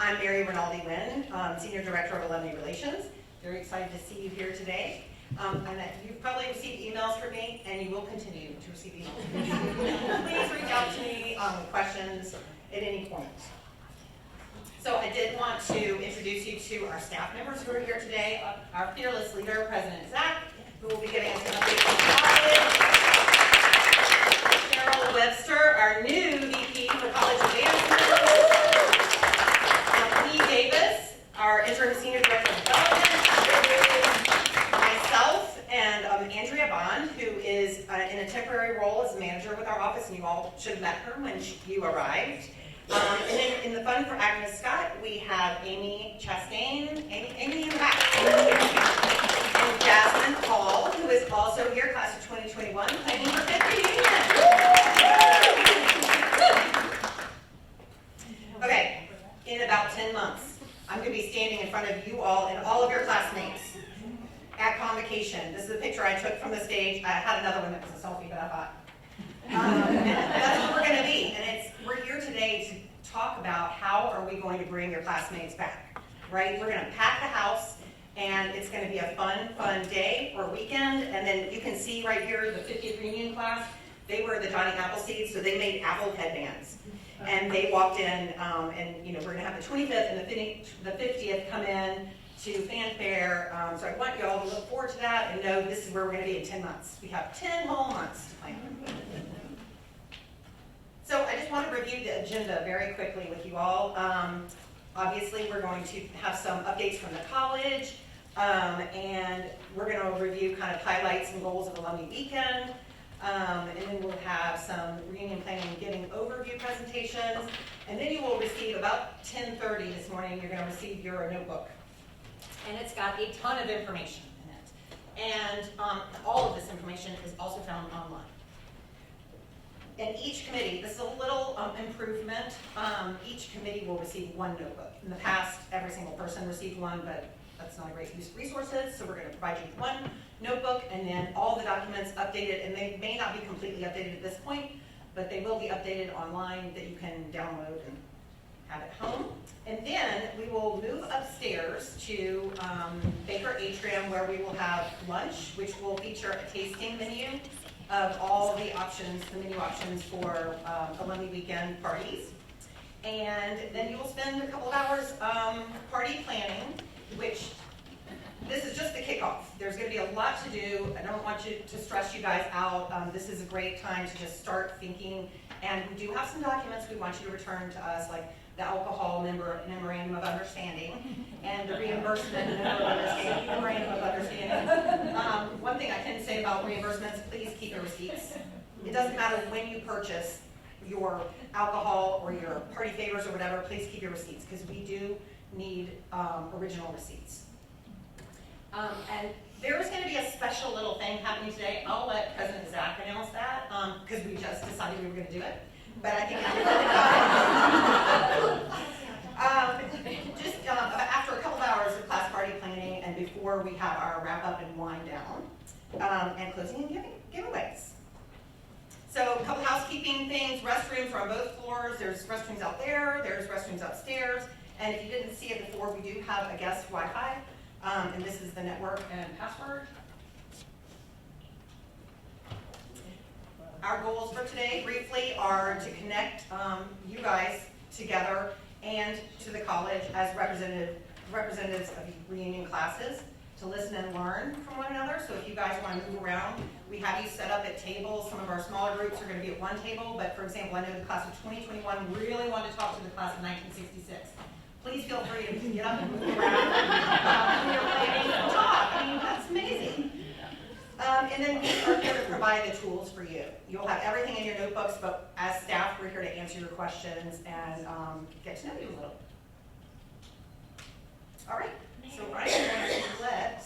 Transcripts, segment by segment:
I'm Mary Rinaldi-Wynn, Senior Director of Alumni Relations. Very excited to see you here today. And you've probably received emails from me, and you will continue to receive emails from me. Please reach out to me with questions at any point. So I did want to introduce you to our staff members who are here today. Our fearless leader, President Zach, who will be giving us an update on college. Cheryl Webster, our new VP for College Advancement. Lee Davis, our Interim Senior Director of Development. Myself and Andrea Bond, who is in a temporary role as a manager with our office, and you all should have met her when you arrived. And then in the Fund for Agnes Scott, we have Amy Chastain, Amy in the back. And Jasmine Paul, who is also here, class of 2021, planning her 5th reunion. Okay, in about 10 months, I'm going to be standing in front of you all and all of your classmates at convocation. This is a picture I took from the stage. I had another one that was a selfie, but I thought, that's what we're going to be. And we're here today to talk about how are we going to bring your classmates back, right? We're going to pack the house, and it's going to be a fun day or weekend. And then you can see right here the 50th reunion class. They were the Johnny Appleseed, so they made apple headbands. And they walked in, and we're going to have the 25th and the 50th come in to fanfare. So I want you all to look forward to that and know this is where we're going to be in 10 months. We have 10 whole months to plan. So I just want to review the agenda very quickly with you all. Obviously, we're going to have some updates from the college, and we're going to review kind of highlights and goals of Alumni Weekend. And then we'll have some reunion planning and giving overview presentations. And then you will receive about 10:30 this morning, you're going to receive your notebook. And it's got a ton of information in it. And all of this information is also found online. And each committee, this is a little improvement, each committee will receive one notebook. In the past, every single person received one, but that's not a great use of resources, so we're going to provide you with one notebook, and then all the documents updated, and they may not be completely updated at this point, but they will be updated online that you can download and have at home. And then we will move upstairs to Baker Atrium, where we will have lunch, which will feature a tasting menu of all the options, the menu options for Alumni Weekend parties. And then you will spend a couple of hours party planning, which this is just the kickoff. There's going to be a lot to do. I don't want you to stress you guys out. This is a great time to just start thinking. And we do have some documents we want you to return to us, like the alcohol memorandum of understanding and the reimbursement memorandum of understanding. One thing I can say about reimbursements, please keep your receipts. It doesn't matter when you purchase your alcohol or your party favors or whatever, please keep your receipts, because we do need original receipts. And there is going to be a special little thing happening today. I'll let President Zach announce that, because we just decided we were going to do it. But I think just after a couple of hours of class party planning and before we have our wrap up and wind down, and closing and giveaways. So a couple housekeeping things. Restrooms are on both floors. There's restrooms out there. There's restrooms upstairs. And if you didn't see it before, we do have a guest Wi-Fi. And this is the network and password. Our goals for today, briefly, are to connect you guys together and to the college as representatives of reunion classes, to listen and learn from one another. So if you guys want to move around, we have you set up at tables. Some of our smaller groups are going to be at one table, but for example, I know the class of 2021 really wanted to talk to the class of 1966. Please feel free to get up and move around when you're planning and talk. I mean, that's amazing. And then we are here to provide the tools for you. You'll have everything in your notebooks, but as staff, we're here to answer your questions and get to know you a little. All right, so I'm going to let...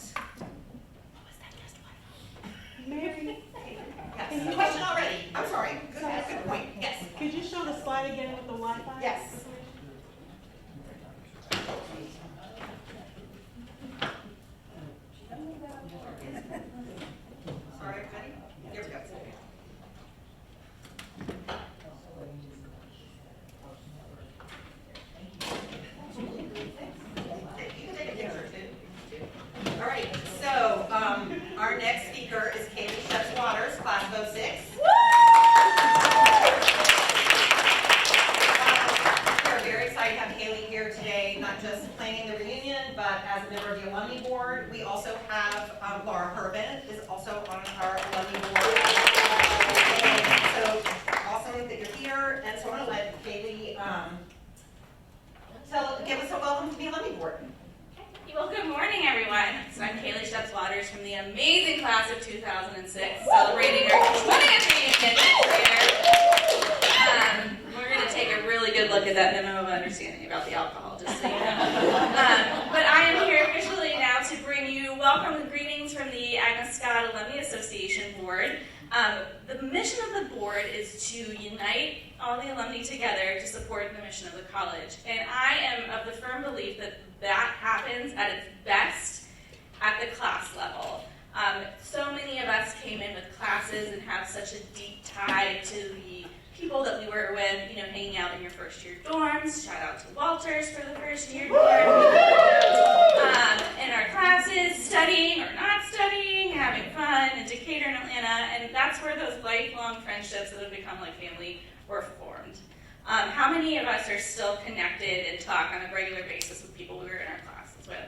Mary? Yes, question already. I'm sorry. Good point. Yes. Could you show the slide again with the Wi-Fi? Yes. Sorry, everybody. Here we go. here today, not just planning the reunion, but as a member of the alumni board. We also have Laura Herbin is also on our alumni board. And so awesome that you're here. And so I want to let Kaylee give us a welcome to the alumni board. Well, good morning, everyone. So I'm Kaylee Shutz-Waters from the amazing class of 2006, celebrating our 20th reunion this year. We're going to take a really good look at that memo of understanding about the alcohol, just so you know. But I am here officially now to bring you welcome and greetings from the Agnes Scott Alumni Association Board. The mission of the board is to unite all the alumni together to support the mission of the college. And I am of the firm belief that that happens at its best at the class level. So many of us came in with classes and have such a deep tie to the people that we were with, you know, hanging out in your first year dorms. Shout out to Walters for the first year dorm. In our classes, studying or not studying, having fun in Decatur and Atlanta, and that's where those lifelong friendships that have become like family were formed. How many of us are still connected and talk on a regular basis with people we were in our classes with?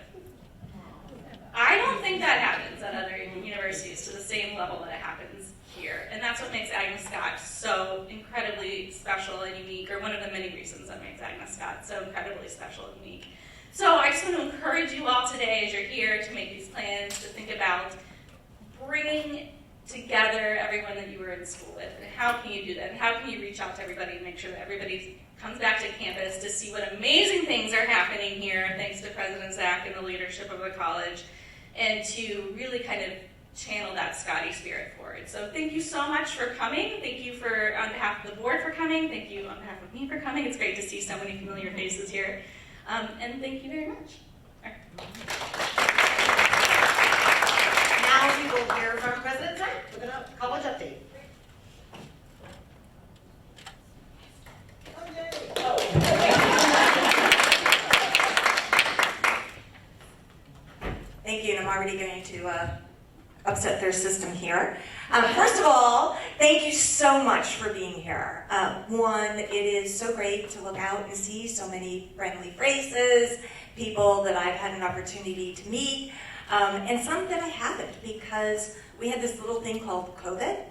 I don't think that happens at other universities to the same level that it happens here. And that's what makes Agnes Scott so incredibly special and unique, or one of the many reasons that makes Agnes Scott so incredibly special and unique. So I just want to encourage you all today as you're here to make these plans, to think about bringing together everyone that you were in school with, and how can you do that, and how can you reach out to everybody and make sure that everybody comes back to campus to see what amazing things are happening here, thanks to President Zach and the leadership of the college, and to really kind of channel that Scotty spirit forward. So thank you so much for coming. Thank you for, on behalf of the board, for coming. Thank you on behalf of me for coming. It's great to see so many familiar faces here. And thank you very much. All right. Now we will hear from President Zach with a college update. Thank you, and I'm already going to upset their system here. First of all, thank you so much for being here. One, it is so great to look out and see so many friendly faces, people that I've had an opportunity to meet, and some that I haven't, because we had this little thing called COVID,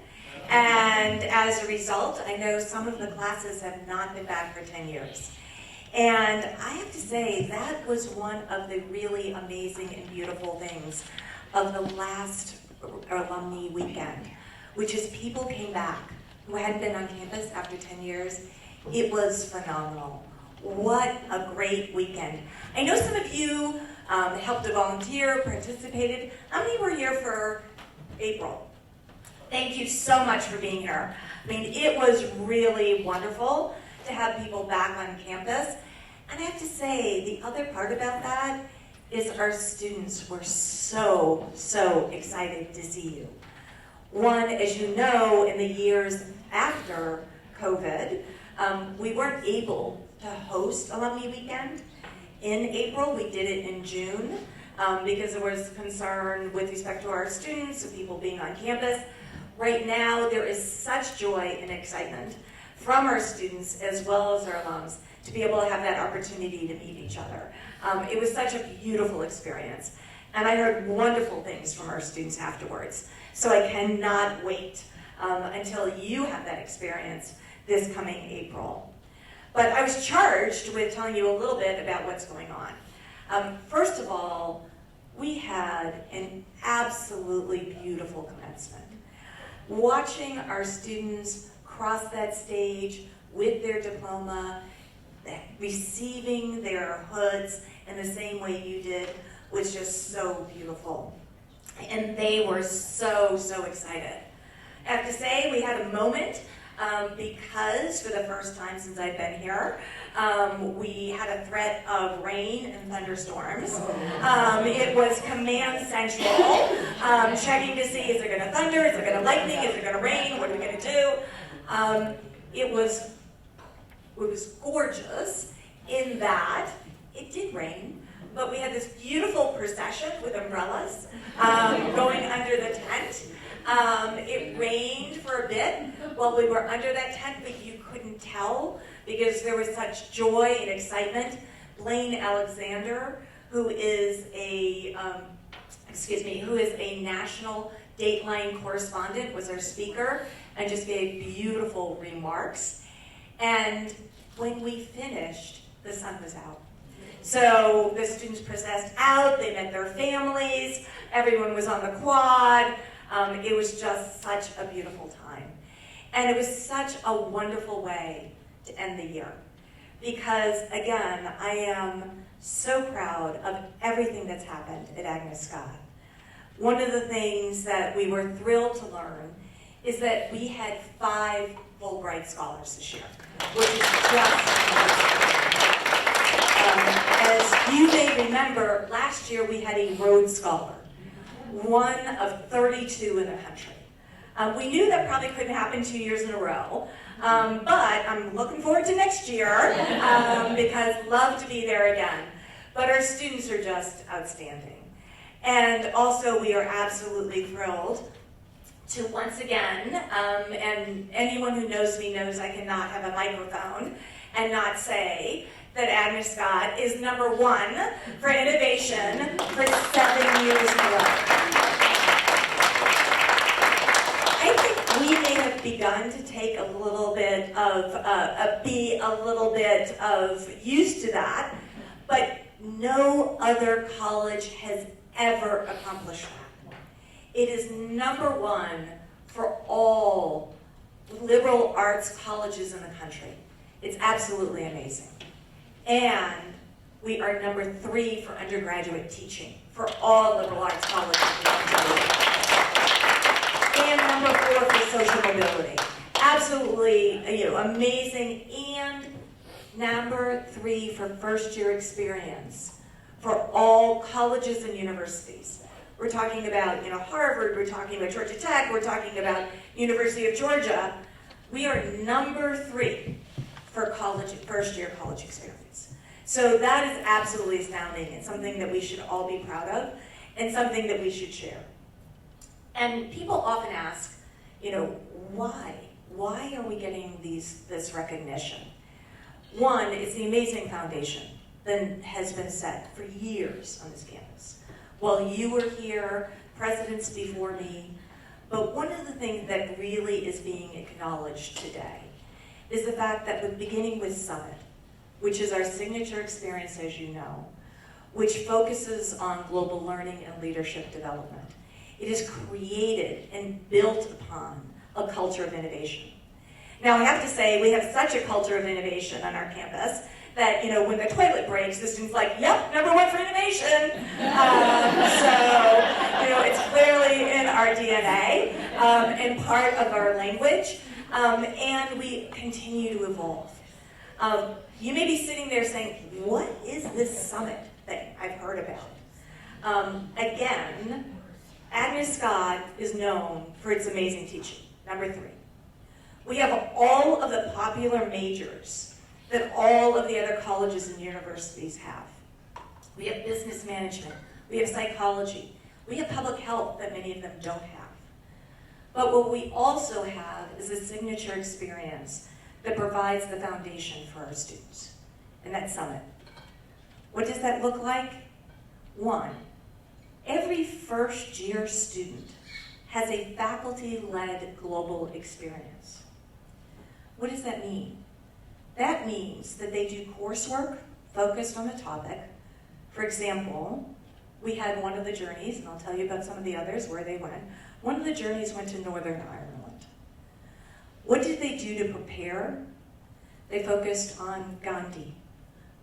and as a result, I know some of the classes have not been back for 10 years. And I have to say, that was one of the really amazing and beautiful things of the last alumni weekend, which is people came back who hadn't been on campus after 10 years. It was phenomenal. What a great weekend. I know some of you helped to volunteer, participated. How many were here for April? Thank you so much for being here. I mean, it was really wonderful to have people back on campus. And I have to say, the other part about that is our students were so, so excited to see you. One, as you know, in the years after COVID, we weren't able to host Alumni Weekend in April. We did it in June because there was concern with respect to our students and people being on campus. Right now, there is such joy and excitement from our students as well as our alums to be able to have that opportunity to meet each other. It was such a beautiful experience. And I heard wonderful things from our students afterwards. So I cannot wait until you have that experience this coming April. But I was charged with telling you a little bit about what's going on. First of all, we had an absolutely beautiful commencement. Watching our students cross that stage with their diploma, receiving their hoods in the same way you did was just so beautiful. And they were so, so excited. I have to say, we had a moment because for the first time since I've been here, we had a threat of rain and thunderstorms. It was command central, checking to see, is it going to thunder, is it going to lightning, is it going to rain, what are we going to do? It was gorgeous in that it did rain, but we had this beautiful procession with umbrellas going under the tent. It rained for a bit while we were under that tent, but you couldn't tell because there was such joy and excitement Blaine Alexander, who is a national Dateline correspondent, was our speaker and just gave beautiful remarks. And when we finished, the sun was out. So the students processed out, they met their families, everyone was on the quad. It was just such a beautiful time. And it was such a wonderful way to end the year. Because again, I am so proud of everything that's happened at Agnes Scott. One of the things that we were thrilled to learn is that we had 5 Fulbright scholars this year, which is just as you may remember, last year we had a Rhodes Scholar, one of 32 in the country. We knew that probably couldn't happen 2 years in a row, but I'm looking forward to next year because love to be there again. But our students are just outstanding. And also we are absolutely thrilled to once again, and anyone who knows me knows I cannot have a microphone and not say that Agnes Scott is #1 for innovation for 7 years in a row. I think we may have begun to take a little bit of, be a little bit of used to that, but no other college has ever accomplished that. It is #1 for all liberal arts colleges in the country. It's absolutely amazing. And we are #3 for undergraduate teaching for all liberal arts colleges in the country. And #4 for social mobility. Absolutely, amazing. And #3 for first-year experience for all colleges and universities. We're talking about, Harvard, we're talking about Georgia Tech, we're talking about University of Georgia. We are #3 for first-year college experience. So that is absolutely astounding and something that we should all be proud of and something that we should share. And people often ask, why? Why are we getting this recognition? One, it's the amazing foundation that has been set for years on this campus. While you were here, presidents before me, but one of the things that really is being acknowledged today is the fact that beginning with Summit, which is our signature experience, as you know, which focuses on global learning and leadership development. It is created and built upon a culture of innovation. Now, I have to say, we have such a culture of innovation on our campus that, when the toilet breaks, the student's like, yep, #1 for innovation. So, it's clearly in our DNA and part of our language, and we continue to evolve. You may be sitting there saying, what is this Summit thing I've heard about? Again, Agnes Scott is known for its amazing teaching, #3. We have all of the popular majors that all of the other colleges and universities have. We have business management, we have psychology, we have public health that many of them don't have. But what we also have is a signature experience that provides the foundation for our students, and that's Summit. What does that look like? 1, every first-year student has a faculty-led global experience. What does that mean? That means that they do coursework focused on a topic. For example, we had one of the journeys, and I'll tell you about some of the others, where they went. One of the journeys went to Northern Ireland. What did they do to prepare? They focused on Gandhi,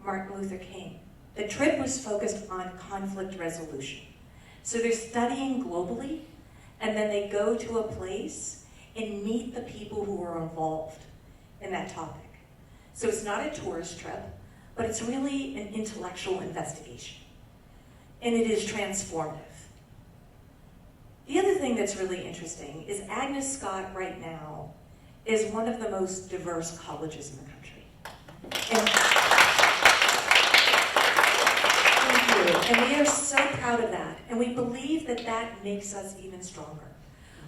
Martin Luther King. The trip was focused on conflict resolution. So they're studying globally, and then they go to a place and meet the people who are involved in that topic. So it's not a tourist trip, but it's really an intellectual investigation. And it is transformative. The other thing that's really interesting is Agnes Scott right now is one of the most diverse colleges in the country. Thank you. And we are so proud of that. And we believe that that makes us even stronger.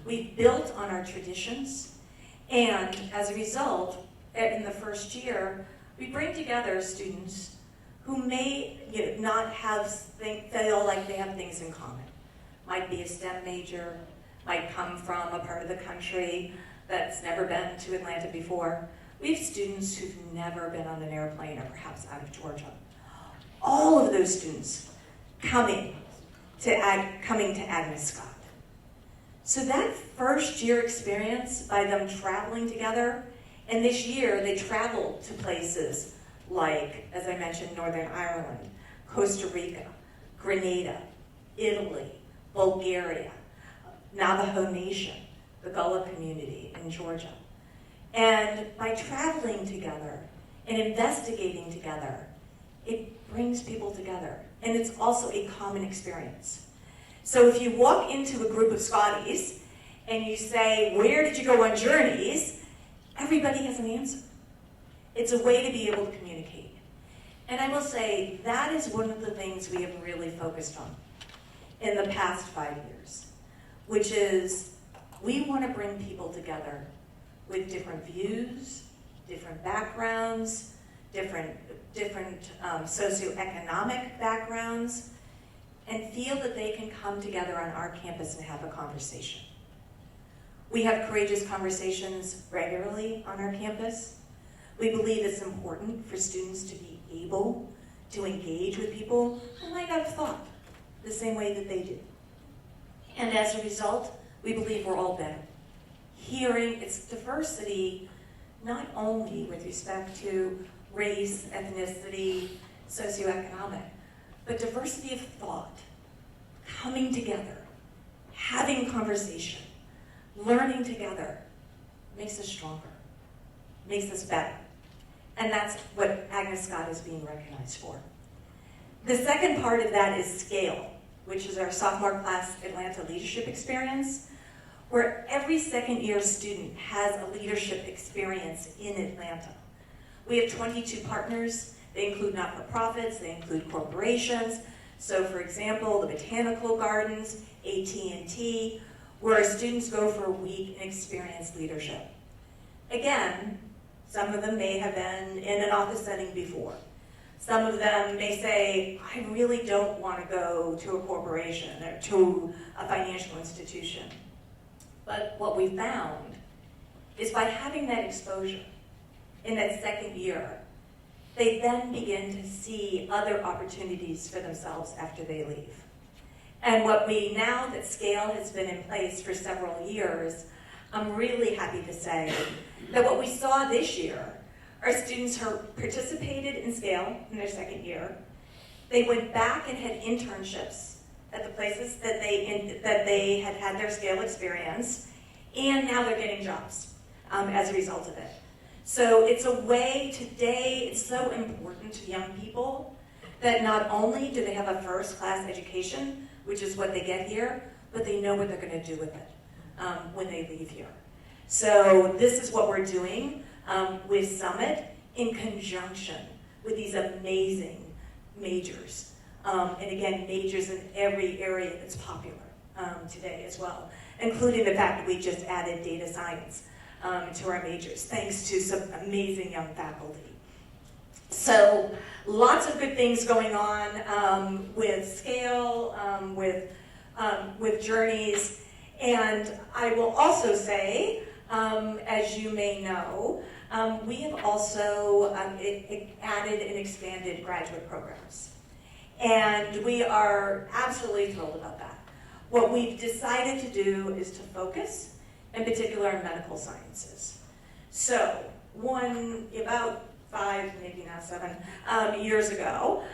We've built on our traditions, and as a result, in the first year, we bring together students who may not feel like they have things in common. Might be a STEM major, might come from a part of the country that's never been to Atlanta before. We have students who've never been on an airplane or perhaps out of Georgia. All of those students coming to Agnes Scott. So that first year experience by them traveling together, and this year they traveled to places like, as I mentioned, Northern Ireland, Costa Rica, Grenada, Italy, Bulgaria, Navajo Nation, the Gullah community in Georgia. And by traveling together and investigating together, it brings people together. And it's also a common experience. So if you walk into a group of Scotties and you say, where did you go on journeys? Everybody has an answer. It's a way to be able to communicate. And I will say that is one of the things we have really focused on in the past 5 years, which is we want to bring people together with different views, different backgrounds, different socioeconomic backgrounds, and feel that they can come together on our campus and have a conversation. We have courageous conversations regularly on our campus. We believe it's important for students to be able to engage with people who might not have thought the same way that they do. And as a result, we believe we're all better. Hearing its diversity, not only with respect to race, ethnicity, socioeconomic, but diversity of thought, coming together, having conversation, learning together, makes us stronger, makes us better. And that's what Agnes Scott is being recognized for. The second part of that is SCALE, which is our sophomore class Atlanta leadership experience, where every second year student has a leadership experience in Atlanta. We have 22 partners. They include not-for-profits, they include corporations. So for example, the Botanical Gardens, AT&T, where our students go for a week and experience leadership. Again, some of them may have been in an office setting before. Some of them may say, I really don't want to go to a corporation or to a financial institution. But what we found is by having that exposure in that second year, they then begin to see other opportunities for themselves after they leave. And what we, now that SCALE has been in place for several years, I'm really happy to say that what we saw this year, our students who participated in SCALE in their second year, they went back and had internships at the places that they had had their SCALE experience, and now they're getting jobs as a result of it. So it's a way today, it's so important to young people that not only do they have a first-class education, which is what they get here, but they know what they're going to do with it when they leave here. So this is what we're doing with Summit in conjunction with these amazing majors. And again, majors in every area that's popular today as well, including the fact that we just added data science to our majors, thanks to some amazing young faculty. So lots of good things going on with SCALE, with Journeys, and I will also say, as you may know, we have also added and expanded graduate programs. And we are absolutely thrilled about that. What we've decided to do is to focus, in particular, on medical sciences. So, about 5, maybe now 7 years ago,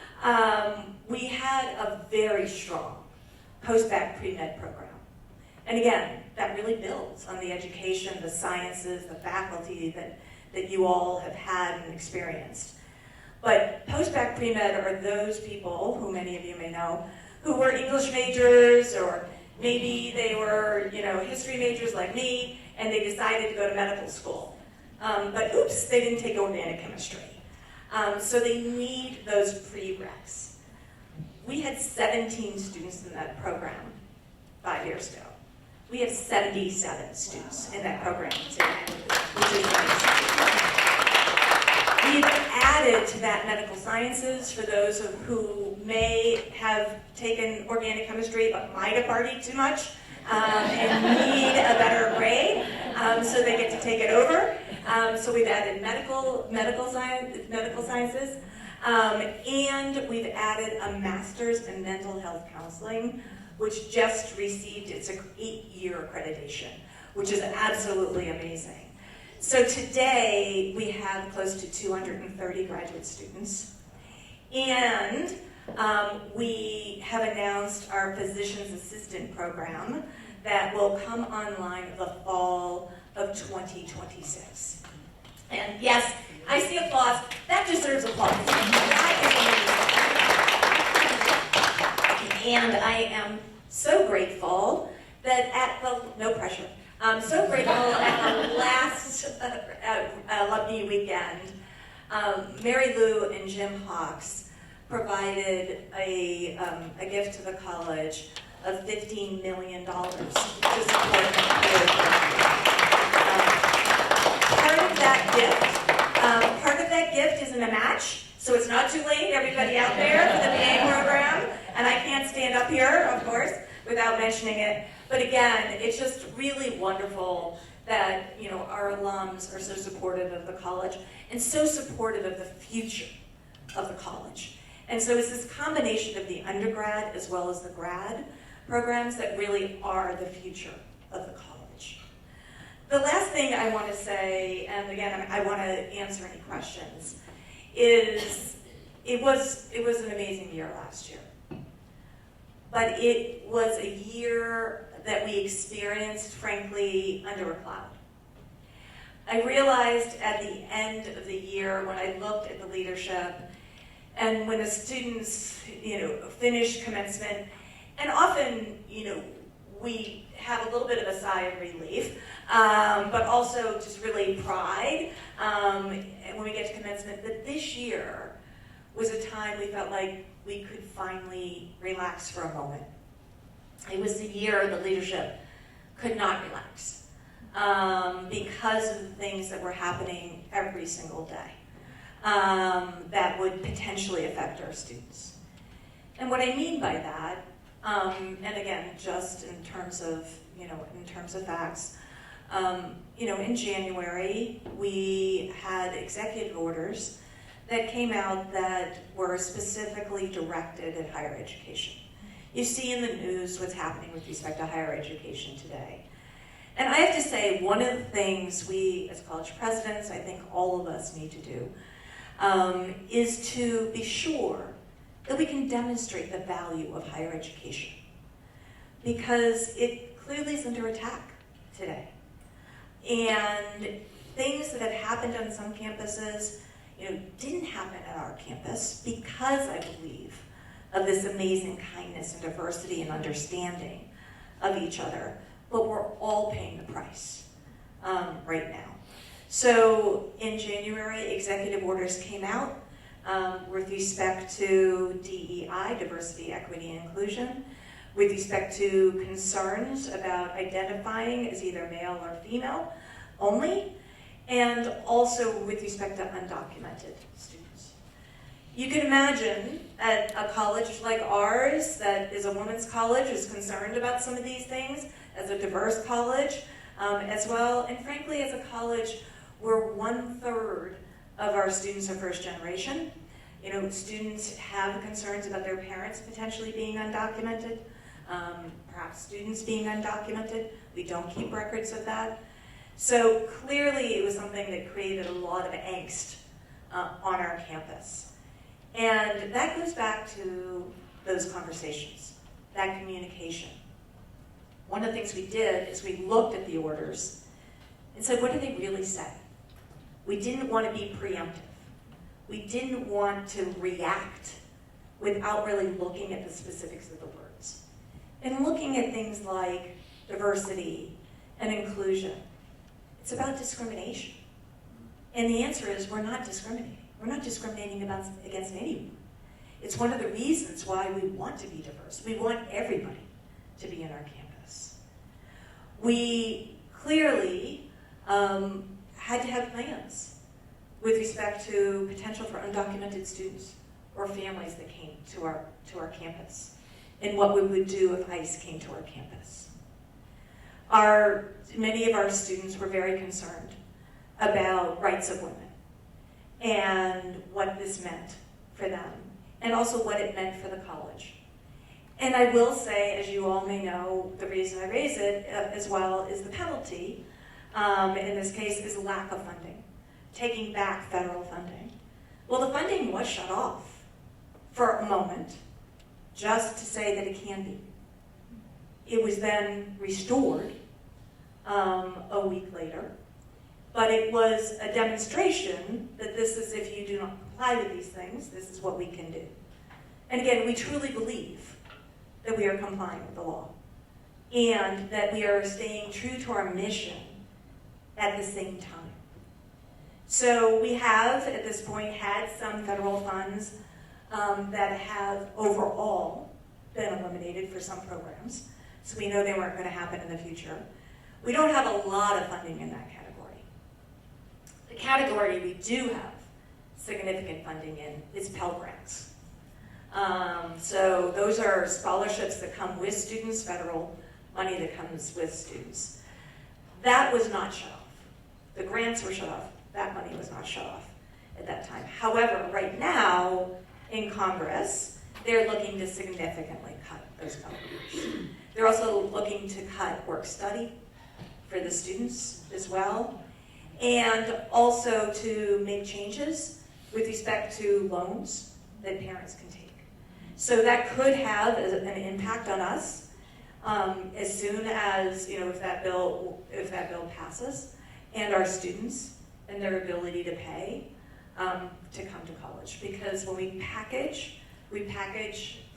we had a very strong post-bac pre-med program. And again, that really builds on the education, the sciences, the faculty that you all have had and experienced. But post-bac pre-med are those people, who many of you may know, who were English majors, or maybe they were, history majors like me, and they decided to go to medical school. But oops, they didn't take organic chemistry. So they need those prereqs. We had 17 students in that program 5 years ago. We have 77 students in that program today, which is amazing. We've added to that medical sciences for those who may have taken organic chemistry but might have partied too much and need a better grade, so they get to take it over. So we've added medical sciences, and we've added a master's in mental health counseling, which just received its 8-year accreditation, which is absolutely amazing. So today we have close to 230 graduate students, and we have announced our physician's assistant program that will come online in the fall of 2026. And yes, I see applause. That deserves applause. And I am so grateful that at the, no pressure, I'm so grateful at the last alumni weekend, Mary Lou and Jim Hawks provided a gift to the college of $15 million to support the career program. Part of that gift isn't a match, so it's not too late, everybody out there, for the BA program. And I can't stand up here, of course, without mentioning it. But again, it's just really wonderful that our alums are so supportive of the college and so supportive of the future of the college. And so it's this combination of the undergrad as well as the grad programs that really are the future of the college. The last thing I want to say, and again, I want to answer any questions, is it was an amazing year last year. But it was a year that we experienced, frankly, under a cloud. I realized at the end of the year when I looked at the leadership and when the students, finish commencement, and often, we have a little bit of a sigh of relief, but also just really pride when we get to commencement. But this year was a time we felt like we could finally relax for a moment. It was the year the leadership could not relax because of the things that were happening every single day that would potentially affect our students. And what I mean by that, and again, just in terms of facts, in January we had executive orders that came out that were specifically directed at higher education. You see in the news what's happening with respect to higher education today. And I have to say, one of the things we as college presidents, I think all of us need to do, is to be sure that we can demonstrate the value of higher education. Because it clearly is under attack today. And things that had happened on some campuses, didn't happen at our campus because, I believe, of this amazing kindness and diversity and understanding of each other. But we're all paying the price right now. So in January, executive orders came out with respect to DEI, diversity, equity, and inclusion, with respect to concerns about identifying as either male or female only, and also with respect to undocumented students. You can imagine at a college like ours, that is a women's college, is concerned about some of these things, as a diverse college as well, and frankly as a college where 1/3 of our students are first generation. Students have concerns about their parents potentially being undocumented, perhaps students being undocumented. We don't keep records of that. So clearly it was something that created a lot of angst on our campus. And that goes back to those conversations, that communication. One of the things we did is we looked at the orders and said, what do they really say? We didn't want to be preemptive. We didn't want to react without really looking at the specifics of the words. And looking at things like diversity and inclusion. It's about discrimination. And the answer is we're not discriminating. We're not discriminating against anyone. It's one of the reasons why we want to be diverse. We want everybody to be in our campus. We clearly had to have plans with respect to potential for undocumented students or families that came to our campus, and what we would do if ICE came to our campus. Many of our students were very concerned about rights of women and what this meant for them, and also what it meant for the college. And I will say, as you all may know, the reason I raise it as well is the penalty, in this case, is lack of funding, taking back federal funding. Well, the funding was shut off for a moment, just to say that it can be. It was then restored a week later, but it was a demonstration that this is, if you do not comply with these things, this is what we can do. And again, we truly believe that we are complying with the law and that we are staying true to our mission at the same time. So we have, at this point, had some federal funds that have overall been eliminated for some programs. So we know they weren't going to happen in the future. We don't have a lot of funding in that category. The category we do have significant funding in is Pell Grants. So those are scholarships that come with students, federal money that comes with students. That was not shut off. The grants were shut off. That money was not shut off at that time. However, right now in Congress, they're looking to significantly cut those numbers. They're also looking to cut work study for the students as well, and also to make changes with respect to loans that parents can take. So that could have an impact on us as soon as, if that bill passes, and our students and their ability to pay to come to college. Because when we package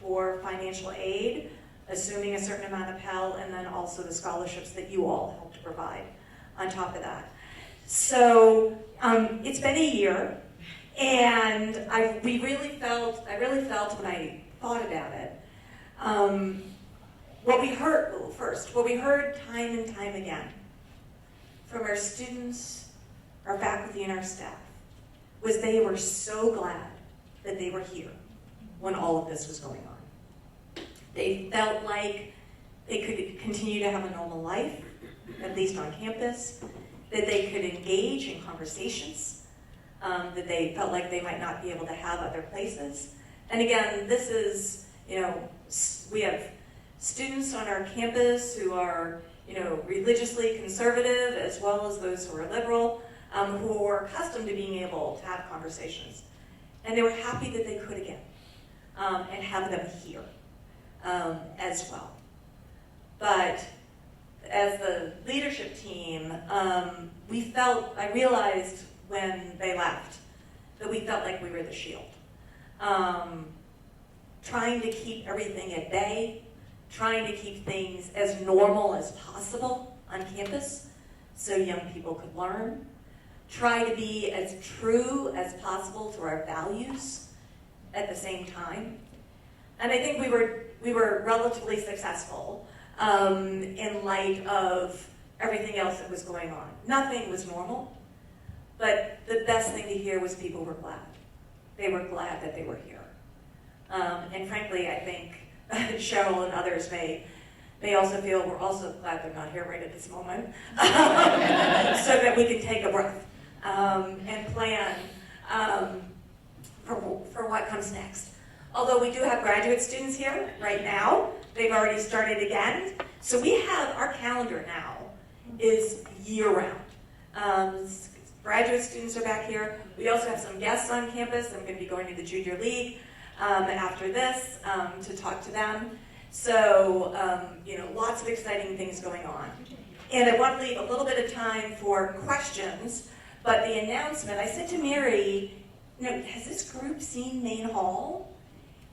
for financial aid, assuming a certain amount of Pell, and then also the scholarships that you all help to provide on top of that. So it's been a year, and I really felt when I thought about it, what we heard time and time again from our students, our faculty, and our staff was they were so glad that they were here when all of this was going on. They felt like they could continue to have a normal life, at least on campus, that they could engage in conversations, that they felt like they might not be able to have other places. And again, this is, we have students on our campus who are, religiously conservative, as well as those who are liberal, who are accustomed to being able to have conversations. And they were happy that they could again, and have them here as well. But as the leadership team, I realized when they left that we felt like we were the shield. Trying to keep everything at bay, trying to keep things as normal as possible on campus so young people could learn, try to be as true as possible to our values at the same time. And I think we were relatively successful in light of everything else that was going on. Nothing was normal, but the best thing to hear was people were glad. They were glad that they were here. And frankly, I think Cheryl and others may also feel we're also glad they're not here right at this moment, so that we can take a breath and plan for what comes next. Although we do have graduate students here right now, they've already started again. So we have, our calendar now is year-round. Graduate students are back here. We also have some guests on campus. I'm going to be going to the Junior League after this to talk to them. So, lots of exciting things going on. And I want to leave a little bit of time for questions, but the announcement, I said to Mary, has this group seen Main Hall?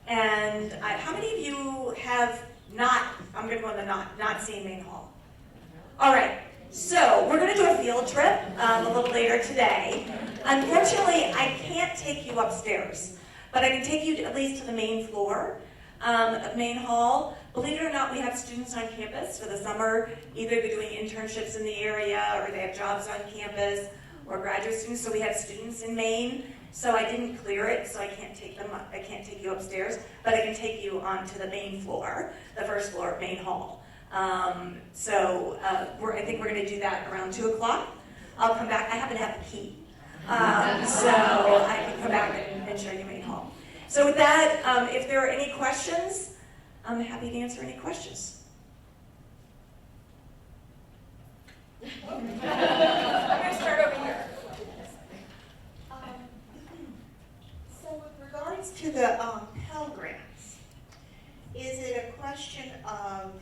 And how many of you have not, I'm going to go on the not seen Main Hall? All right, so we're going to do a field trip a little later today. Unfortunately, I can't take you upstairs, but I can take you at least to the main floor of Main Hall. Believe it or not, we have students on campus for the summer. Either they're doing internships in the area, or they have jobs on campus, or graduate students. So we have students in Maine. So I didn't clear it, so I can't take them up. I can't take you upstairs, but I can take you onto the main floor, the first floor of Main Hall. I think we're going to do that around 2 o'clock. I'll come back. I happen to have the key, so I can come back and show you Main Hall. So with that, if there are any questions, I'm happy to answer any questions. I'm going to start over here. So with regards to the Pell Grants, is it a question of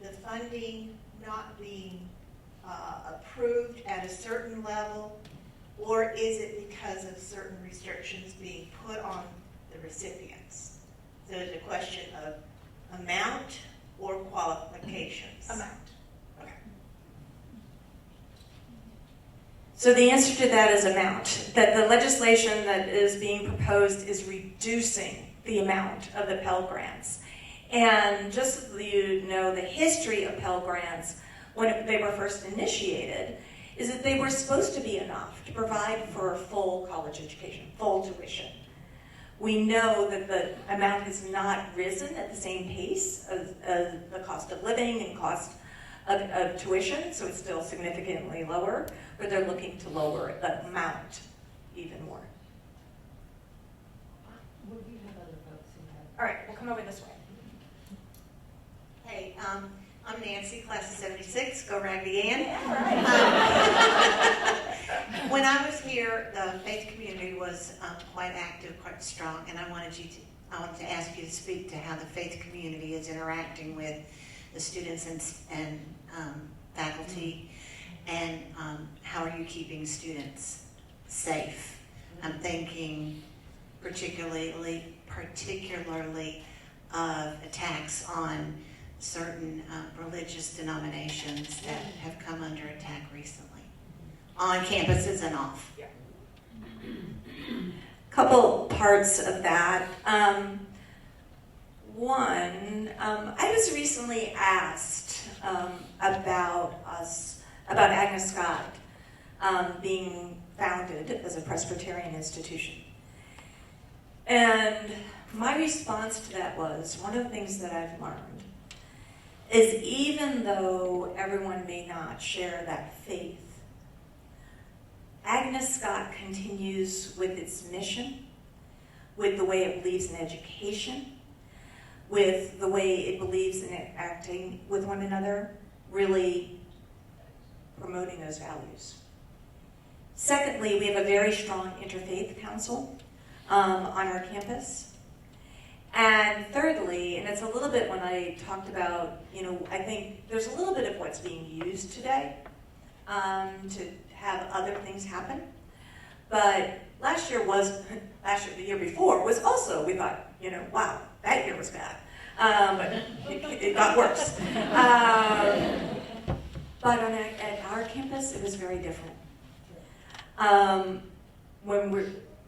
the funding not being approved at a certain level, or is it because of certain restrictions being put on the recipients? So is it a question of amount or qualifications? Amount. So the answer to that is amount. That the legislation that is being proposed is reducing the amount of the Pell Grants. And just so you know, the history of Pell Grants, when they were first initiated, is that they were supposed to be enough to provide for a full college education, full tuition. We know that the amount has not risen at the same pace as the cost of living and cost of tuition, so it's still significantly lower, but they're looking to lower the amount even more. All right, we'll come over this way. Hey, I'm Nancy, class of 76, go Raggedy Ann. Yeah, right. When I was here, the faith community was quite active, quite strong, and I wanted to ask you to speak to how the faith community is interacting with the students and faculty, and how are you keeping students safe? I'm thinking particularly of attacks on certain religious denominations that have come under attack recently, on campuses and off. Yeah. Couple parts of that. One, I was recently asked about Agnes Scott being founded as a Presbyterian institution. And my response to that was, one of the things that I've learned is even though everyone may not share that faith, Agnes Scott continues with its mission, with the way it believes in education, with the way it believes in acting with one another, really promoting those values. Secondly, we have a very strong interfaith council on our campus. And thirdly, and it's a little bit when I talked about, I think there's a little bit of what's being used today to have other things happen. But the year before was also, we thought, wow, that year was bad. But it got worse. But at our campus, it was very different.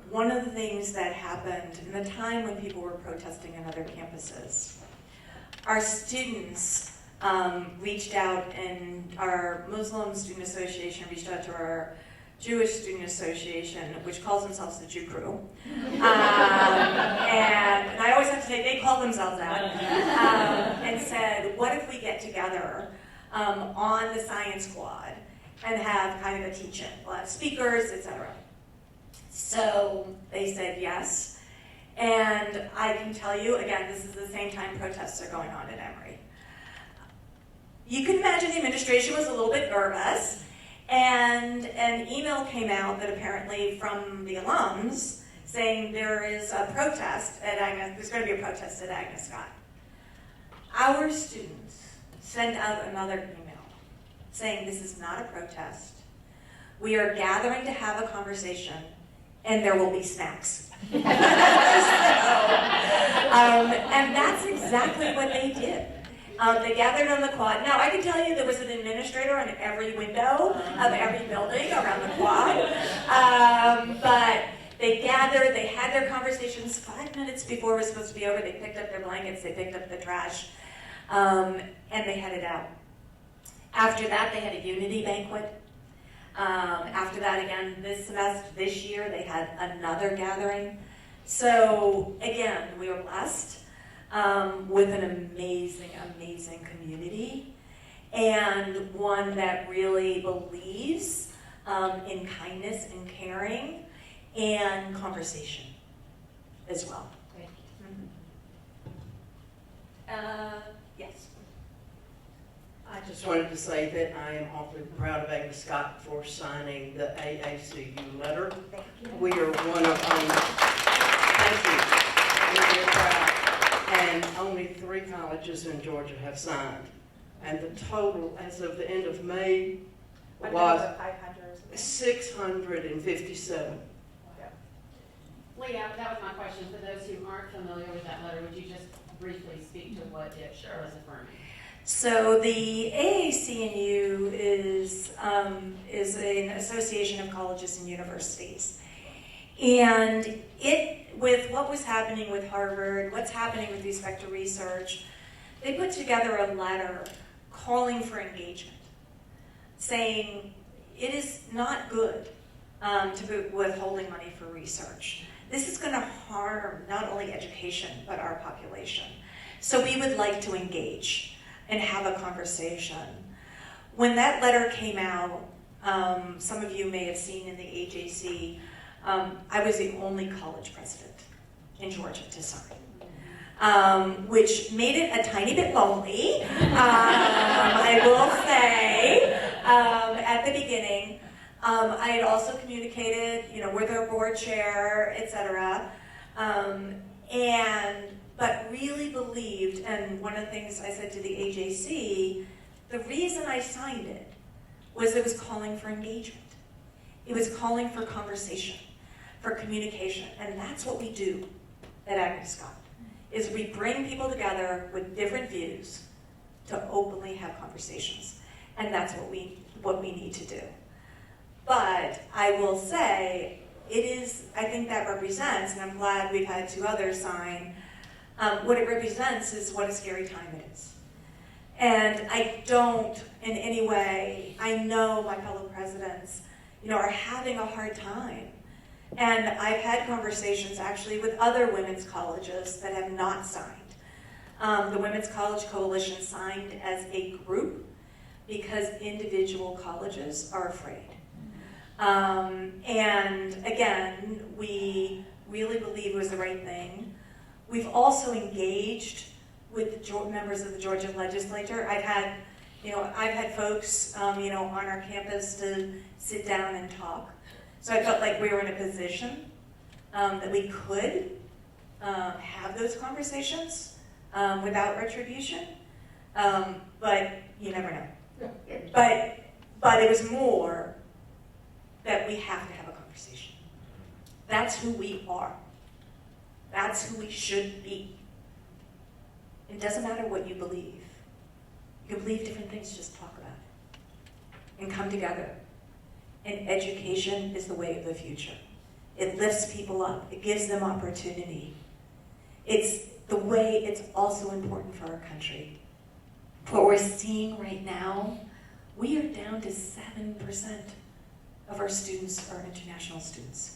One of the things that happened in the time when people were protesting on other campuses, our students reached out, and our Muslim Student Association reached out to our Jewish Student Association, which calls themselves the Jew Crew. And I always have to say, they call themselves that, and said, what if we get together on the science squad and have kind of a teach-in? We'll have speakers, etc. So they said yes. And I can tell you, again, this is the same time protests are going on at Emory. You can imagine the administration was a little bit nervous, and an email came out that apparently from the alums saying there is a protest at Agnes, there's going to be a protest at Agnes Scott. Our students sent out another email saying this is not a protest. We are gathering to have a conversation, and there will be snacks. And that's exactly what they did. They gathered on the quad. Now, I can tell you there was an administrator on every window of every building around the quad. But they gathered, they had their conversations 5 minutes before it was supposed to be over. They picked up their blankets, they picked up the trash, and they headed out. After that, they had a unity banquet. After that, again, this year, they had another gathering. So again, we were blessed with an amazing, amazing community, and one that really believes in kindness and caring and conversation as well. Thank Yes. I just wanted to say that I am awfully proud of Amy Scott for signing the AACU letter. Thank you. We are one of only, thank you, we're very proud. And only 3 colleges in Georgia have signed. And the total as of the end of May was 657. Leah, that was my question. For those who aren't familiar with that letter, would you just briefly speak to what it was affirming? So the AAC&U is an association of colleges and universities. And with what was happening with Harvard, what's happening with respect to research, they put together a letter calling for engagement, saying it is not good to be withholding money for research. This is going to harm not only education, but our population. So we would like to engage and have a conversation. When that letter came out, some of you may have seen in the AJC, I was the only college president in Georgia to sign, which made it a tiny bit lonely, I will say, at the beginning. I had also communicated, with our board chair, etc., but really believed, and one of the things I said to the AJC, the reason I signed it was it was calling for engagement. It was calling for conversation, for communication, and that's what we do at Agnes Scott, is we bring people together with different views to openly have conversations, and that's what we need to do. But I will say, I think that represents, and I'm glad we've had 2 others sign, what it represents is what a scary time it is. And I don't, in any way, I know my fellow presidents, are having a hard time. And I've had conversations actually with other women's colleges that have not signed. The Women's College Coalition signed as a group because individual colleges are afraid. And again, we really believe it was the right thing. We've also engaged with the members of the Georgia legislature. I've had folks, on our campus to sit down and talk. So I felt like we were in a position that we could have those conversations without retribution. But you never know. But it was more that we have to have a conversation. That's who we are. That's who we should be. It doesn't matter what you believe. You can believe different things, just talk about it. And come together. And education is the way of the future. It lifts people up. It gives them opportunity. It's the way it's also important for our country. What we're seeing right now, we are down to 7% of our students are international students.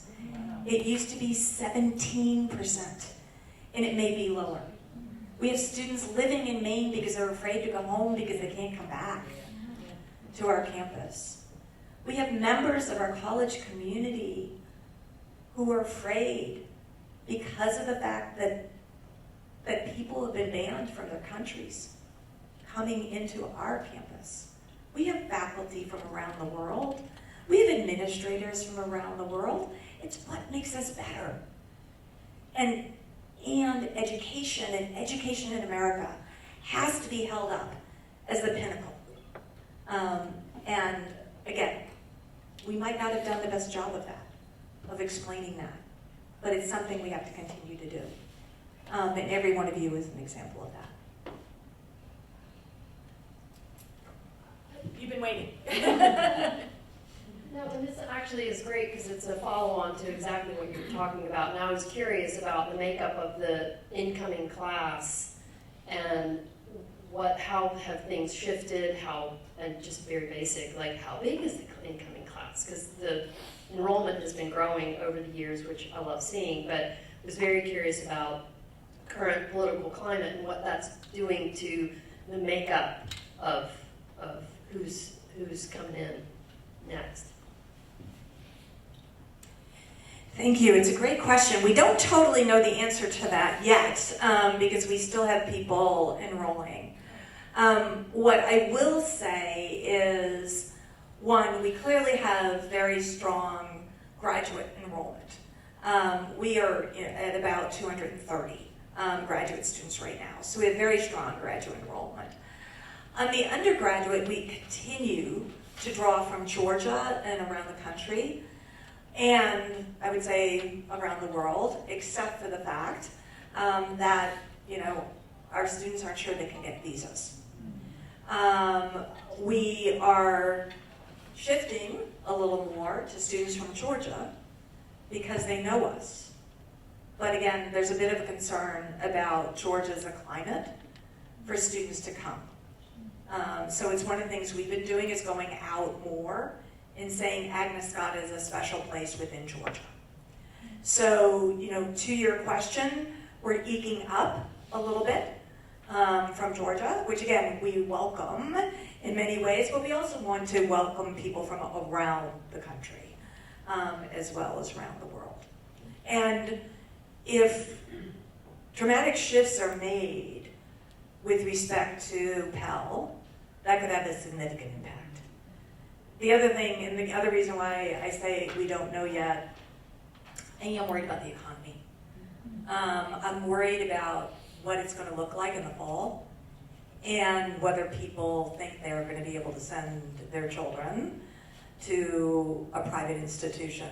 It used to be 17%, and it may be lower. We have students living in Maine because they're afraid to go home because they can't come back to our campus. We have members of our college community who are afraid because of the fact that people have been banned from their countries coming into our campus. We have faculty from around the world. We have administrators from around the world. It's what makes us better. And education in America has to be held up as the pinnacle. And again, we might not have done the best job of that, of explaining that, but it's something we have to continue to do. And every one of you is an example of that. You've been waiting. No, and this actually is great because it's a follow-on to exactly what you're talking about. And I was curious about the makeup of the incoming class and how have things shifted, and just very basic, like how big is the incoming class? class, because the enrollment has been growing over the years, which I love seeing, but was very curious about current political climate and what that's doing to the makeup of who's coming in next. Thank you. It's a great question. We don't totally know the answer to that yet because we still have people enrolling. What I will say is, one, we clearly have very strong graduate enrollment. We are at about 230 graduate students right now, so we have very strong graduate enrollment. On the undergraduate, we continue to draw from Georgia and around the country, and I would say around the world, except for the fact that our students aren't sure they can get visas. We are shifting a little more to students from Georgia because they know us. But again, there's a bit of a concern about Georgia as a climate for students to come. So it's one of the things we've been doing is going out more and saying Agnes Scott is a special place within Georgia. So, to your question, we're eking up a little bit from Georgia, which again, we welcome in many ways, but we also want to welcome people from around the country, as well as around the world. And if dramatic shifts are made with respect to Pell, that could have a significant impact. The other thing, and the other reason why I say we don't know yet, I'm worried about the economy. I'm worried about what it's going to look like in the fall and whether people think they're going to be able to send their children to a private institution.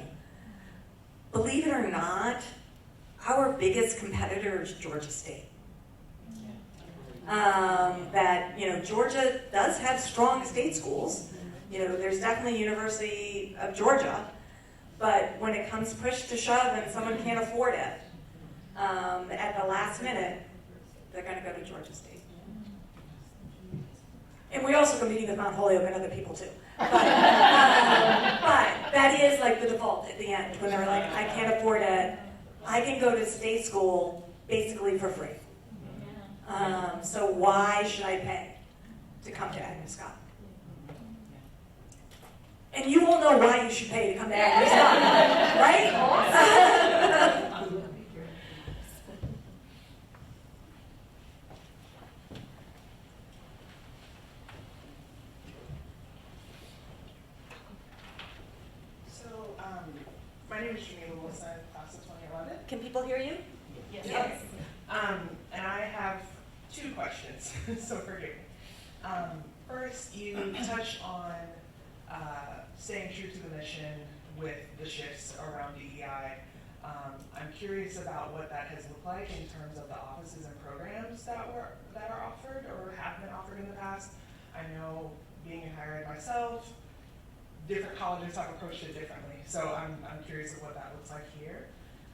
Believe it or not, our biggest competitor is Georgia State. Georgia does have strong state schools. There's definitely University of Georgia, but when it comes push to shove and someone can't afford it, at the last minute, they're going to go to Georgia State. And we also compete with Mount Holyoke and other people too. But that is like the default at the end when they're like, I can't afford it. I can go to state school basically for free. So why should I pay to come to Agnes Scott? And you all know why you should pay to come to Agnes Scott, right? My name is Jamila Wilson, class of 2011. Can people hear you? Yes. And I have two questions, so forgive me. First, you touched on staying true to the mission with the shifts around DEI. I'm curious about what that has looked like in terms of the offices and programs that are offered or have been offered in the past. I know, being in higher ed myself, different colleges have approached it differently. So I'm curious of what that looks like here.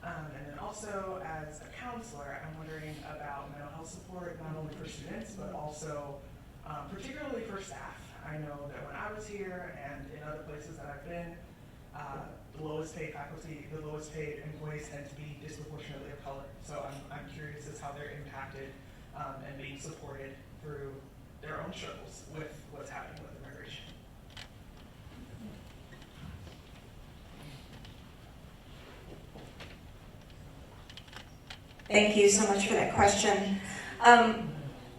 And then also as a counselor, I'm wondering about mental health support, not only for students, but also particularly for staff. I know that when I was here and in other places that I've been, the lowest paid faculty, the lowest paid employees tend to be disproportionately of color. So I'm curious as how they're impacted and being supported through their own struggles with what's happening with immigration. Thank you so much for that question.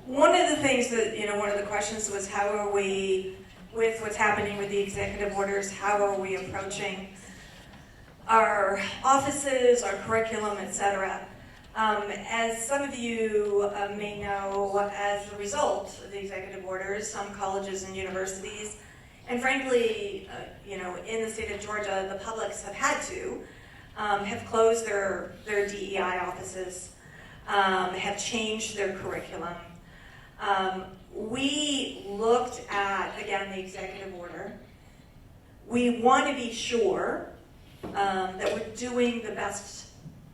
One of the things that, one of the questions was how are we, with what's happening with the executive orders, how are we approaching our offices, our curriculum, et cetera. As some of you may know, as a result of the executive orders, some colleges and universities, and frankly, in the state of Georgia, the publics have had to, have closed their DEI offices, have changed their curriculum. We looked at, again, the executive order. We want to be sure that we're doing the best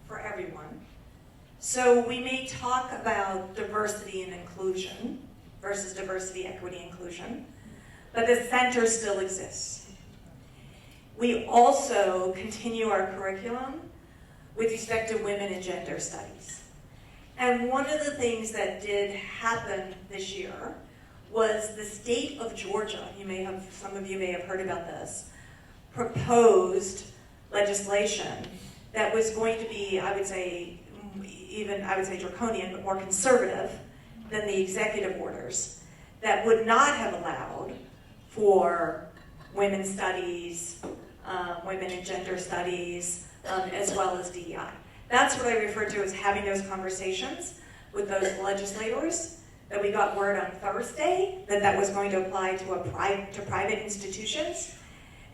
for everyone. So we may talk about diversity and inclusion versus diversity, equity, inclusion, but the center still exists. we also continue our curriculum with respect to women and gender studies. And one of the things that did happen this year was the state of Georgia, some of you may have heard about this, proposed legislation that was going to be, I would say draconian, but more conservative than the executive orders, that would not have allowed for women's studies, women and gender studies, as well as DEI. That's what I refer to as having those conversations with those legislators, that we got word on Thursday that was going to apply to private institutions.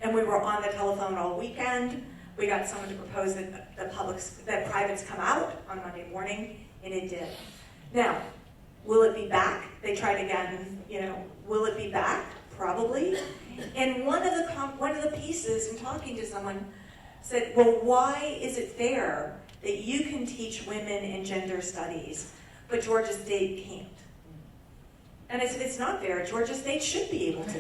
And we were on the telephone all weekend. We got someone to propose that privates come out on Monday morning, and it did. Now, will it be back? They tried again, will it be back? Probably. And one of the pieces, in talking to someone, said, well, why is it fair that you can teach women and gender studies, but Georgia State can't? And I said, it's not fair. Georgia State should be able to.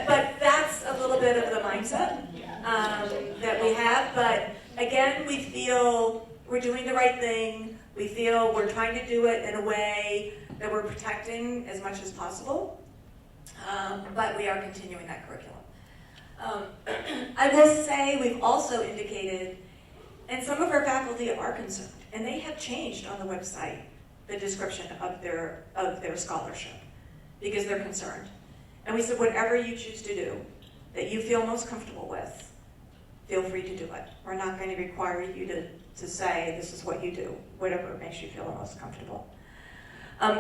But that's a little bit of the mindset that we have. But again, we feel we're doing the right thing. We feel we're trying to do it in a way that we're protecting as much as possible. But we are continuing that curriculum. I will say we've also indicated, and some of our faculty are concerned, and they have changed on the website the description of their scholarship because they're concerned. And we said, whatever you choose to do that you feel most comfortable with, feel free to do it. We're not going to require you to say this is what you do, whatever makes you feel the most comfortable.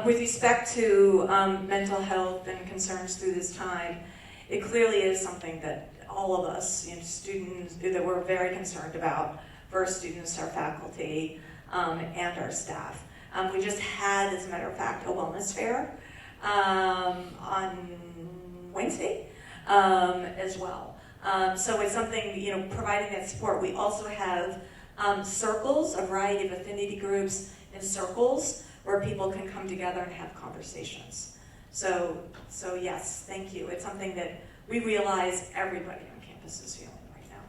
With respect to mental health and concerns through this time, it clearly is something that all of us, students, that we're very concerned about for our students, our faculty, and our staff. We just had, as a matter of fact, a wellness fair on Wednesday as well. So it's something, providing that support. We also have circles, a variety of affinity groups and circles where people can come together and have conversations. So yes, thank you. It's something that we realize everybody on campus is feeling right now.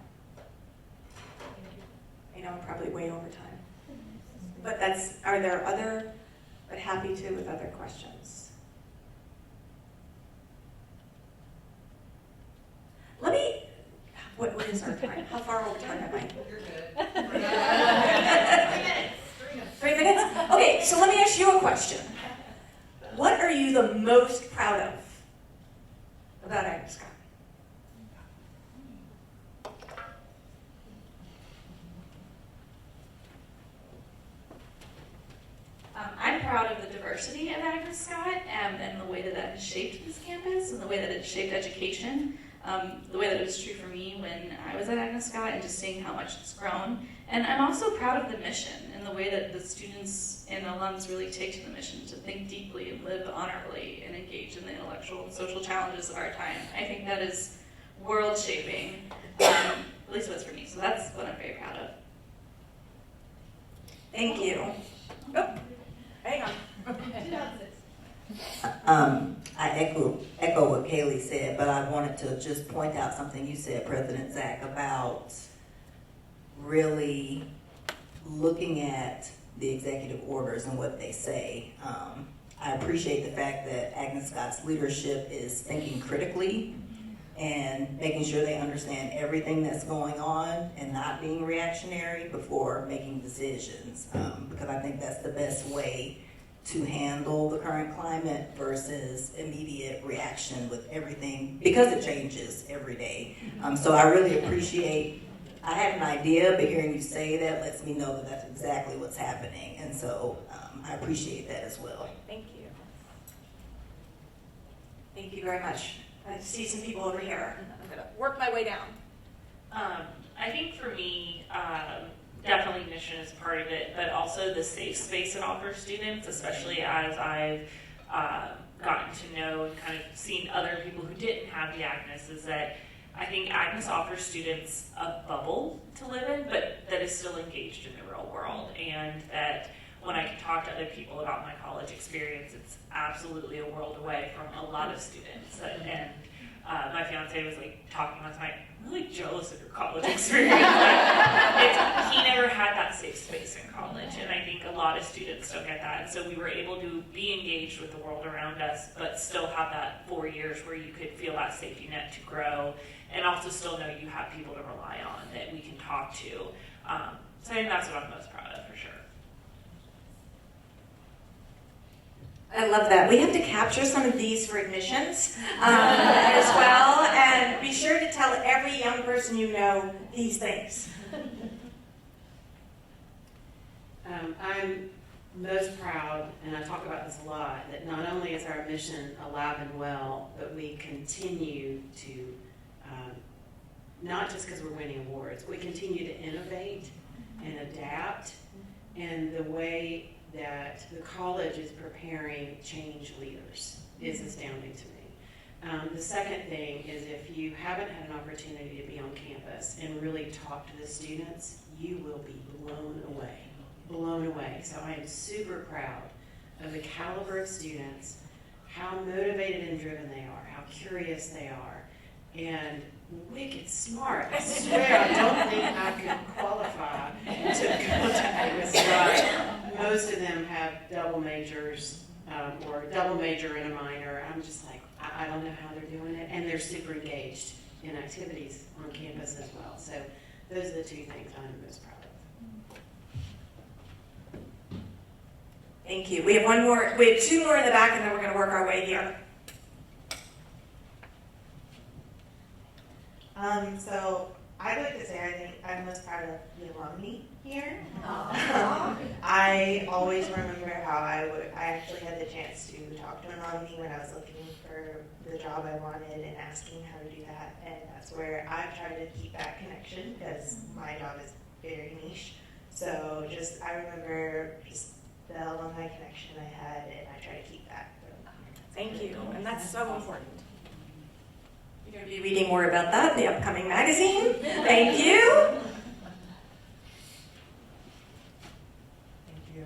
I know I'm probably way over time. But are there other, but happy to with other questions. Let me, what is our time? How far over time am I? You're good. 3 minutes? Okay, so let me ask you a question. What are you the most proud of about Agnes Scott? I'm proud of the diversity of Agnes Scott and the way that has shaped this campus and the way that it's shaped education. The way that it was true for me when I was at Agnes Scott and just seeing how much it's grown. And I'm also proud of the mission and the way that the students and alums really take to the mission to think deeply and live honorably and engage in the intellectual and social challenges of our time. I think that is world shaping, at least what's for me. So that's what I'm very proud of. Thank you. Oh, hang on. I echo what Kaylee said, but I wanted to just point out something you said, President Zach, about really looking at the executive orders and what they say. I appreciate the fact that Agnes Scott's leadership is thinking critically and making sure they understand everything that's going on and not being reactionary before making decisions, because I think that's the best way to handle the current climate versus immediate reaction with everything, because it changes every day. So I really appreciate, I had an idea, but hearing you say that lets me know that that's exactly what's happening. And so I appreciate that as well. Thank you. Thank you very much. I see some people over here. I'm gonna work my way down. I think for me, definitely mission is part of it, but also the safe space it offers students, especially as I've gotten to know and kind of seen other people who didn't have the Agnes, is that I think Agnes offers students a bubble to live in, but that is still engaged in the real world, and that when I can talk to other people about my college experience, it's absolutely a world away from a lot of students. And my fiance was like talking last night, I'm really jealous of your college experience. He never had that safe space in college, and I think a lot of students don't get that. And so we were able to be engaged with the world around us, but still have that 4 years where you could feel that safety net to grow, and also still know you have people to rely on that we can talk to. So I think that's what I'm most proud of, for sure. I love that. We have to capture some of these for admissions as well, and be sure to tell every young person you know these things. I'm most proud, and I talk about this a lot, that not only is our mission alive and well, but we continue to, not just because we're winning awards, we continue to innovate and adapt, and the way that the college is preparing change leaders is astounding to me. The second thing is, if you haven't had an opportunity to be on campus and really talk to the students, you will be blown away. Blown away. So I am super proud of the caliber of students, how motivated and driven they are, how curious they are, and wicked smart. I swear I don't think I could qualify to go to Agnes Scott. Most of them have double majors or a double major and a minor. I'm just like, I don't know how they're doing it, and they're super engaged in activities on campus as well. So those are the two things I'm most proud of. Thank you. We have one more. We have two more in the back, and then we're going to work our way here. So I'd like to say I think I'm most proud of the alumni here. I always remember how I actually had the chance to talk to an alumni when I was looking for the job I wanted and asking how to do that, and that's where I've tried to keep that connection because my job is very niche. So I remember just the alumni connection I had, and I try to keep that. Thank you, and that's so important. You're going to be reading more about that in the upcoming magazine. Thank you. Thank you.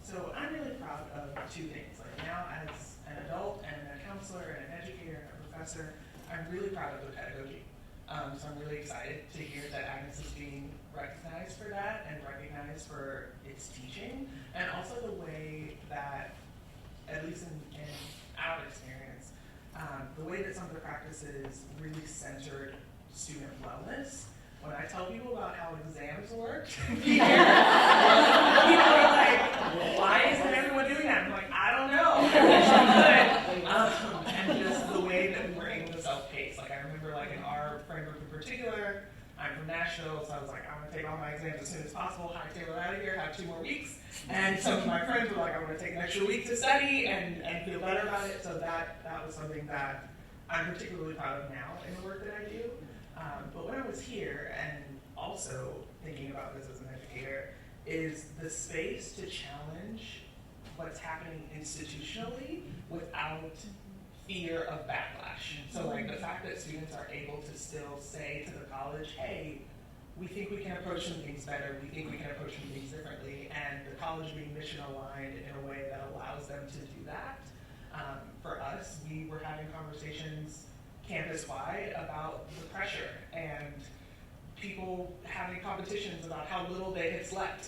So I'm really proud of two things. Like now, as an adult and a counselor and an educator and a professor, I'm really proud of the pedagogy. So I'm really excited to hear that Agnes is being recognized for that and recognized for its teaching, and also the way that, at least in our experience, the way that some of the practices really centered student wellness. When I tell people about how exams work, people are like, well, why isn't everyone doing that? I'm like, I don't know. I wish I could. And just the way that we were able to self-pace. Like I remember like in our friend group in particular, I'm from Nashville, so I was like, I'm gonna take all my exams as soon as possible, hightail it out of here, have 2 more weeks. And some of my friends were like, I'm gonna take an extra week to study and feel better about it. So that was something that I'm particularly proud of now in the work that I do. But when I was here, and also thinking about this as an educator, is the space to challenge what's happening institutionally without fear of backlash. So like the fact that students are able to still say to the college, hey, we think we can approach some things better, we think we can approach some things differently, and the college being mission aligned in a way that allows them to do that. For us, we were having conversations campus-wide about the pressure and people having competitions about how little they had slept.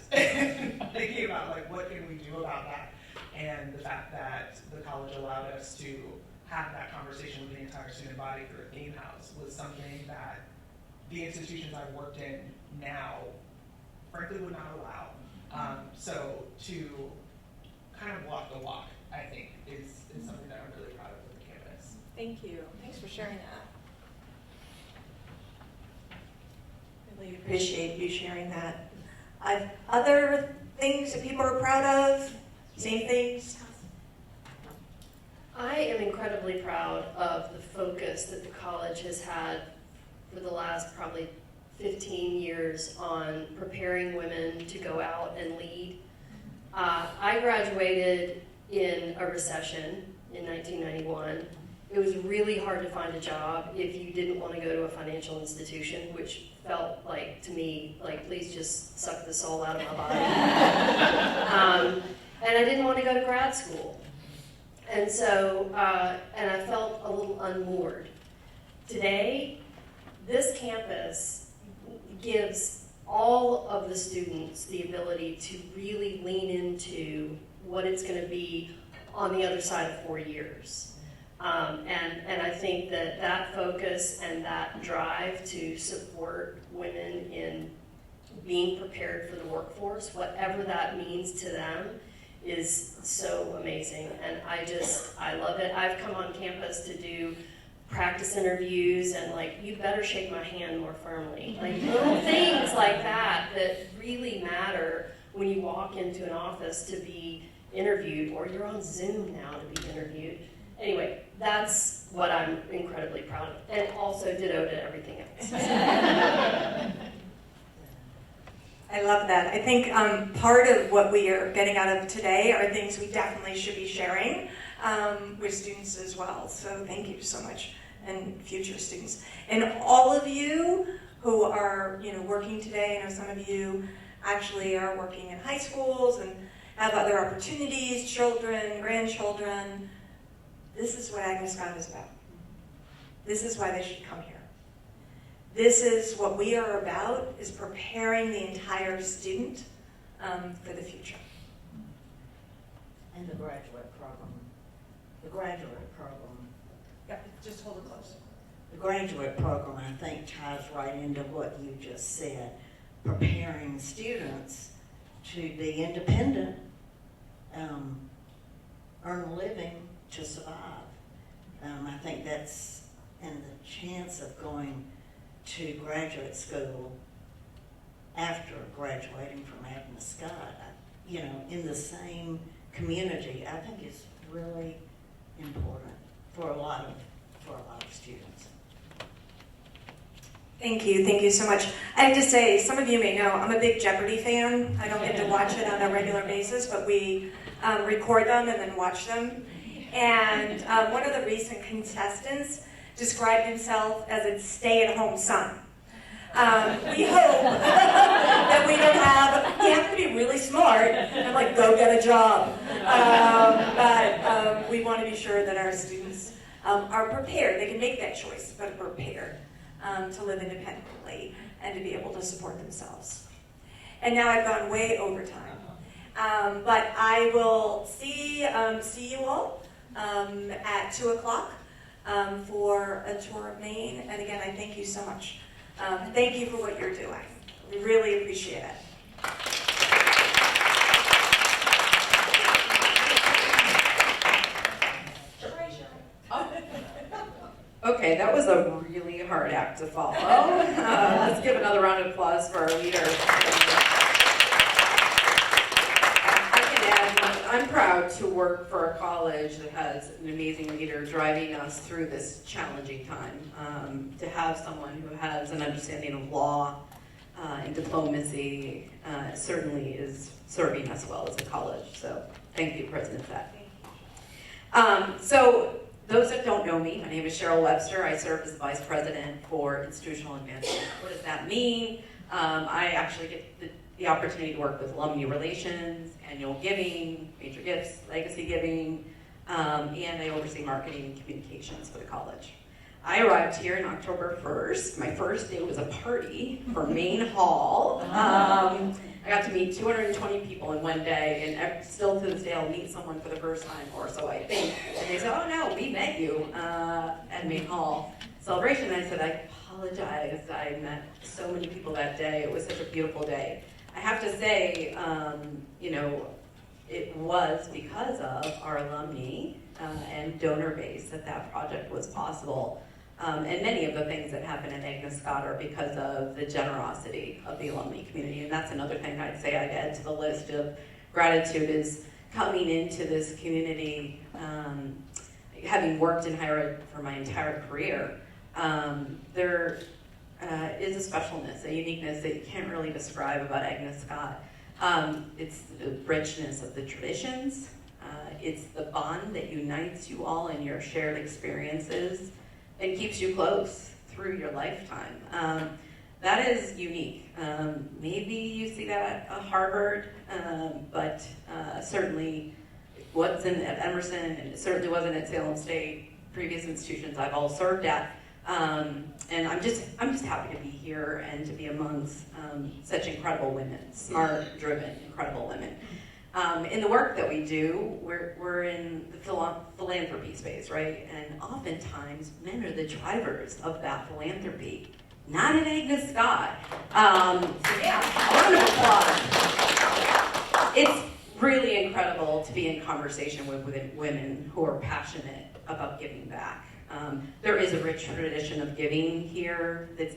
Thinking about like, what can we do about that? And the fact that the college allowed us to have that conversation with the entire student body through a theme house was something that the institutions I've worked in now, frankly, would not allow. So to kind of walk the walk, I think, is something that I'm really proud of with the campus. Thank you. Thanks for sharing that. Really appreciate you sharing that. Other things that people are proud of? Same things? I am incredibly proud of the focus that the college has had for the last probably 15 years on preparing women to go out and lead. I graduated in a recession in 1991, it was really hard to find a job if you didn't want to go to a financial institution, which felt like, to me, like, please just suck the soul out of my body. And I didn't want to go to grad school. And so, and I felt a little unmoored. Today, this campus gives all of the students the ability to really lean into what it's going to be on the other side of 4 years. And I think that that focus and that drive to support women in being prepared for the workforce, whatever that means to them, is so amazing. And I love it. I've come on campus to do practice interviews, and like, you better shake my hand more firmly. Like, little things like that that really matter when you walk into an office to be interviewed, or you're on Zoom now to be interviewed. Anyway, that's what I'm incredibly proud of, and also ditto to everything else. I love that. I think part of what we are getting out of today are things we definitely should be sharing with students as well. So thank you so much, and future students. And all of you who are working today, I know some of you actually are working in high schools and have other opportunities, children, grandchildren. This is what Agnes Scott is about. This is why they should come here. This is what we are about, is preparing the entire student for the future. And the graduate program. The graduate program. Yeah, just hold it close. The graduate program, I think, ties right into what you just said. Preparing students to be independent, earn a living, to survive. I think that's, and the chance of going to graduate school after graduating from Agnes Scott, in the same community, I think is really important for a lot of students. Thank you so much. I have to say, some of you may know, I'm a big Jeopardy fan. I don't get to watch it on a regular basis, but we record them and then watch them. And one of the recent contestants described himself as a stay-at-home son. We hope that we don't you have to be really smart and like, go get a job. But we want to be sure that our students are prepared. They can make that choice, but are prepared to live independently and to be able to support themselves. And now I've gone way over time. But I will see you all at 2 o'clock for a tour of Maine. And again, I thank you so much. Thank you for what you're doing. We really appreciate it. Okay, that was a really hard act to follow. Let's give another round of applause for our leader. I can add, I'm proud to work for a college that has an amazing leader driving us through this challenging time. To have someone who has an understanding of law and diplomacy certainly is serving us well as a college. So thank you, President Fett. So those that don't know me, my name is Cheryl Webster. I serve as the Vice President for Institutional Advancement. What does that mean? I actually get the opportunity to work with alumni relations, annual giving, major gifts, legacy giving, and I oversee marketing and communications for the college. I arrived here on October 1st. My first day was a party for Main Hall. I got to meet 220 people in one day, and still to this day I'll meet someone for the first time, or so I think. And they say, oh no, we met you at Main Hall celebration. And I said, I apologize. I met so many people that day. It was such a beautiful day. I have to say, it was because of our alumni and donor base that project was possible. And many of the things that happen at Agnes Scott are because of the generosity of the alumni community. And that's another thing I'd say I'd add to the list of gratitude is coming into this community, having worked in higher ed for my entire career. There is a specialness, a uniqueness that you can't really describe about Agnes Scott. It's the richness of the traditions, It's the bond that unites you all in your shared experiences and keeps you close through your lifetime. That is unique. Maybe you see that at Harvard, but certainly wasn't at Emerson, and it certainly wasn't at Salem State, previous institutions I've all served at. And I'm just happy to be here and to be amongst such incredible women, smart, driven, incredible women. In the work that we do, we're in the philanthropy space, right? And oftentimes, men are the drivers of that philanthropy. Not at Agnes Scott. So yeah, round of applause. It's really incredible to be in conversation with women who are passionate about giving back. There is a rich tradition of giving here that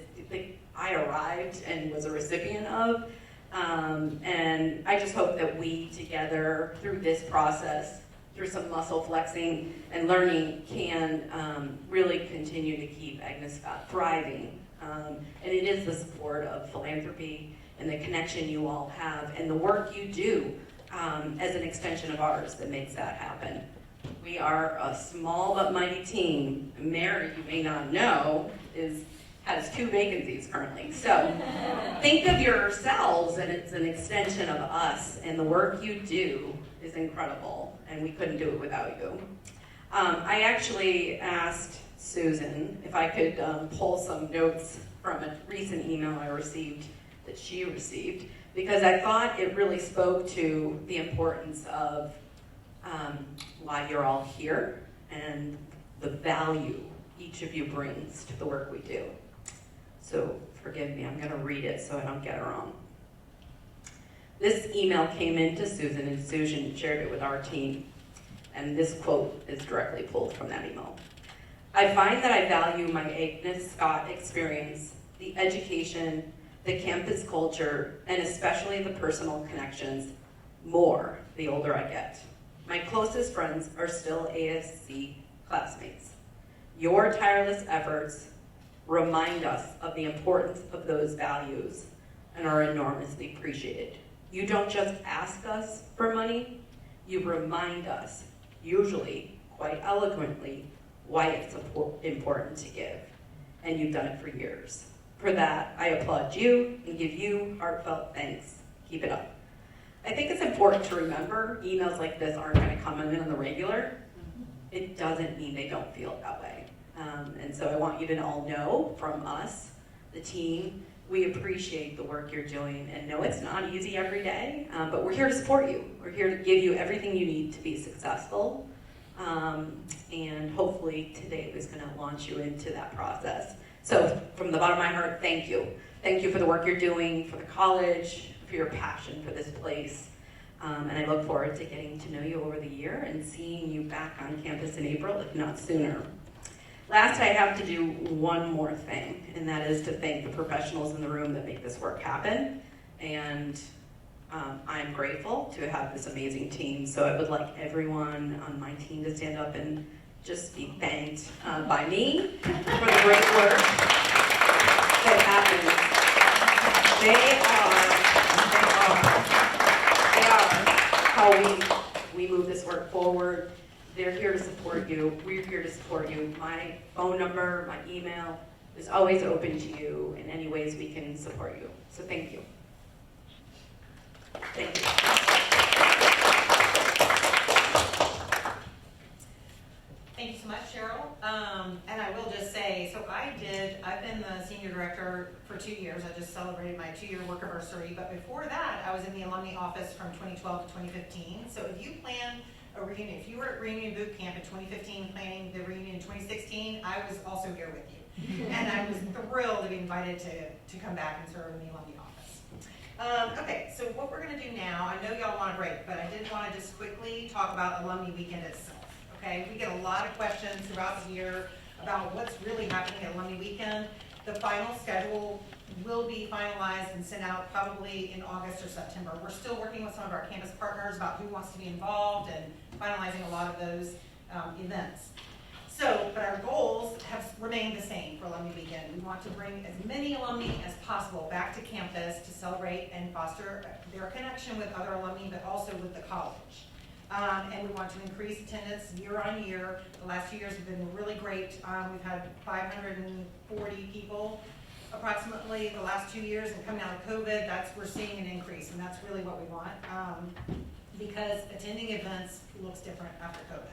I arrived and was a recipient of. And I just hope that we together, through this process, through some muscle flexing and learning, can really continue to keep Agnes Scott thriving. And it is the support of philanthropy and the connection you all have and the work you do as an extension of ours that makes that happen. We are a small but mighty team. Mary, you may not know, has 2 vacancies currently. So think of yourselves, and it's an extension of us, and the work you do is incredible, and we couldn't do it without you. I actually asked Susan if I could pull some notes from a recent email I received that she received, because I thought it really spoke to the importance of why you're all here and the value each of you brings to the work we do. So forgive me, I'm going to read it so I don't get it wrong. This email came in to Susan, and Susan shared it with our team. And this quote is directly pulled from that email. I find that I value my Agnes Scott experience, the education, the campus culture, and especially the personal connections more the older I get. My closest friends are still ASC classmates. Your tireless efforts remind us of the importance of those values and are enormously appreciated. You don't just ask us for money, you remind us, usually quite eloquently, why it's important to give. And you've done it for years. For that, I applaud you and give you heartfelt thanks. Keep it up. I think it's important to remember emails like this aren't going to come in on the regular. It doesn't mean they don't feel that way. And so I want you to all know from us, the team, we appreciate the work you're doing and know it's not easy every day, but we're here to support you. We're here to give you everything you need to be successful. And hopefully today is going to launch you into that process. So from the bottom of my heart, thank you. Thank you for the work you're doing for the college, for your passion for this place. And I look forward to getting to know you over the year and seeing you back on campus in April, if not sooner. Last, I have to do one more thing, and that is to thank the professionals in the room that make this work happen. And I'm grateful to have this amazing team, so I would like everyone on my team to stand up and just be thanked by me for the great work that happens. They are how we move this work forward. They're here to support you. We're here to support you. My phone number, my email is always open to you in any ways we can support you. So thank you. Thank you. Thank you so much, Cheryl. And I will just say, so I've been the senior director for 2 years. I just celebrated my 2-year work anniversary. But before that, I was in the alumni office from 2012 to 2015. So if you plan a reunion, if you were at Reunion Boot Camp in 2015 planning the reunion in 2016, I was also here with you. And I was thrilled to be invited to come back and serve in the alumni office. Okay, so what we're going to do now, I know y'all want a break, but I did want to just quickly talk about Alumni Weekend itself. Okay, we get a lot of questions throughout the year about what's really happening at Alumni Weekend. The final schedule will be finalized and sent out probably in August or September. We're still working with some of our campus partners about who wants to be involved and finalizing a lot of those events. So, but our goals have remained the same for Alumni Weekend. We want to bring as many alumni as possible back to campus to celebrate and foster their connection with other alumni, but also with the college. And we want to increase attendance year on year. The last 2 years have been really great. We've had 540 people approximately the last 2 years, and coming out of COVID, we're seeing an increase, and that's really what we want. Because attending events looks different after COVID.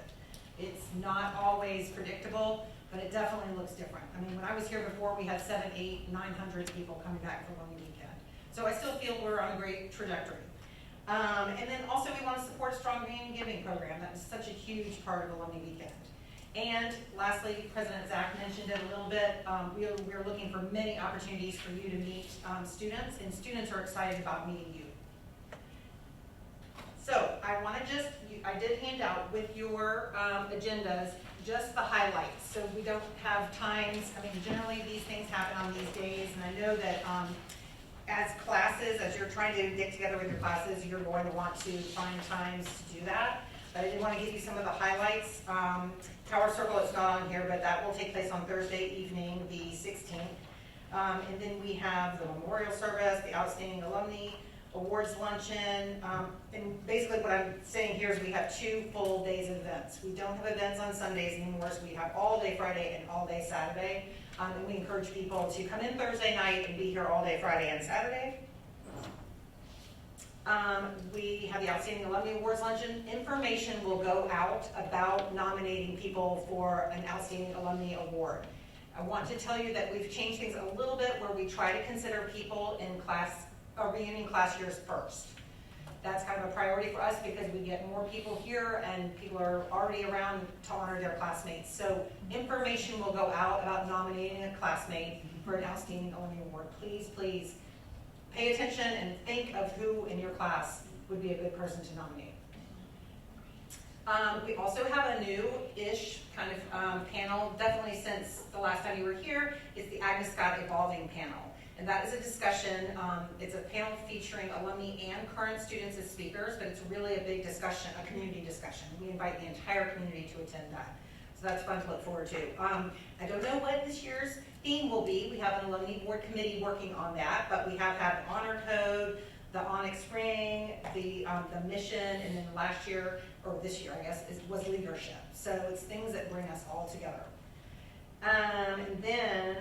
It's not always predictable, but it definitely looks different. I mean, when I was here before, we had 700, 800, 900 people coming back for one weekend. So I still feel we're on a great trajectory. And then also we want to support a strong green and giving program. That is such a huge part of Alumni Weekend. And lastly, President Zach mentioned it a little bit. We're looking for many opportunities for you to meet students, and students are excited about meeting you. So I did hand out with your agendas just the highlights. So we don't have times, I mean, generally these things happen on these days, and I know that as classes, as you're trying to get together with your classes, you're going to want to find times to do that. But I did want to give you some of the highlights. Tower Circle is not on here, but that will take place on Thursday evening, the 16th. And then we have the memorial service, the Outstanding Alumni Awards Luncheon. And basically what I'm saying here is we have 2 full days of events. We don't have events on Sundays anymore, so we have all day Friday and all day Saturday. And we encourage people to come in Thursday night and be here all day Friday and Saturday. We have the Outstanding Alumni Awards Luncheon. Information will go out about nominating people for an Outstanding Alumni Award. I want to tell you that we've changed things a little bit where we try to consider people in reunion class years first. That's kind of a priority for us because we get more people here and people are already around to honor their classmates. So information will go out about nominating a classmate for an Outstanding Alumni Award. Please, please pay attention and think of who in your class would be a good person to nominate. We also have a new-ish kind of panel, definitely since the last time you were here. It's the Agnes Scott Evolving Panel. And that is a discussion, it's a panel featuring alumni and current students as speakers, but it's really a big discussion, a community discussion. We invite the entire community to attend that. So that's fun to look forward to. I don't know what this year's theme will be. We have an alumni board committee working on that, but we have had the honor code, the Onyx Ring, the mission, and then last year, or this year I guess, was leadership. So it's things that bring us all together. And then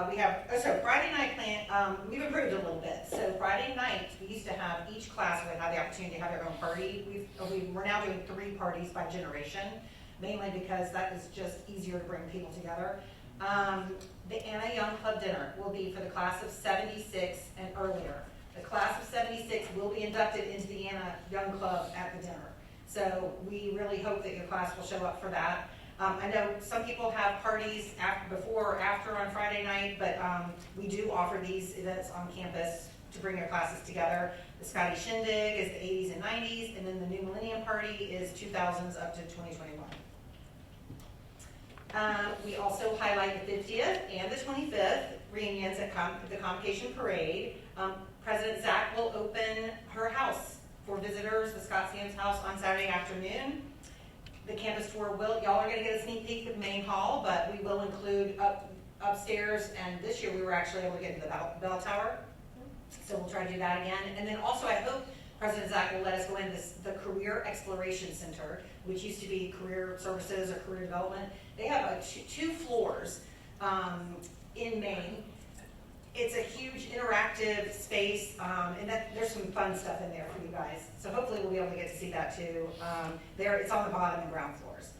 we have, so Friday night plan, we've improved a little bit. So Friday night, we used to have, each class would have the opportunity to have their own party. We're now doing 3 parties by generation, mainly because that is just easier to bring people together. The Anna Young Club dinner will be for the class of 76 and earlier. The class of 76 will be inducted into the Anna Young Club at the dinner. So we really hope that your class will show up for that. I know some people have parties before or after on Friday night, but we do offer these events on campus to bring your classes together. The Scotty Shindig is the 80s and 90s, and then the New Millennium Party is 2000s up to 2021. We also highlight the 50th and the 25th reunions at the Convocation Parade. President Zach will open her house for visitors, the Scott Sam's house, on Saturday afternoon. The campus tour y'all are going to get a sneak peek of the main hall, but we will include upstairs, and this year we were actually able to get into the bell tower. So we'll try to do that again. And then also I hope President Zach will let us go in the Career Exploration Center, which used to be Career Services or Career Development. They have 2 floors in Maine. It's a huge interactive space, and there's some fun stuff in there for you guys. So hopefully we'll be able to get to see that too. It's on the bottom and ground floors.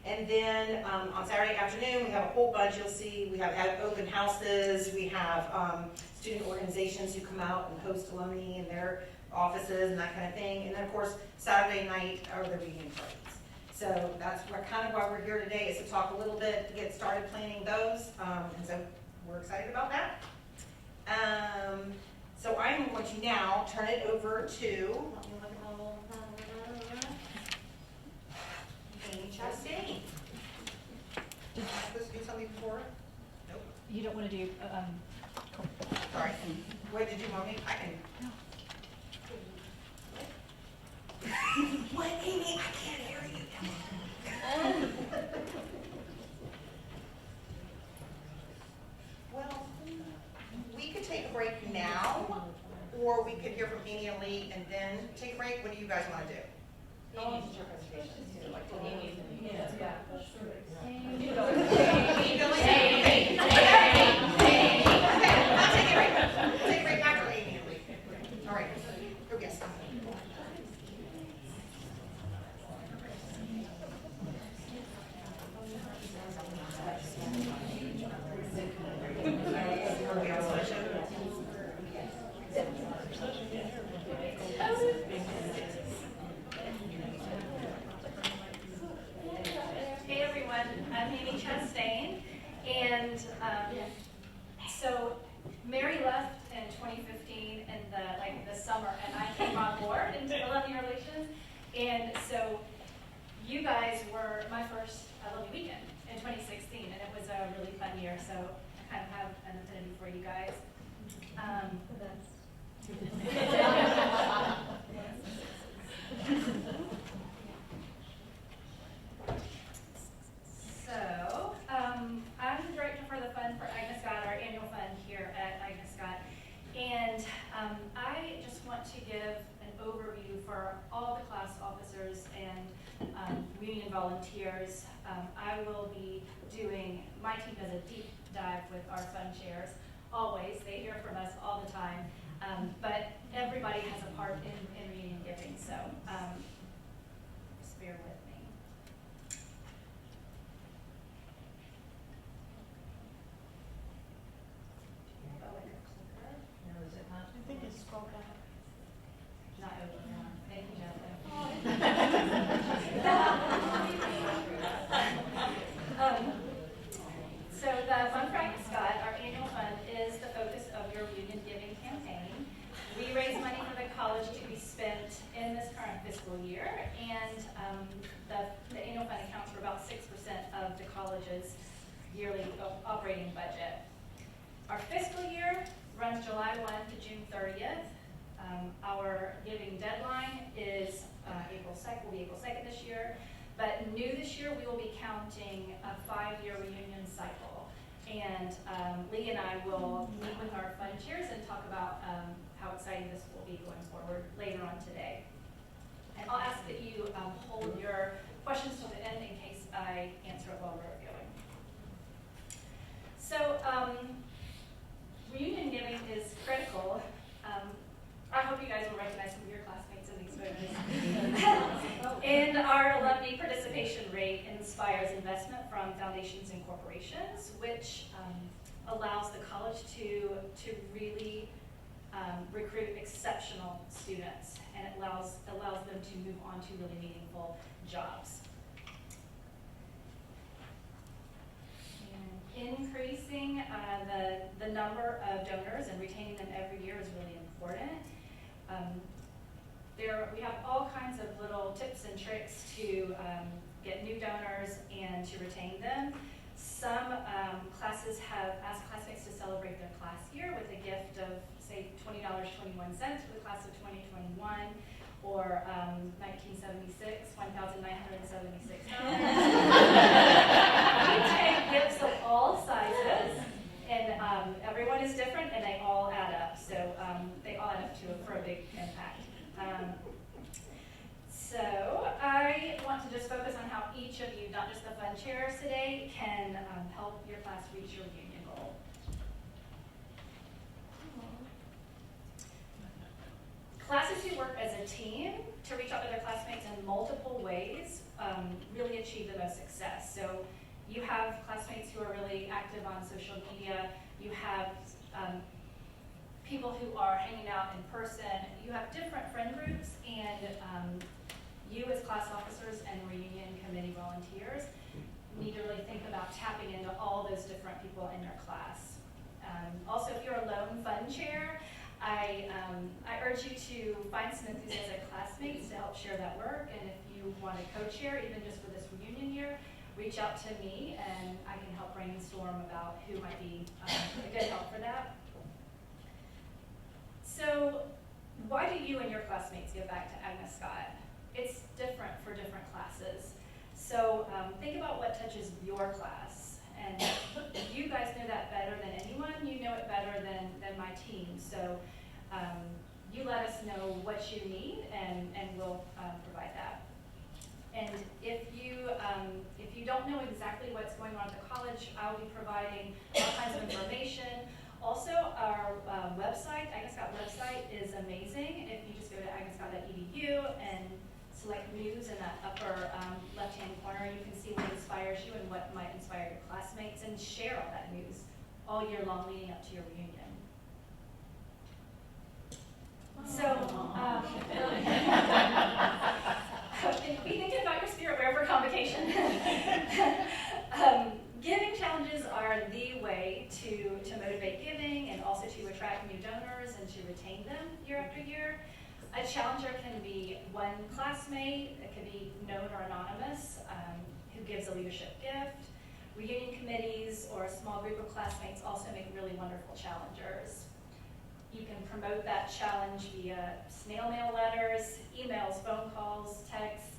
And then on Saturday afternoon, we have a whole bunch. You'll see we have open houses. We have student organizations who come out and host alumni in their offices and that kind of thing. And then of course, Saturday night are the reunion parties. So that's kind of why we're here today, is to talk a little bit, to get started planning those. And so we're excited about that. So I'm going to now turn it over to Amy Chastain. Did I supposed to do something before? Nope. You don't want to do, Sorry. What did you want me? I can. No. What, Amy? I can't hear you. Well, we could take a break now, or we could hear from Amy and Lee and then take a break. What do you guys want to do? changed your presentation too, like the Amy's and Yeah. Keep going. Keep going. Hey, hey. Okay, I'll take it right back to Amy. All right. Oh, yes. Are we on session? Hey everyone, I'm Amy Chastain, and so Mary left in 2015 in the summer, and I came on board into Alumni Relations, and so you guys were my first Alumni Weekend in 2016, and it was a really fun year, so I kind of have an affinity for you guys. So, I'm the director for the fund for Agnes Scott, our annual fund here at Agnes Scott. And I just want to give an overview for all the class officers and union volunteers. I will be doing, my team does a deep dive with our fund chairs, always. They hear from us all the time. But everybody has a part in reunion giving, so just bear with me. No, is it not? I think it's scroll down. Not open now. Thank you, So the Fund for Agnes Scott, our annual fund, is the focus of your reunion giving campaign. We raise money for the college to be spent in this current fiscal year, and the annual fund accounts for about 6% of the college's yearly operating budget. Our fiscal year runs July 1 to June 30th. Our giving deadline is will be April 2nd this year, but new this year we will be counting a 5-year reunion cycle. And Lee and I will meet with our fund chairs and talk about how exciting this will be going forward later on today. And I'll ask that you hold your questions till the end in case I answer it while we're reviewing. So reunion giving is critical. I hope you guys will recognize some of your classmates in these photos. And our alumni participation rate inspires investment from foundations and corporations, which allows the college to really recruit exceptional students, and it allows them to move on to really meaningful jobs. Increasing the number of donors and retaining them every year is really important. We have all kinds of little tips and tricks to get new donors and to retain them. Some classes have asked classmates to celebrate their class year with a gift of, say, $20.21 for the class of 2021, or 1976, $1,976. We take gifts of all sizes, and everyone is different, and they all add up. So they all add up for a big impact. So I want to just focus on how each of you, not just the fund chairs today, can help your class reach your union goal. Classes who work as a team to reach out to their classmates in multiple ways really achieve the most success. So you have classmates who are really active on social media. You have people who are hanging out in person. You have different friend groups, and you as class officers and reunion committee volunteers need to really think about tapping into all those different people in your class. Also, if you're a lone fund chair, I urge you to find some enthusiastic classmates to help share that work, and if you want to co-chair, even just for this reunion year, reach out to me and I can help brainstorm about who might be a good help for that. So why do you and your classmates give back to Agnes Scott? It's different for different classes. So think about what touches your class. And you guys know that better than anyone. You know it better than my team. So you let us know what you need, and we'll provide that. And if you don't know exactly what's going on at the college, I'll be providing all kinds of information. Also, our website, AgnesScott website, is amazing. If you just go to agnescott.edu and select news in that upper left-hand corner, you can see what inspires you and what might inspire your classmates, and share all that news all year long leading up to your reunion. So, be thinking about your spirit wear for convocation. Giving challenges are the way to motivate giving and also to attract new donors and to retain them year after year. A challenger can be one classmate, it can be known or anonymous, who gives a leadership gift. Reunion committees or a small group of classmates also make really wonderful challengers. You can promote that challenge via snail mail letters, emails, phone calls, texts,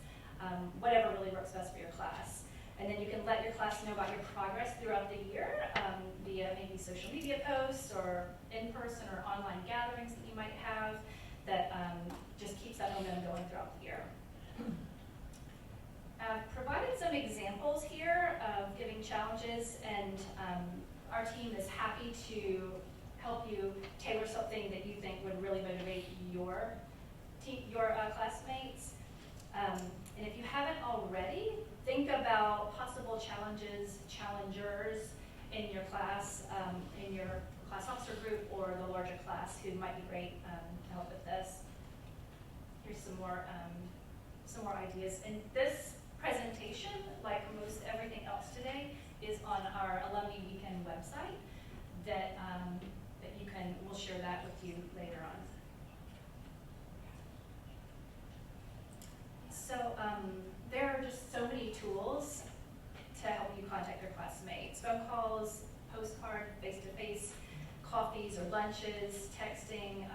whatever really works best for your class. And then you can let your class know about your progress throughout the year via maybe social media posts or in-person or online gatherings that you might have that just keeps that momentum going throughout the year. I've provided some examples here of giving challenges, and our team is happy to help you tailor something that you think would really motivate your classmates. And if you haven't already, think about possible challengers in your class, in your class officer group or the larger class who might be great to help with this. Here's some more ideas. And this presentation, like most everything else today, is on our Alumni Weekend website that we'll share that with you later on. So there are just so many tools to help you contact your classmates. Phone calls, postcard, face-to-face, coffees or lunches, texting,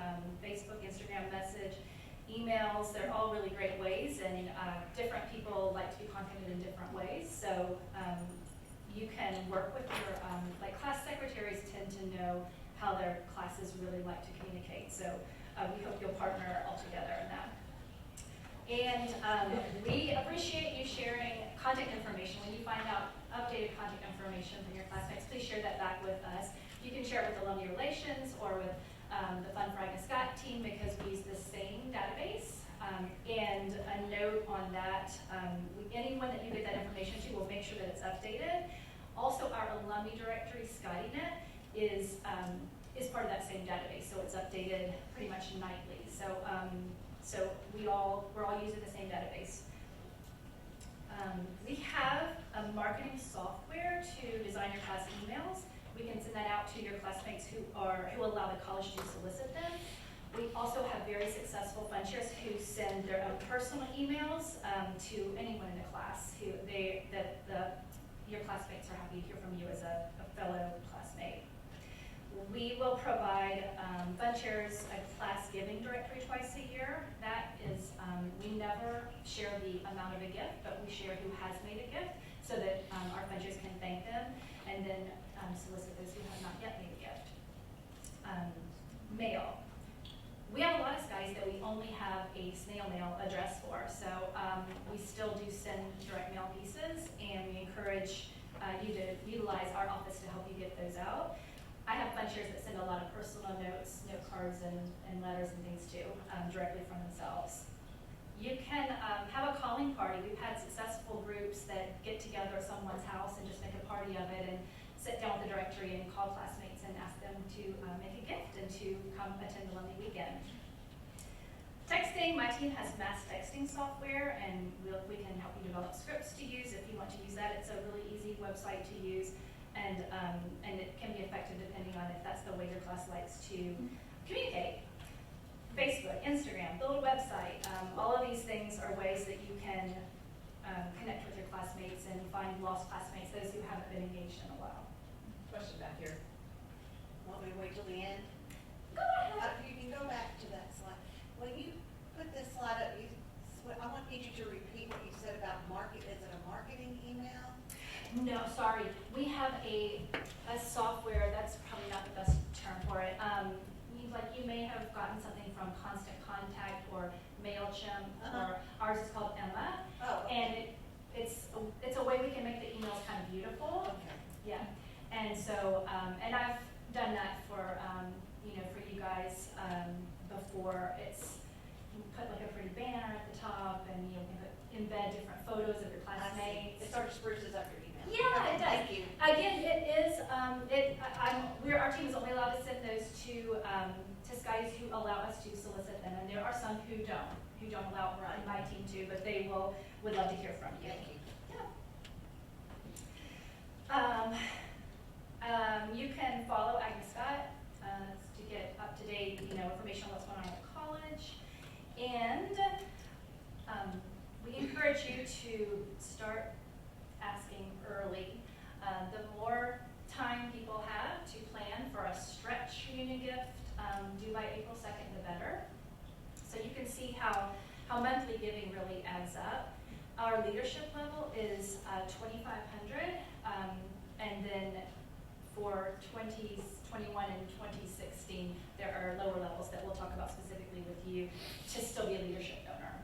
Facebook, Instagram message, emails. They're all really great ways, and different people like to be contacted in different ways. So you can work with your, like class secretaries tend to know how their classes really like to communicate. So we hope you'll partner all together in that. And we appreciate you sharing contact information. When you find out updated contact information from your classmates, please share that back with us. You can share it with Alumni Relations or with the Fund for AgnesScott team, because we use the same database. And a note on that, anyone that you get that information to, will make sure that it's updated. Also, our alumni directory, ScottyNet, is part of that same database, so it's updated pretty much nightly. So we're all using the same database. We have a marketing software to design your class emails. We can send that out to your classmates who allow the college to solicit them. We also have very successful fund chairs who send their own personal emails to anyone in the class your classmates are happy to hear from you as a fellow classmate. We will provide fund chairs a class giving directory twice a year. That is, we never share the amount of a gift, but we share who has made a gift so that our fund chairs can thank them and then solicit those who have not yet made a gift. Mail. We have a lot of Scotties that we only have a snail mail address for, so we still do send direct mail pieces, and we encourage you to utilize our office to help you get those out. I have fund chairs that send a lot of personal notes, note cards, and letters and things too, directly from themselves. You can have a calling party. We've had successful groups that get together at someone's house and just make a party of it and sit down with the directory and call classmates and ask them to make a gift and to come attend Alumni Weekend. Texting, my team has mass texting software, and we can help you develop scripts to use if you want to use that. It's a really easy website to use, and it can be effective depending on if that's the way your class likes to communicate. Facebook, Instagram, build a website. All of these things are ways that you can connect with your classmates and find lost classmates, those who haven't been engaged in a while. Question back here. Want me to wait till the end? Go ahead. You can go back to that slide. When you put this slide up, I want you to repeat what you said about is it a marketing email? No, sorry. We have a software, that's probably not the best term for it. You may have gotten something from Constant Contact or MailChimp, or ours is called Emma. Oh, okay. and it's a way we can make the emails kind of beautiful. Okay. Yeah, and so, and I've done that for, for you guys before. It's, you put like a pretty banner at the top, and you can embed different photos of your classmates. It sort of spruces up your email. Yeah, it does. Thank you. Again, it is, our team is only allowed to send those to Skies who allow us to solicit them, and there are some who don't allow my team to, but they would love to hear from you. Thank you. You can follow Agnes Scott to get up-to-date, information on what's going on at the college. And we encourage you to start asking early. The more time people have to plan for a stretch reunion gift due by April 2nd, the better. So you can see how monthly giving really adds up. Our leadership level is 2,500, and then for 2021 and 2016, there are lower levels that we'll talk about specifically with you to still be a leadership donor.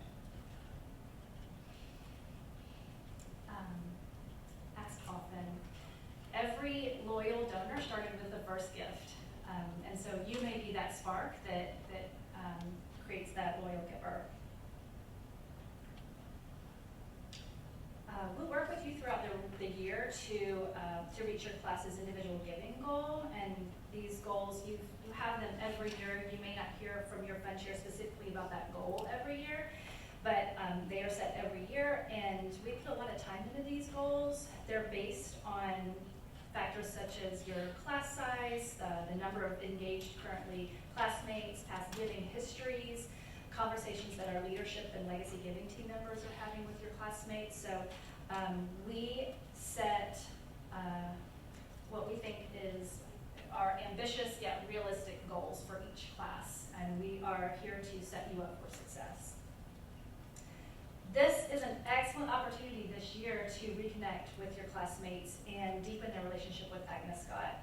Ask often. Every loyal donor started with the first gift, and so you may be that spark that creates that loyal giver. We'll work with you throughout the year to reach your class's individual giving goal, and these goals, you have them every year. You may not hear from your fund chair specifically about that goal every year, but they are set every year, and we put a lot of time into these goals. They're based on factors such as your class size, the number of engaged currently classmates, past giving histories, conversations that our leadership and legacy giving team members are having with your classmates. So we set what we think are ambitious yet realistic goals for each class, and we are here to set you up for success. This is an excellent opportunity this year to reconnect with your classmates and deepen their relationship with Agnes Scott.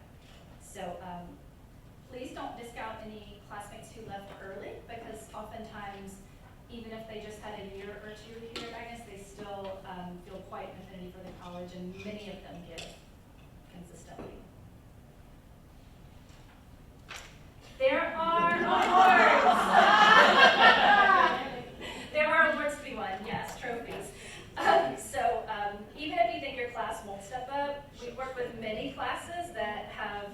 So please don't discount any classmates who left early, because oftentimes, even if they just had a year or two here at Agnes, they still feel quite an affinity for the college, and many of them give consistently. There are awards. There are awards to be won, yes, trophies. So even if you think your class won't step up, we work with many classes that have,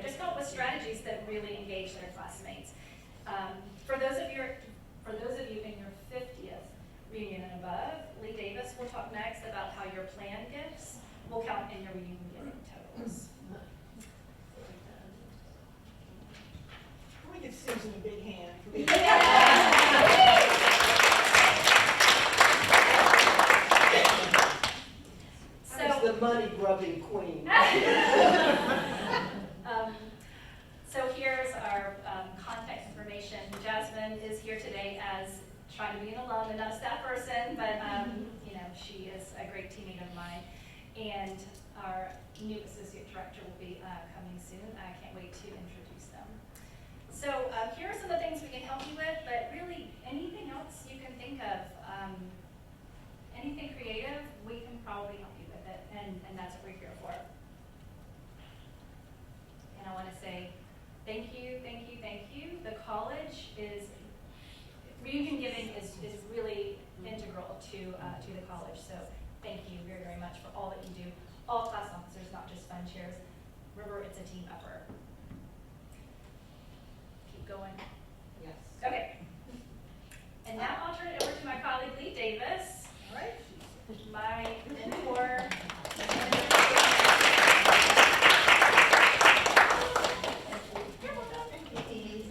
just come up with strategies that really engage their classmates. For those of you in your 50th reunion and above, Lee Davis will talk next about how your planned gifts will count in your reunion giving totals. We give Susan a big hand for being The money grubbing queen. So here's our contact information. Jasmine is here today as trying to be an alum and not a staff person, but she is a great teammate of mine. And our new associate director will be coming soon. I can't wait to introduce them. So here are some of the things we can help you with, but really anything else you can think of, anything creative, we can probably help you with it, and that's what we're here for. And I want to say thank you, thank you, thank you. The college reunion giving is really integral to the college, so thank you very, very much for all that you do. All class officers, not just fund chairs. River, it's a team effort. Keep going. Yes. Okay. And now I'll turn it over to my colleague Lee Davis. All right. My mentor. Does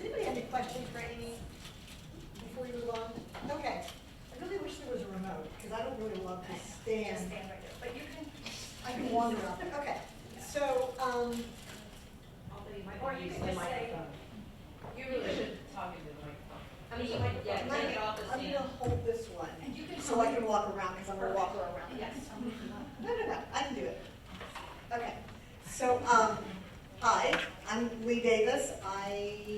anybody have any questions for Amy before we move on? Okay. I really wish there was a remote, because I don't really love to Just stand. stand right there. But you can. I can wander around. Okay. So, Or you can just say. You really should talk into the microphone. I mean, you might, take it off the I'm stand. gonna hold this one, And you can so I can walk around, because I'm gonna walk her around. Yes. No, I can do it. Okay, so, hi, I'm Lee Davis. I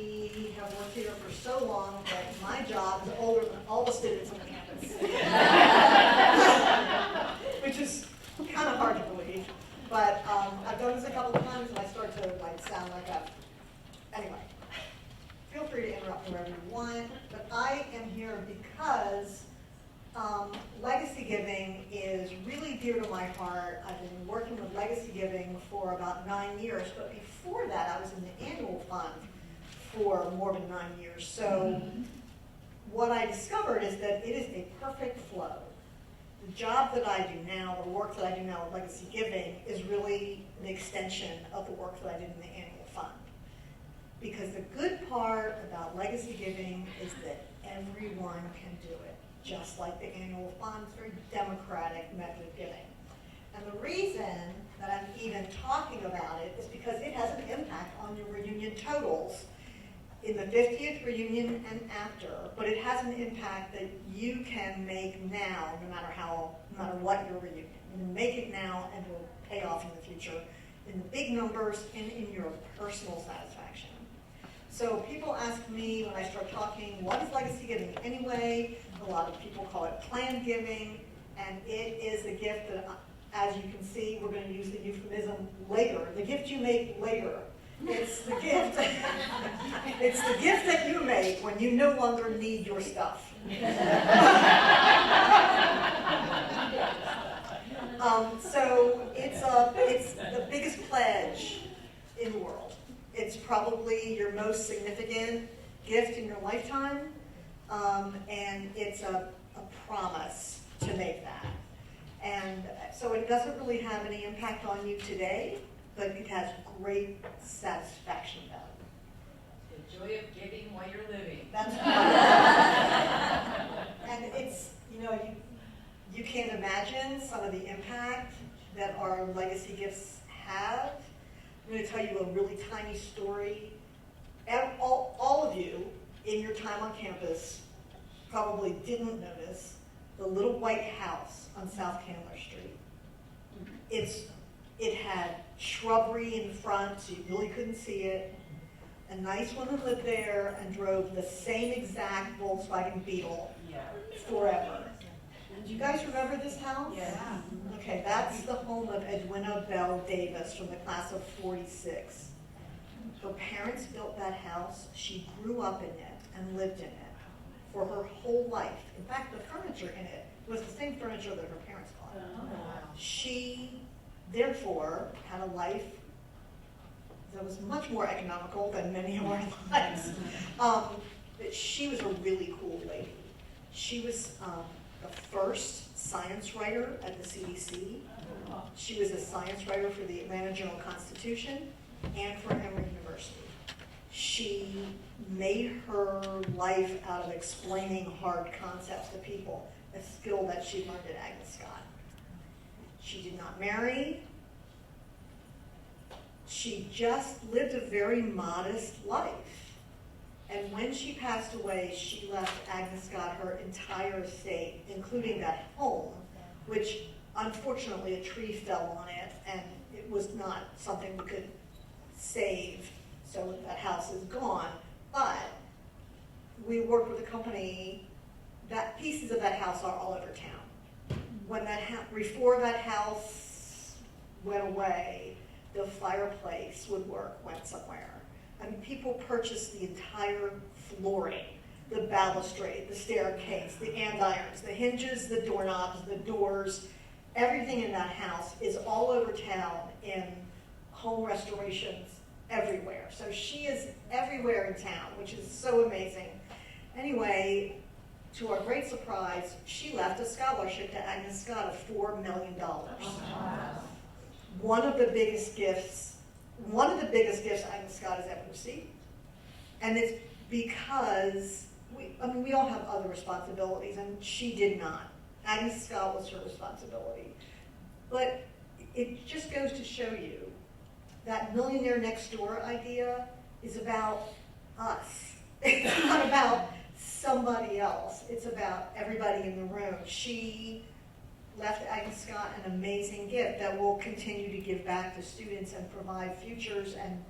have worked here for so long that my job is older than all the students on the campus. because legacy giving is really dear to my heart. I've been working with legacy giving for about 9 years, but before that I was in the annual fund for more than 9 years. So what I discovered is that it is a perfect flow. The job that I do now, the work that I do now with legacy giving, is really an extension of the work that I did in the annual fund. Because the good part about legacy giving is that everyone can do it, just like the annual fund. It's a very democratic method of giving. And the reason that I'm even talking about it is because it has an impact on your reunion totals in the 50th reunion and after, but it has an impact that you can make now, no matter what your reunion. You can make it now and it will pay off in the future in the big numbers and in your personal satisfaction. So people ask me when I start talking, what is legacy giving anyway? A lot of people call it planned giving, and it is a gift that, as you can see, we're going to use the euphemism later. The gift you make later. It's the gift. It's the gift that you make when you no longer need your stuff. So it's the biggest pledge in the world. It's probably your most significant gift in your lifetime, and it's a promise to make that. And so it doesn't really have any impact on you today, but it has great satisfaction value. The joy of giving while you're living. That's right. And it's, you can't imagine some of the impact that our legacy gifts have. I'm going to tell you a really tiny story. All of you in your time on campus probably didn't notice the little white house on South Candler Street. It had shrubbery in front, so you really couldn't see it. A nice woman lived there and drove the same exact Volkswagen Beetle forever. Do you guys remember this house? Yeah. Okay, that's the home of Edwina Bell Davis from the class of 46. Her parents built that house. She grew up in it and lived in it for her whole life. In fact, the furniture in it was the same furniture that her parents bought. She, therefore, had a life that was much more economical than many of our lives. But she was a really cool lady. She was the first science writer at the CDC. She was a science writer for the Atlanta Journal-Constitution and for Emory University. She made her life out of explaining hard concepts to people, a skill that she learned at Agnes Scott. She did not marry. She just lived a very modest life. And when she passed away, she left Agnes Scott her entire estate, including that home, which unfortunately a tree fell on it, and it was not something we could save, so that house is gone. But we worked with a company that pieces of that house are all over town. When before that house went away, the fireplace, woodwork went somewhere. I mean, people purchased the entire flooring, the balustrade, the staircase, the andirons, the hinges, the doorknobs, the doors. Everything in that house is all over town in home restorations everywhere. So she is everywhere in town, which is so amazing. Anyway, to our great surprise, she left a scholarship to Agnes Scott of $4 million. One of the biggest gifts Agnes Scott has ever received. And it's because, we all have other responsibilities, and she did not. Agnes Scott was her responsibility. But it just goes to show you that millionaire next door idea is about us. It's not about somebody else. It's about everybody in the room. She left Agnes Scott an amazing gift that will continue to give back to students and provide futures and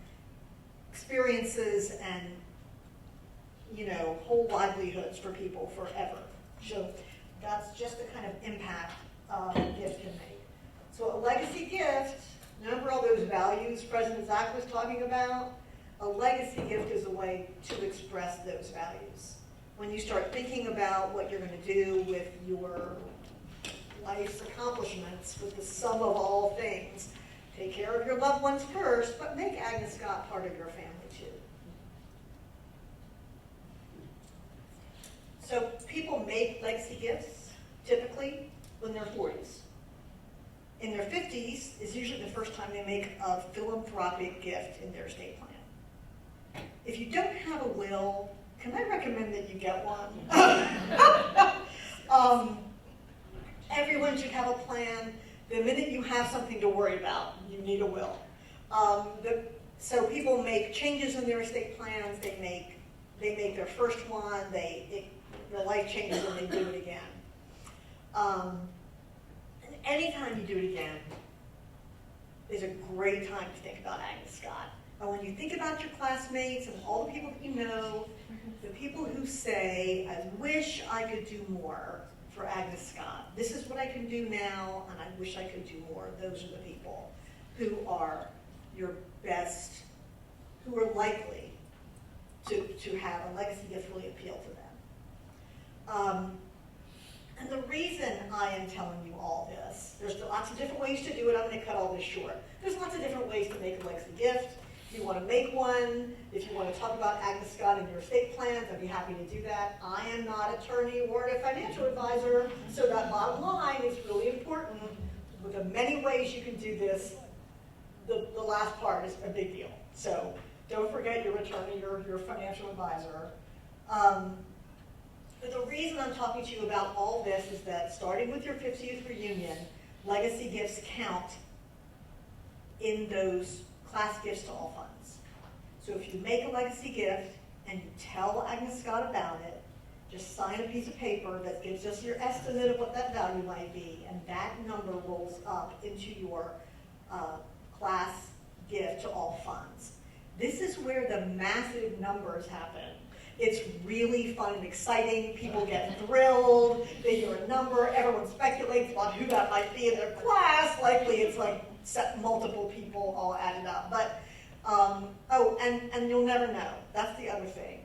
experiences and, whole livelihoods for people forever. So that's just the kind of impact a gift can make. So a legacy gift, remember all those values President Zach was talking about? A legacy gift is a way to express those values. when you start thinking about what you're going to do with your life's accomplishments, with the sum of all things, take care of your loved ones first, but make Agnes Scott part of your family too. So people make legacy gifts, typically, when they're 40s. In their 50s is usually the first time they make a philanthropic gift in their estate plan. If you don't have a will, can I recommend that you get one? Everyone should have a plan. The minute you have something to worry about, you need a will. So people make changes in their estate plans. They make their first one. Their life changes and they do it again. And anytime you do it again is a great time to think about Agnes Scott. And when you think about your classmates and all the people that you know, the people who say, I wish I could do more for Agnes Scott. This is what I can do now, and I wish I could do more. Those are the people who are your best, who are likely to have a legacy gift really appeal to them. And the reason I am telling you all this, there's lots of different ways to do it. I'm going to cut all this short. There's lots of different ways to make a legacy gift. If you want to make one, if you want to talk about Agnes Scott in your estate plans, I'd be happy to do that. I am not an attorney or a financial advisor, so that bottom line is really important. With the many ways you can do this, the last part is a big deal. So don't forget your attorney or your financial advisor. But the reason I'm talking to you about all this is that starting with your 50th reunion, legacy gifts count in those class gifts to all funds. So if you make a legacy gift and you tell Agnes Scott about it, just sign a piece of paper that gives us your estimate of what that value might be, and that number rolls up into your class gift to all funds. This is where the massive numbers happen. It's really fun and exciting. People get thrilled. They hear a number. Everyone speculates about who that might be in their class. Likely it's like multiple people all added up. But, and you'll never know. That's the other thing.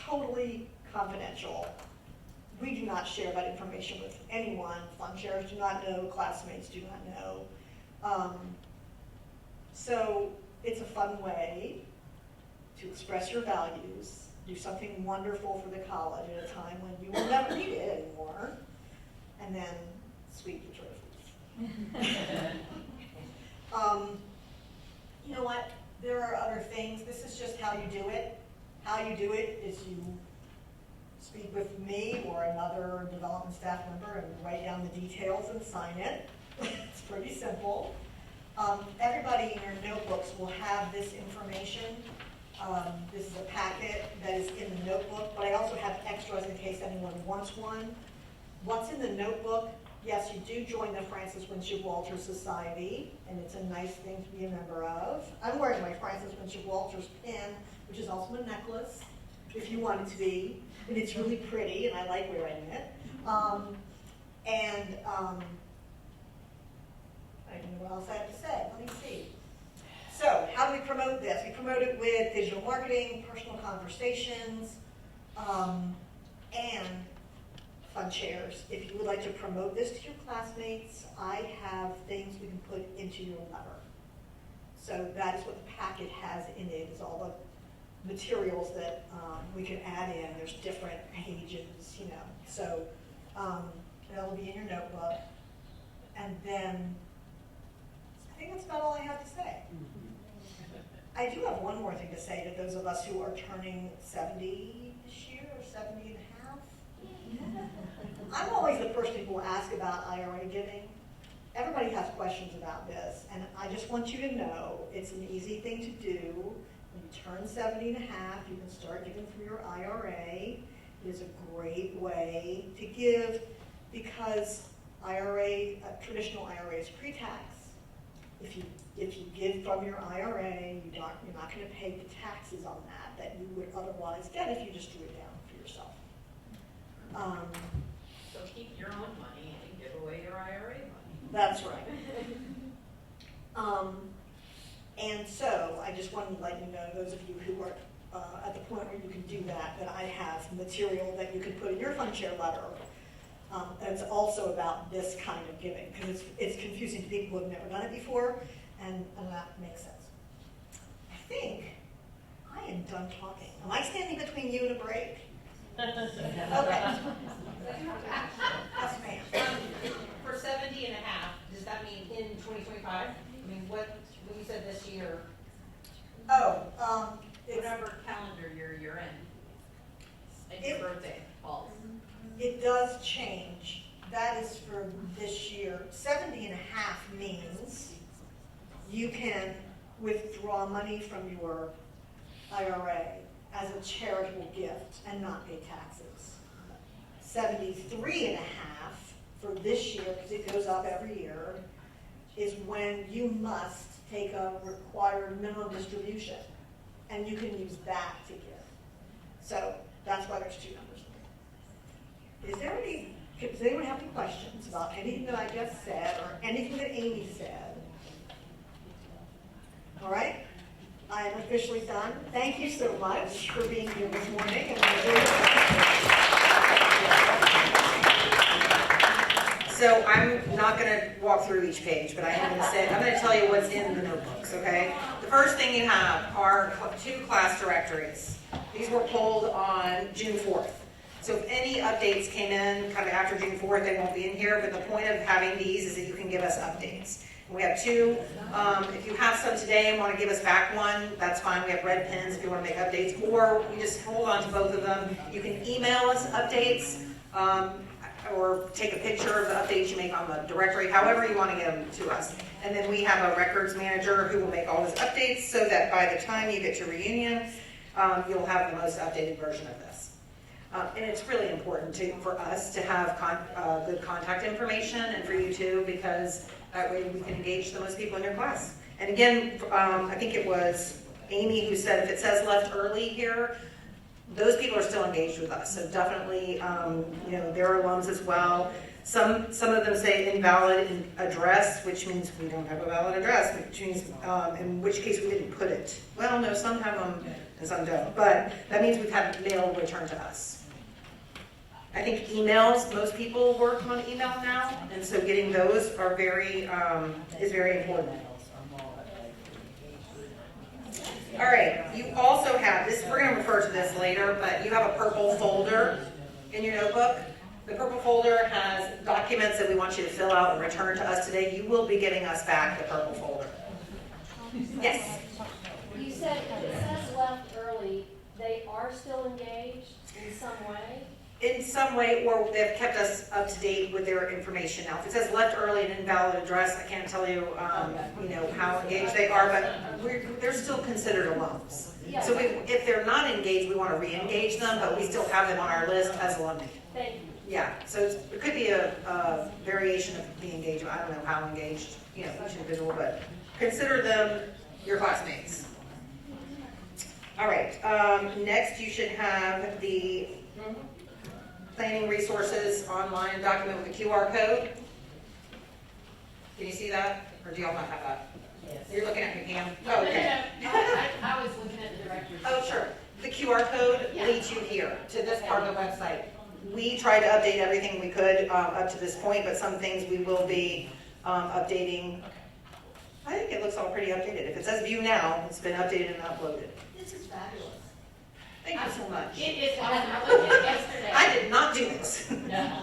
Totally confidential. We do not share that information with anyone. Fund sharers do not know. Classmates do not know. So it's a fun way to express your values. Do something wonderful for the college at a time when you will never need it anymore, and then sweep the trophies. You know what? There are other things. This is just how you do it. How you do it is you speak with me or another development staff member and write down the details and sign it. It's pretty simple. Everybody in your notebooks will have this information. This is a packet that is in the notebook, but I also have extras in case anyone wants one. What's in the notebook? Yes, you do join the Francis Winship Walters Society, and it's a nice thing to be a member of. I'm wearing my Francis Winship Walters pin, which is also a necklace, if you want it to be. And it's really pretty, and I like wearing it. I don't know what else I have to say. Let me see. So, how do we promote this? We promote it with digital marketing, personal conversations, and fund shares. If you would like to promote this to your classmates, I have things we can put into your letter. So that is what the packet has in it, is all the materials that we can add in. There's different pages, you know. So that'll be in your notebook. And then, I think that's about all I have to say. I do have one more thing to say to those of us who are turning 70 this year, or 70 and a half. I'm always the person who will ask about IRA giving. Everybody has questions about this, and I just want you to know it's an easy thing to do. When you turn 70 and a half, you can start giving from your IRA. It is a great way to give because traditional IRA is pre-tax. If you give from your IRA, you're not going to pay the taxes on that you would otherwise get if you just drew it down for yourself. So keep your own money and give away your IRA money. That's right. And so I just wanted to let you know, those of you who are at the point where you can do that, then I have material that you can put in your fund share letter. That's also about this kind of giving, because it's confusing to people who have never done it before, and that makes sense. I think I am done talking. Am I standing between you and a break? Okay. Yes, ma'am. For 70 and a half, does that mean in 2025? I mean, when you said this year? Whatever calendar year you're in. And your birthday falls. It does change. That is for this year. 70 and a half means you can withdraw money from your IRA as a charitable gift and not pay taxes. 73 and a half for this year, because it goes up every year, is when you must take a required minimum distribution, and you can use that to give. So that's why there's two numbers. Does anyone have any questions about anything that I just said or anything that Amy said? All right, I am officially done. Thank you so much for being here this morning. So I'm not going to walk through each page, but I am going to say, I'm going to tell you what's in the notebooks, okay? The first thing you have are 2 class directories. These were pulled on June 4th. So if any updates came in kind of after June 4th, they won't be in here, but the point of having these is that you can give us updates. And we have 2. If you have some today and want to give us back one, that's fine. We have red pens if you want to make updates, or you just hold on to both of them. You can email us updates, or take a picture of the updates you make on the directory, however you want to get them to us. And then we have a records manager who will make all those updates so that by the time you get to reunion, you'll have the most updated version of this. And it's really important for us to have good contact information, and for you too, because that way we can engage the most people in your class. And again, I think it was Amy who said if it says left early here, those people are still engaged with us. So definitely, they're alums as well. Some of them say invalid address, which means we don't have a valid address, which means in which case we didn't put it. Well, no, some have them and some don't, but that means we've had mail returned to us. I think emails, most people work on email now, and so getting those are is very important. All right, you also have this, we're going to refer to this later, but you have a purple folder in your notebook. The purple folder has documents that we want you to fill out and return to us today. You will be giving us back the purple folder. Yes? You said if it says left early, they are still engaged in some way? In some way, or they've kept us up to date with their information. Now, if it says left early and invalid address, I can't tell you, how engaged they are, but they're still considered alums. Yeah. So if they're not engaged, we want to re-engage them, but we still have them on our list as alumni. Thank you. Yeah, so it could be a variation of the engagement. I don't know how engaged, each individual, but consider them your classmates. All right, next you should have the planning resources online document with a QR code. Can you see that? Or do y'all not have that? Yes. You're looking at me, Pam? Oh, okay. I was looking at the directory. Oh, sure. The QR code leads you here to this part of the website. We tried to update everything we could up to this point, but some things we will be updating. I think it looks all pretty updated. If it says view now, it's been updated and uploaded. This is fabulous. Thank you so much. It is awesome. I looked at it yesterday. I did not do this,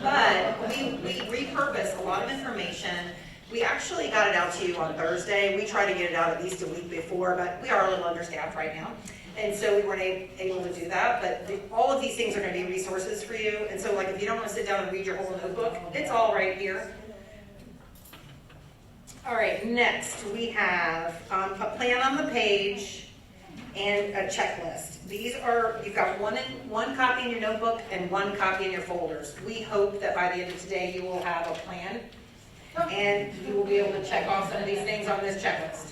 but we repurposed a lot of information. We actually got it out to you on Thursday. We tried to get it out at least a week before, but we are a little understaffed right now. And so we weren't able to do that, but all of these things are going to be resources for you. And so like if you don't want to sit down and read your whole notebook, it's all right here. All right, next we have a plan on the page and a checklist. These are, you've got one copy in your notebook and one copy in your folders. We hope that by the end of today you will have a plan and you will be able to check off some of these things on this checklist.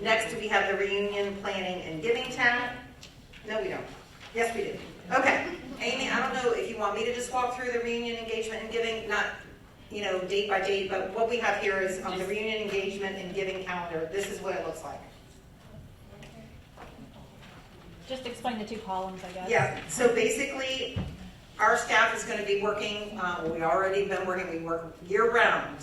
Next, we have the reunion planning and giving tab. No, we don't. Yes, we do. Okay. Amy, I don't know if you want me to just walk through the reunion engagement and giving, not, date by date, but what we have here is the reunion engagement and giving calendar. This is what it looks like. Just explain the two columns, I guess. Yeah, so basically, our staff is going to be working, we already been working, we work year-round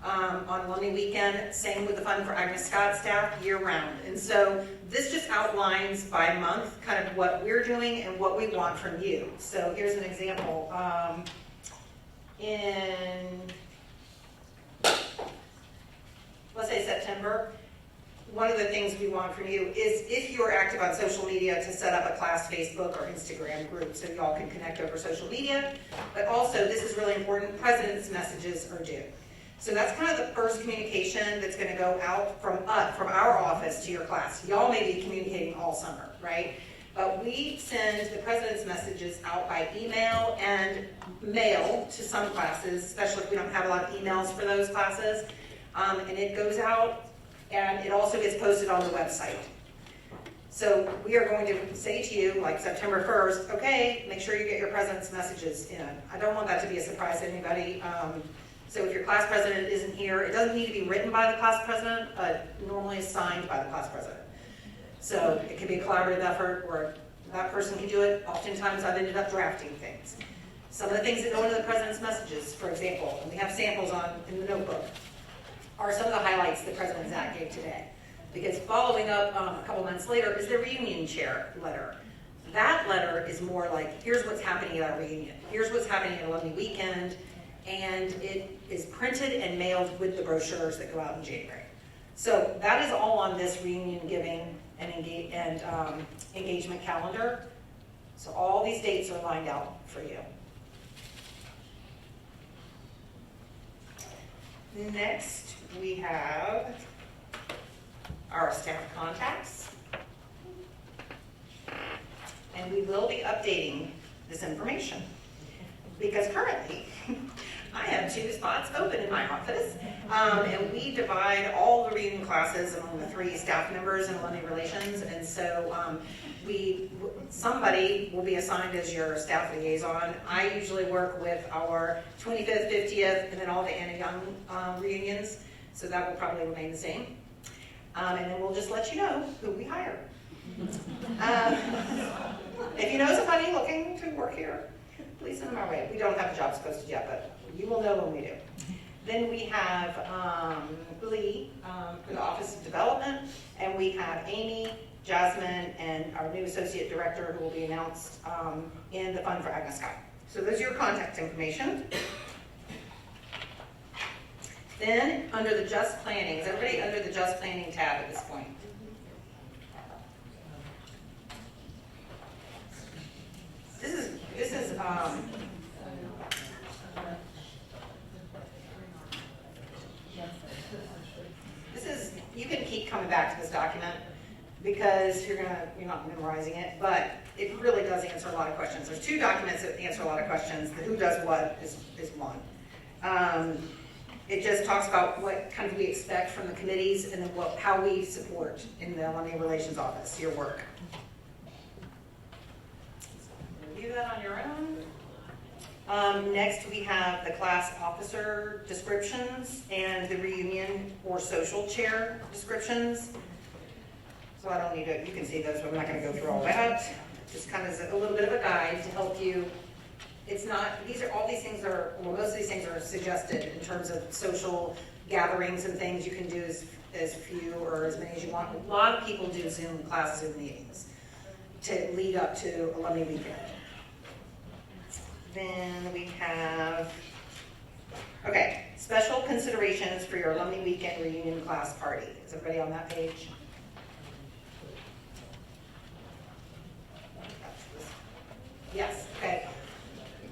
on Alumni Weekend, same with the Fund for Agnes Scott staff, year-round. And so this just outlines by month kind of what we're doing and what we want from you. So here's an example. In, let's say September, one of the things we want from you is if you're active on social media to set up a class Facebook or Instagram group so y'all can connect over social media. But also, this is really important, president's messages are due. So that's kind of the first communication that's going to go out from our office to your class. Y'all may be communicating all summer, right? But we send the president's messages out by email and mail to some classes, especially if we don't have a lot of emails for those classes. And it goes out, and it also gets posted on the website. So we are going to say to you, like September 1st, okay, make sure you get your president's messages in. I don't want that to be a surprise to anybody. So if your class president isn't here, it doesn't need to be written by the class president, but normally is signed by the class president. So it can be a collaborative effort where that person can do it. Oftentimes I've ended up drafting things. Some of the things that go into the president's messages, for example, and we have samples in the notebook, are some of the highlights that President Zach gave today. Because following up a couple months later is the reunion chair letter. That letter is more like, here's what's happening at our reunion. Here's what's happening at Alumni Weekend. And it is printed and mailed with the brochures that go out in January. So that is all on this reunion giving and engagement calendar. So all these dates are lined out for you. Next, we have our staff contacts. And we will be updating this information because currently I have 2 spots open in my office, and we divide all the reading classes among the 3 staff members in alumni relations, and so somebody will be assigned as your staff liaison. I usually work with our 25th, 50th, and then all the Anna Young reunions, so that will probably remain the same. And then we'll just let you know who we hire. If you know somebody looking to work here, please send them our way. We don't have the jobs posted yet, but you will know when we do. Then we have Lee for the Office of Development, and we have Amy, Jasmine, and our new Associate Director who will be announced in the Fund for Agnes Scott. So those are your contact information. Then, under the Just Planning, is everybody under the Just Planning tab at this point? You can keep coming back to this document because you're not memorizing it, but it really does answer a lot of questions. There's 2 documents that answer a lot of questions. The who does what is one. It just talks about what kind of we expect from the committees and then how we support in the Alumni Relations Office, your work. Review that on your own. Next, we have the class officer descriptions and the reunion or social chair descriptions. So I don't need to, you can see those, but I'm not going to go through all that. Just kind of a little bit of a guide to help you. It's not, all these things are, well, most of these things are suggested in terms of social gatherings and things. You can do as few or as many as you want. A lot of people do Zoom classes, Zoom meetings to lead up to Alumni Weekend. Then we have, okay, special considerations for your Alumni Weekend reunion class party. Is everybody on that page? Yes, okay.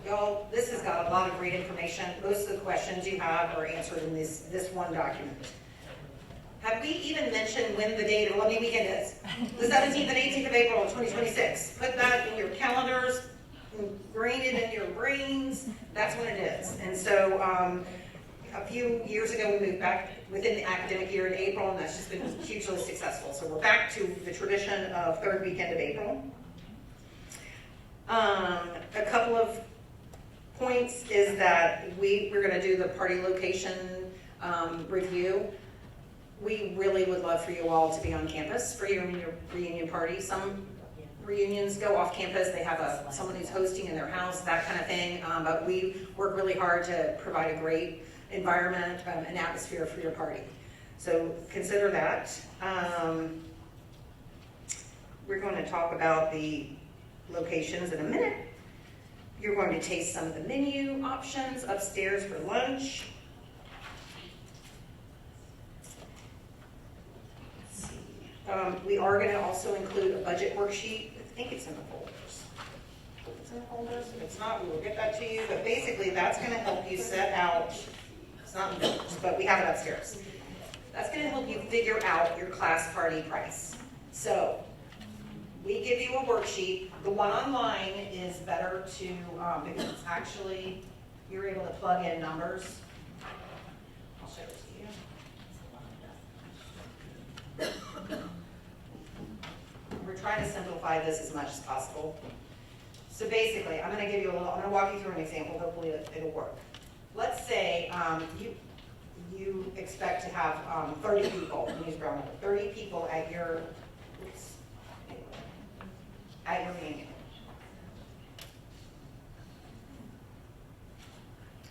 Y'all, this has got a lot of great information. Most of the questions you have are answered in this one document. Have we even mentioned when the date of Alumni Weekend is? The 17th and 18th of April, 2026. Put that in your calendars, ingrain it in your brains. That's when it is. And so a few years ago, we moved back within the academic year in April, and that's just been hugely successful. So we're back to the tradition of 3rd weekend of April. A couple of points is that we're going to do the party location review. We really would love for you all to be on campus for your reunion party. reunions go off campus, they have someone who's hosting in their house, that kind of thing. But we work really hard to provide a great environment, an atmosphere for your party. So consider that. We're going to talk about the locations in a minute. You're going to taste some of the menu options upstairs for lunch. We are going to also include a budget worksheet. I think it's in the folders. It's in the folders. If it's not, we will get that to you. But basically, that's going to help you set out, it's not in the folders, but we have it upstairs. That's going to help you figure out your class party price. So we give you a worksheet. The one online is better to, because it's actually, you're able to plug in numbers. I'll show it to you. We're trying to simplify this as much as possible. So basically, I'm going to give you I'm going to walk you through an example. Hopefully it'll work. Let's say you expect to have 30 people, use round number, 30 people at your reunion.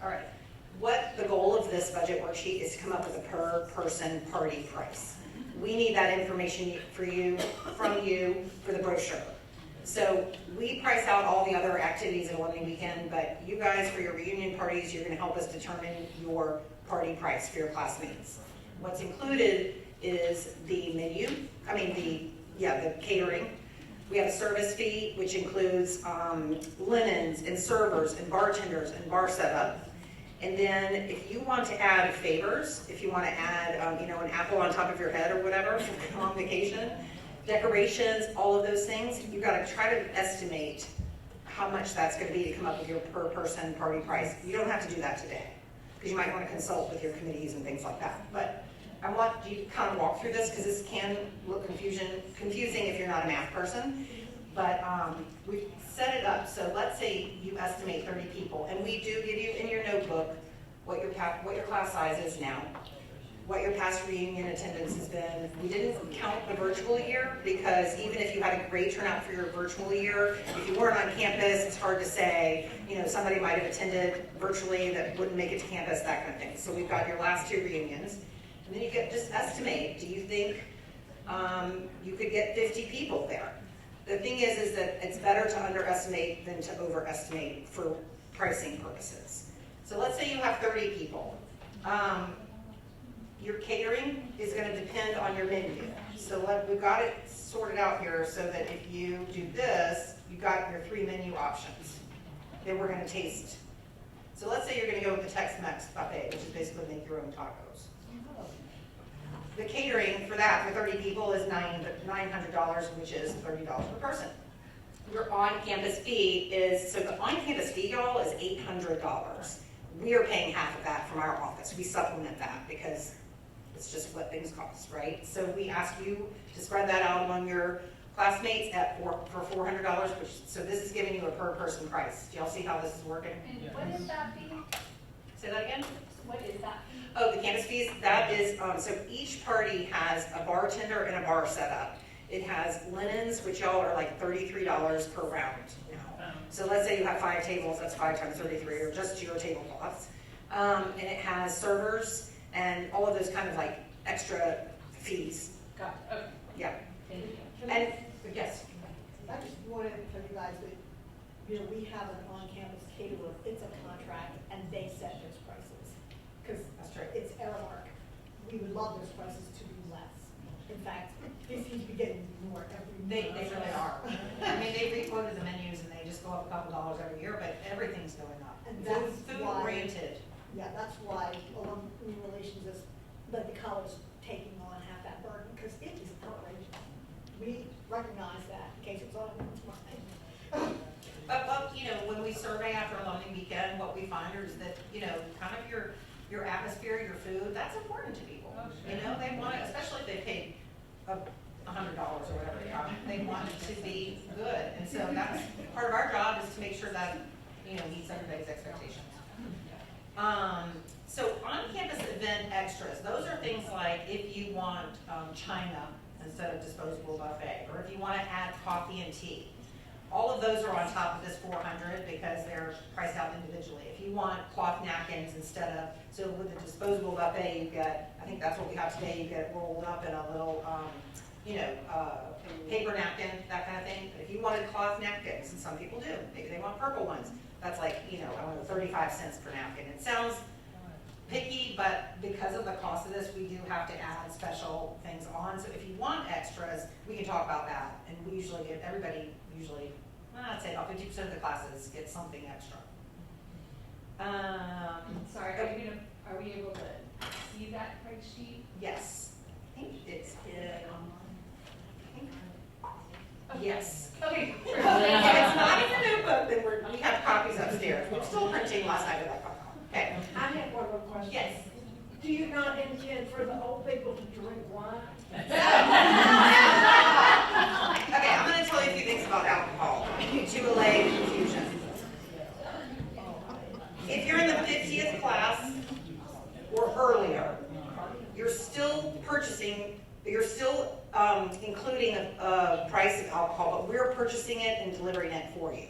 All right. What the goal of this budget worksheet is to come up with a per person party price. We need that information from you for the brochure. So we price out all the other activities at Alumni Weekend, but you guys, for your reunion parties, you're going to help us determine your party price for your classmates. What's included is the menu, the catering. We have a service fee, which includes linens and servers and bartenders and bar setup. And then if you want to add favors, if you want to add, an apple on top of your head or whatever on vacation, decorations, all of those things, you got to try to estimate how much that's going to be to come up with your per person party price. You don't have to do that today because you might want to consult with your committees and things like that. But I want you to kind of walk through this because this can look confusing if you're not a math person. But we've set it up so let's say you estimate 30 people, and we do give you in your notebook what your class size is now, what your past reunion attendance has been. We didn't count the virtual year because even if you had a great turnout for your virtual year, if you weren't on campus, it's hard to say. Somebody might have attended virtually that wouldn't make it to campus, that kind of thing. So we've got your last 2 reunions, and then you get just estimate. Do you think you could get 50 people there? The thing is that it's better to underestimate than to overestimate for pricing purposes. So let's say you have 30 people. Your catering is going to depend on your menu. So we've got it sorted out here so that if you do this, you've got your 3 menu options that we're going to taste. So let's say you're going to go with the Tex-Mex buffet, which is basically make your own tacos. The catering for that, for 30 people, is $900, which is $30 per person. Your on-campus fee so the on-campus fee, y'all, is $800. We are paying half of that from our office. We supplement that because it's just what things cost, right? So we ask you to spread that out among your classmates for $400, so this is giving you a per person price. Do y'all see how this is working? And what is that fee? Say that again? What is that fee? Oh, the campus fees, that is, so each party has a bartender and a bar set up. It has linens, which y'all are like $33 per round now. So let's say you have 5 tables, that's 5 times 33, or just your tablecloths. And it has servers and all of those kind of like extra fees. Got it, okay. Yeah. And yes. I just wanted to tell you guys that, we have an on-campus caterer, it's a contract, and they set those prices. Because it's Aramark. We would love those prices to be less. In fact, they seem to be getting more every year. They really are. I mean, they requoted the menus and they just go up a couple dollars every year, but everything's going up. And that's food why, oriented. Yeah, that's why alumni relations is, like the college taking on half that burden, because it is outrageous. We recognize that, in case it's on anyone's mind. But when we survey after Alumni Weekend, what we find is that, kind of your atmosphere, your food, that's important to people. They want it, especially if they paid $100 or whatever, they want it to be good. And so that's part of our job is to make sure that, meets everybody's expectations. So on-campus event extras, those are things like if you want china instead of disposable buffet. Or if you want to add coffee and tea. All of those are on top of this 400 because they're priced out individually. If you want cloth napkins instead of, so with the disposable buffet, you get, I think that's what we have today, you get it rolled up in a little, paper napkin, that kind of thing. But if you wanted cloth napkins, and some people do, maybe they want purple ones, that's like, I don't know, 35 cents per napkin. It sounds picky, but because of the cost of this, we do have to add special things on. So if you want extras, we can talk about that. And we usually get, everybody usually, I'd say about 50% of the classes get something extra. Sorry, are we able to see that price sheet? Yes. I think it's online. Yes. Okay. If it's not in the notebook, then we have copies upstairs. We're still printing last night with that copy. Okay. I have one more question. Yes. Do you not intend for the old people to drink wine? Okay, I'm going to tell you a few things about alcohol to allay confusion. If you're in the 50th class or earlier, you're still purchasing, you're still including a price of alcohol, but we're purchasing it and delivering it for you.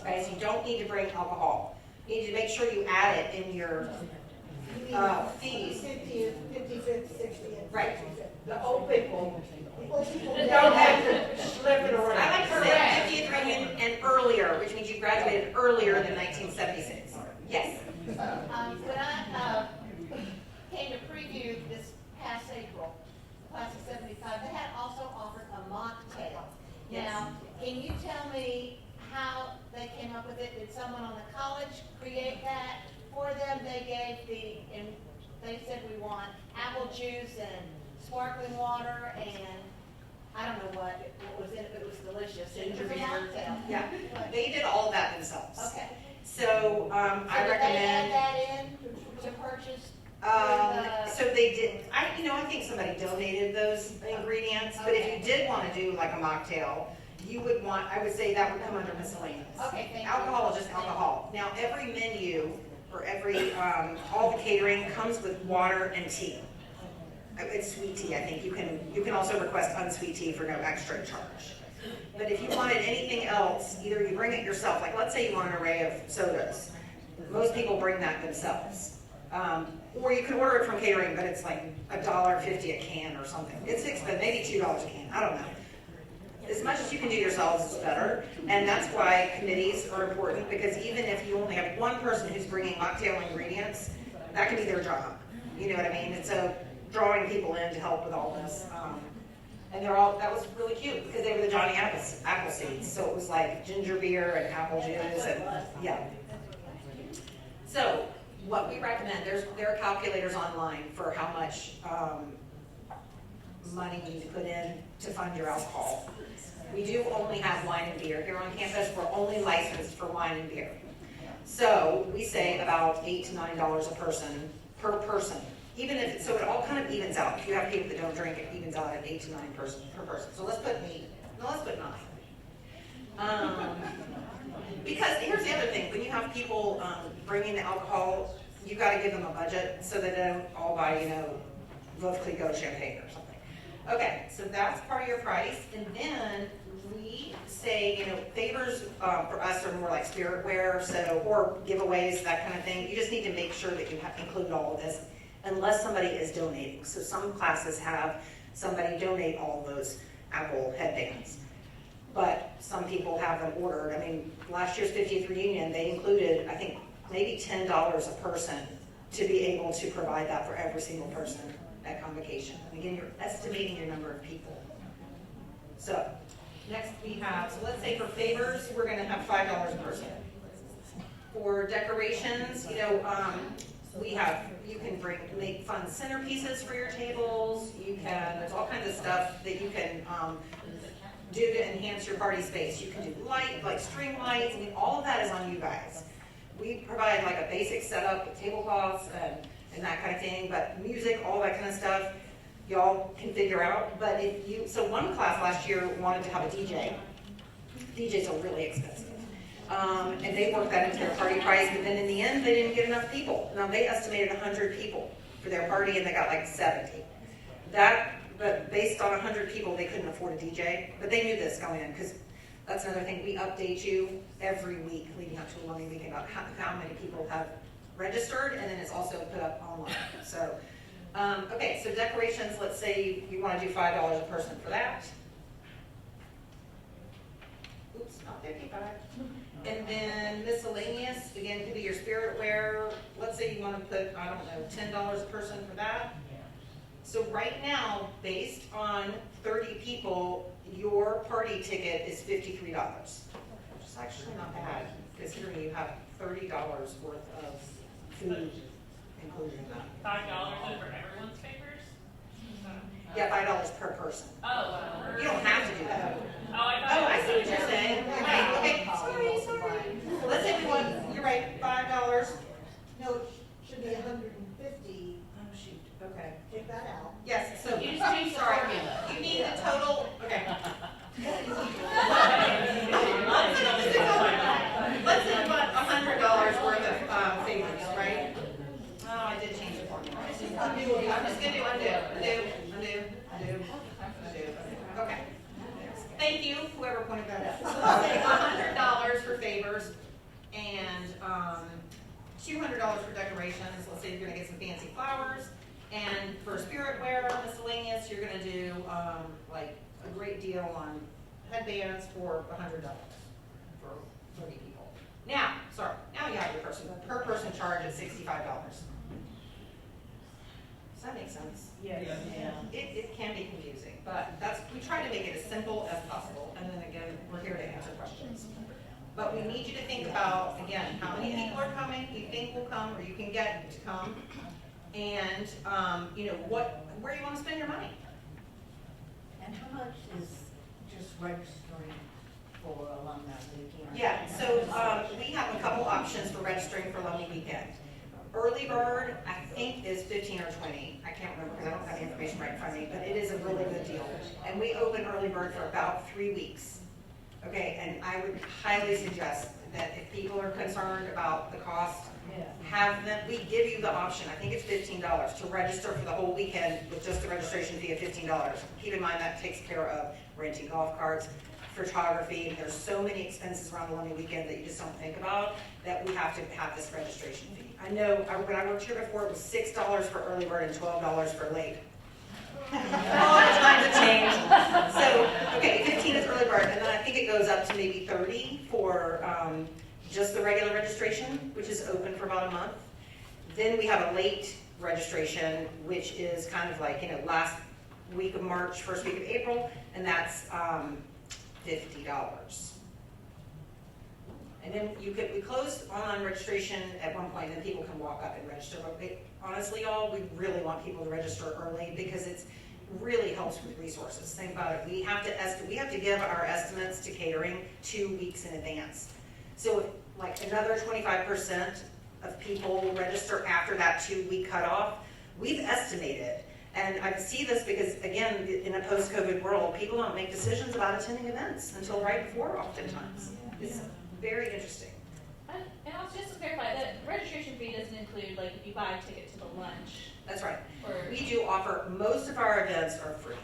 Okay, so you don't need to bring alcohol. You need to make sure you add it in your fees. 50th, 55th, 60th. Right. The old people don't have to slip it around. I like to say 50th reunion and earlier, which means you graduated earlier than 1976. Yes. When I came to preview this past April, class of 75, they had also offered a mocktail. Yes. Now, can you tell me how they came up with it? Did someone on the college create that for them? They said we want apple juice and sparkling water and I don't know what was in it, but it was delicious. Ginger It was a beer. mocktail. Yeah, they did all of that themselves. Okay. So I Did they recommend. add that in to purchase? So they did. I think somebody donated those ingredients. But if you did want to do like a mocktail, you would want. I would say that would come under miscellaneous. Okay, thank you. Alcohol is just alcohol. Now every menu or every all the catering comes with water and tea. It's sweet tea. I think you can also request unsweet tea for no extra charge. But if you wanted anything else, either you bring it yourself. Like let's say you want an array of sodas. Most people bring that themselves. Or you can order it from catering, but it's like $1.50 a can or something. It's expensive, maybe $2 a can. I don't know. As much as you can do yourselves is better, and that's why committees are important, because even if you only have one person who's bringing mocktail ingredients, that can be their job. You know what I mean? And so drawing people in to help with all this. And that was really cute, because they were the Johnny apple seeds, so it was like ginger beer and apple juice, and yeah. So what we recommend, there are calculators online for how much money you need to put in to fund your alcohol. We do only have wine and beer here on campus. We're only licensed for wine and beer. So we say about $8 to $9 a person per person. Even if, so it all kind of evens out. If you have people that don't drink, it evens out at 8 to 9 per person. So let's put 8. No, let's put 9. Because here's the other thing. When you have people bringing the alcohol, you got to give them a budget so that they don't all buy, Veuve Clicquot champagne or something. Okay, so that's part of your price. And then we say, favors for us are more like spiritware, or giveaways, that kind of thing. You just need to make sure that you include all of this, unless somebody is donating. So some classes have somebody donate all those Apple headbands. But some people have them ordered. I mean, last year's 50th reunion, they included, I think, maybe $10 a person to be able to provide that for every single person at convocation. And again, you're estimating your number of people. So next we have, so let's say for favors, we're going to have $5 a person. For decorations, we have, you can make fun centerpieces for your tables. There's all kinds of stuff that you can do to enhance your party space. You can do like string lights. I mean, all of that is on you guys. We provide like a basic setup with tablecloths and that kind of thing, but music, all that kind of stuff, y'all can figure out. But so one class last year wanted to have a DJ. DJs are really expensive. And they worked that into their party price, but then in the end, they didn't get enough people. Now, they estimated 100 people for their party, and they got like 70. That but based on 100 people, they couldn't afford a DJ, but they knew this going in, because that's another thing, we update you every week leading up to Alumni Week about how many people have registered, and then it's also put up online. So, okay, so decorations, let's say you want to do $5 a person for that. Oops, not 55. And then miscellaneous, again, could be your spirit wear. Let's say you want to put, I don't know, $10 a person for that. So right now, based on 30 people, your party ticket is $53, which is actually not bad, considering you have $30 worth of food included in that. $5 over everyone's favors? Yeah, $5 per person. Oh. You don't have to do that. Oh, I thought. Oh, I see what you're saying. Okay, sorry. Let's say we want, you're right, $5. No, it should be 150. Oh, shoot, okay. Take that out. Yes, so, You just change the sorry, formula. you need the total, okay. Let's say you want $100 worth of favors, right? Oh, I did change the formula. I'm just gonna do undo. Okay. Thank you, whoever pointed that out. So let's say $100 for favors and $200 for decorations. Let's say you're gonna get some fancy flowers. And for spirit wear, miscellaneous, you're gonna do like a great deal on headbands for $100 for 30 people. Now you have your person, per person charge at $65. Does that make sense? Yes. It can be confusing, but we try to make it as simple as possible, and then again, we're here to answer questions. But we need you to think about, again, how many people are coming, you think will come, or you can get to come, and where you want to spend your money. And how much is just registering for Alumni Weekend? Yeah, so we have a couple options for registering for Alumni Weekend. Early bird, I think, is 15 or 20. I can't remember because I don't have the information right in front of me, but it is a really good deal. And we open early bird for about 3 weeks. Okay, and I would highly suggest that if people are concerned about the cost, have them, we give you the option, I think it's $15, to register for the whole weekend with just the registration fee of $15. Keep in mind that takes care of renting golf carts, photography. There's so many expenses around the Alumni Weekend that you just don't think about that we have to have this registration fee. I know when I worked here before, it was $6 for early bird and $12 for late. All the times have changed. So, okay, 15 is early bird, and then I think it goes up to maybe 30 for just the regular registration, which is open for about a month. Then we have a late registration, which is kind of like, last week of March, first week of April, and that's $50. And then we closed online registration at one point, and then people can walk up and register. But honestly, y'all, we really want people to register early because it really helps with resources. Think about it. We have to give our estimates to catering 2 weeks in advance. So if like another 25% of people register after that 2-week cutoff, we've estimated. And I see this because, again, in a post-COVID world, people don't make decisions about attending events until right before, oftentimes. It's very interesting. And also just to clarify, that registration fee doesn't include, like, if you buy a ticket to the lunch. That's right. Or We do offer, most of our events are free,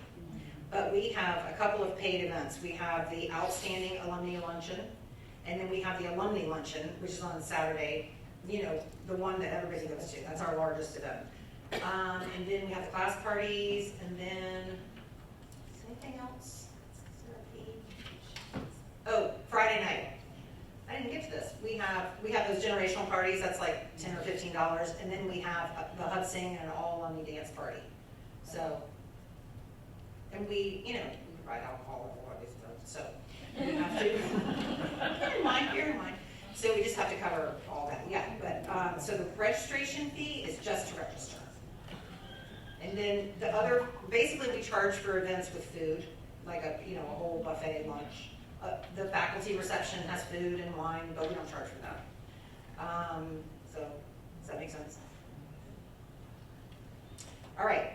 but we have a couple of paid events. We have the Outstanding Alumni Luncheon, and then we have the Alumni Luncheon, which is on Saturday, the one that everybody goes to. That's our largest event. And then we have the class parties, and then, is anything else? Is there a fee? Oh, Friday night. I didn't get to this. We have those generational parties, that's like $10 or $15, and then we have the Hub Sing and an all alumni dance party. So, and we provide alcohol and all these stuff, so we have to, bear in mind. So we just have to cover all that, yeah. But, so the registration fee is just to register. And then basically we charge for events with food, like a whole buffet lunch. The faculty reception has food and wine, but we don't charge for that. So, does that make sense? All right.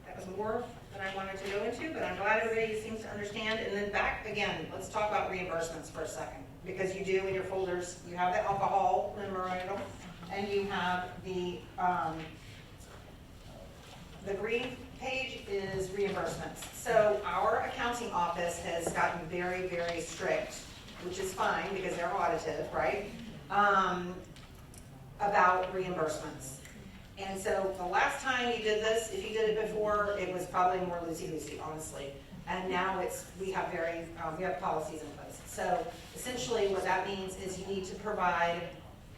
That was more than I wanted to go into, but I'm glad everybody seems to understand. And then back again, let's talk about reimbursements for a second. Because you do in your folders, you have the alcohol memorandum, and you have the green page is reimbursements. So our accounting office has gotten very, very strict, which is fine because they're audited, right? About reimbursements. And so the last time you did this, if you did it before, it was probably more loosey-goosey, honestly. And now we have policies in place. So essentially what that means is you need to provide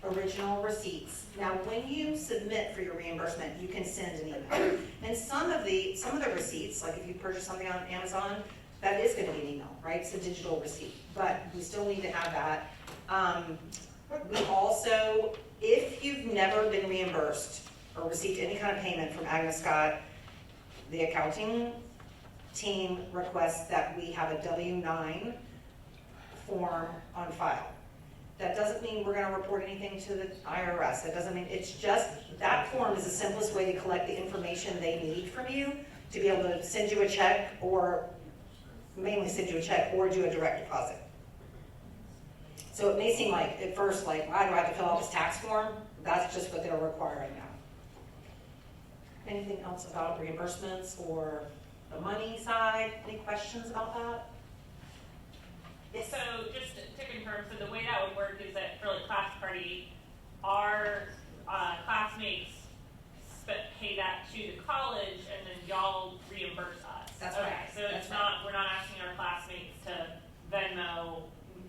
original receipts. Now, when you submit for your reimbursement, you can send an email. And some of the receipts, like if you purchase something on Amazon, that is going to be an email, right? It's a digital receipt, but we still need to have that. We also, if you've never been reimbursed or received any kind of payment from Agnes Scott, the accounting team requests that we have a W-9 form on file. That doesn't mean we're going to report anything to the IRS. That doesn't mean, it's just, that form is the simplest way to collect the information they need from you to be able to send you a check, or mainly send you a check, or do a direct deposit. So it may seem like, at first, like, why do I have to fill out this tax form? That's just what they're requiring now. Anything else about reimbursements or the money side? Any questions about that? Yes. So just to confirm, so the way that would work is that for like class party, our classmates pay that to the college, and then y'all reimburse us. That's okay, right. So it's we're not asking our classmates to Venmo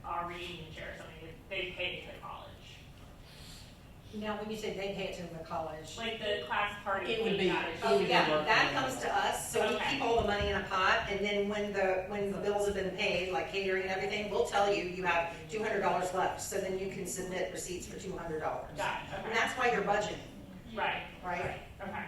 our reunion share or something. They pay to the college. Now, when you say they pay it to the college, Like the class party. It would be- oh yeah, that comes to us. So we Okay. keep all the money in a pot, and then when the bills have been paid, like catering and everything, we'll tell you you have $200 left. So then you can submit receipts for $200. Got it. Okay. And that's why you're budgeting, Right. right? Okay.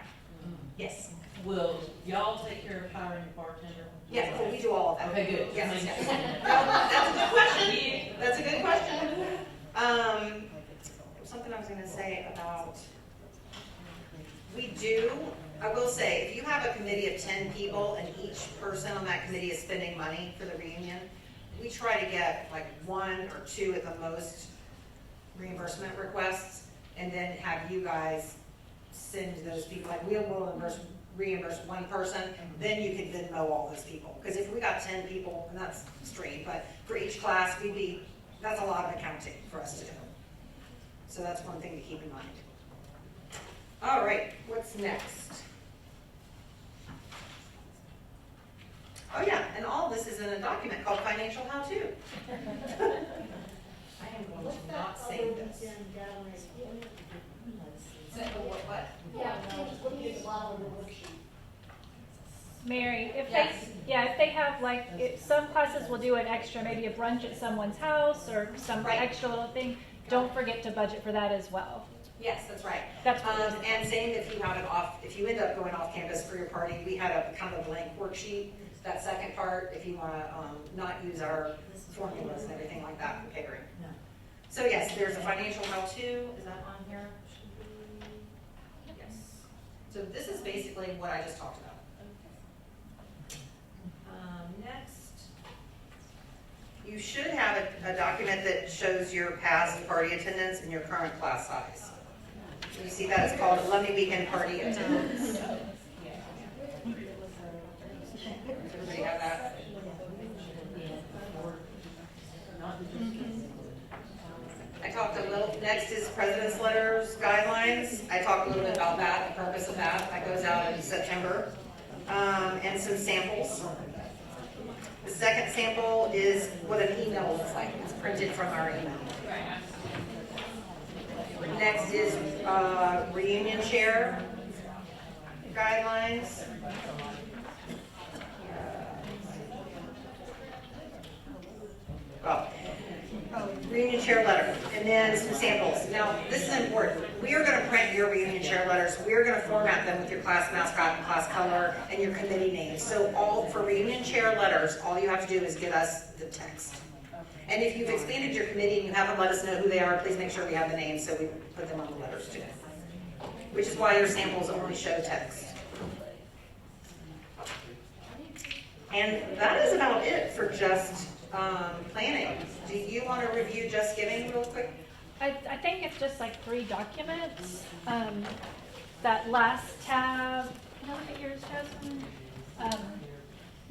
Yes. Will y'all take care of hiring a bartender? Yes, well, we do all of that. Okay, good. Yes, yes. No, that's a good question. That's a good question. Something I was going to say about, I will say, if you have a committee of 10 people and each person on that committee is spending money for the reunion, we try to get like 1 or 2 at the most reimbursement requests, and then have you guys send those people, like we will reimburse one person, then you can Venmo all those people. Because if we got 10 people, and that's extreme, but for each class, that's a lot of accounting for us to do. So that's one thing to keep in mind. All right, what's next? Oh yeah, and all this is in a document called Financial How-To. I am going to not save this. What? Mary, if Yes. if they have like, some classes will do an extra, maybe a brunch at someone's house or some Right. extra little thing, don't forget to budget for that as well. Yes, that's right. That's what it is. And same if you end up going off campus for your party, we had a kind of blank worksheet. That second part, if you want to not use our formulas and everything like that for catering. So yes, there's a financial how-to. Is that on here? Yes. So this is basically what I just talked about. Next, you should have a document that shows your past party attendance and your current class size. You see that? It's called Alumni Weekend Party Attendance. Everybody have that? I talked a little, next is President's Letters Guidelines. I talked a little bit about that, the purpose of that. That goes out in September. And some samples. The second sample is what an email looks like. It's printed from our email. Next is reunion share guidelines. Reunion share letter, and then some samples. Now, this is important. We are going to print your reunion share letters. We are going to format them with your class mascot and class color and your committee names. So for reunion share letters, all you have to do is get us the text. And if you've expanded your committee and you haven't let us know who they are, please make sure we have the names so we put them on the letters too. Which is why your samples only show text. And that is about it for just planning. Do you want to review Just Giving real quick? I think it's just like 3 documents. That last tab Can I look at yours, Jasmine?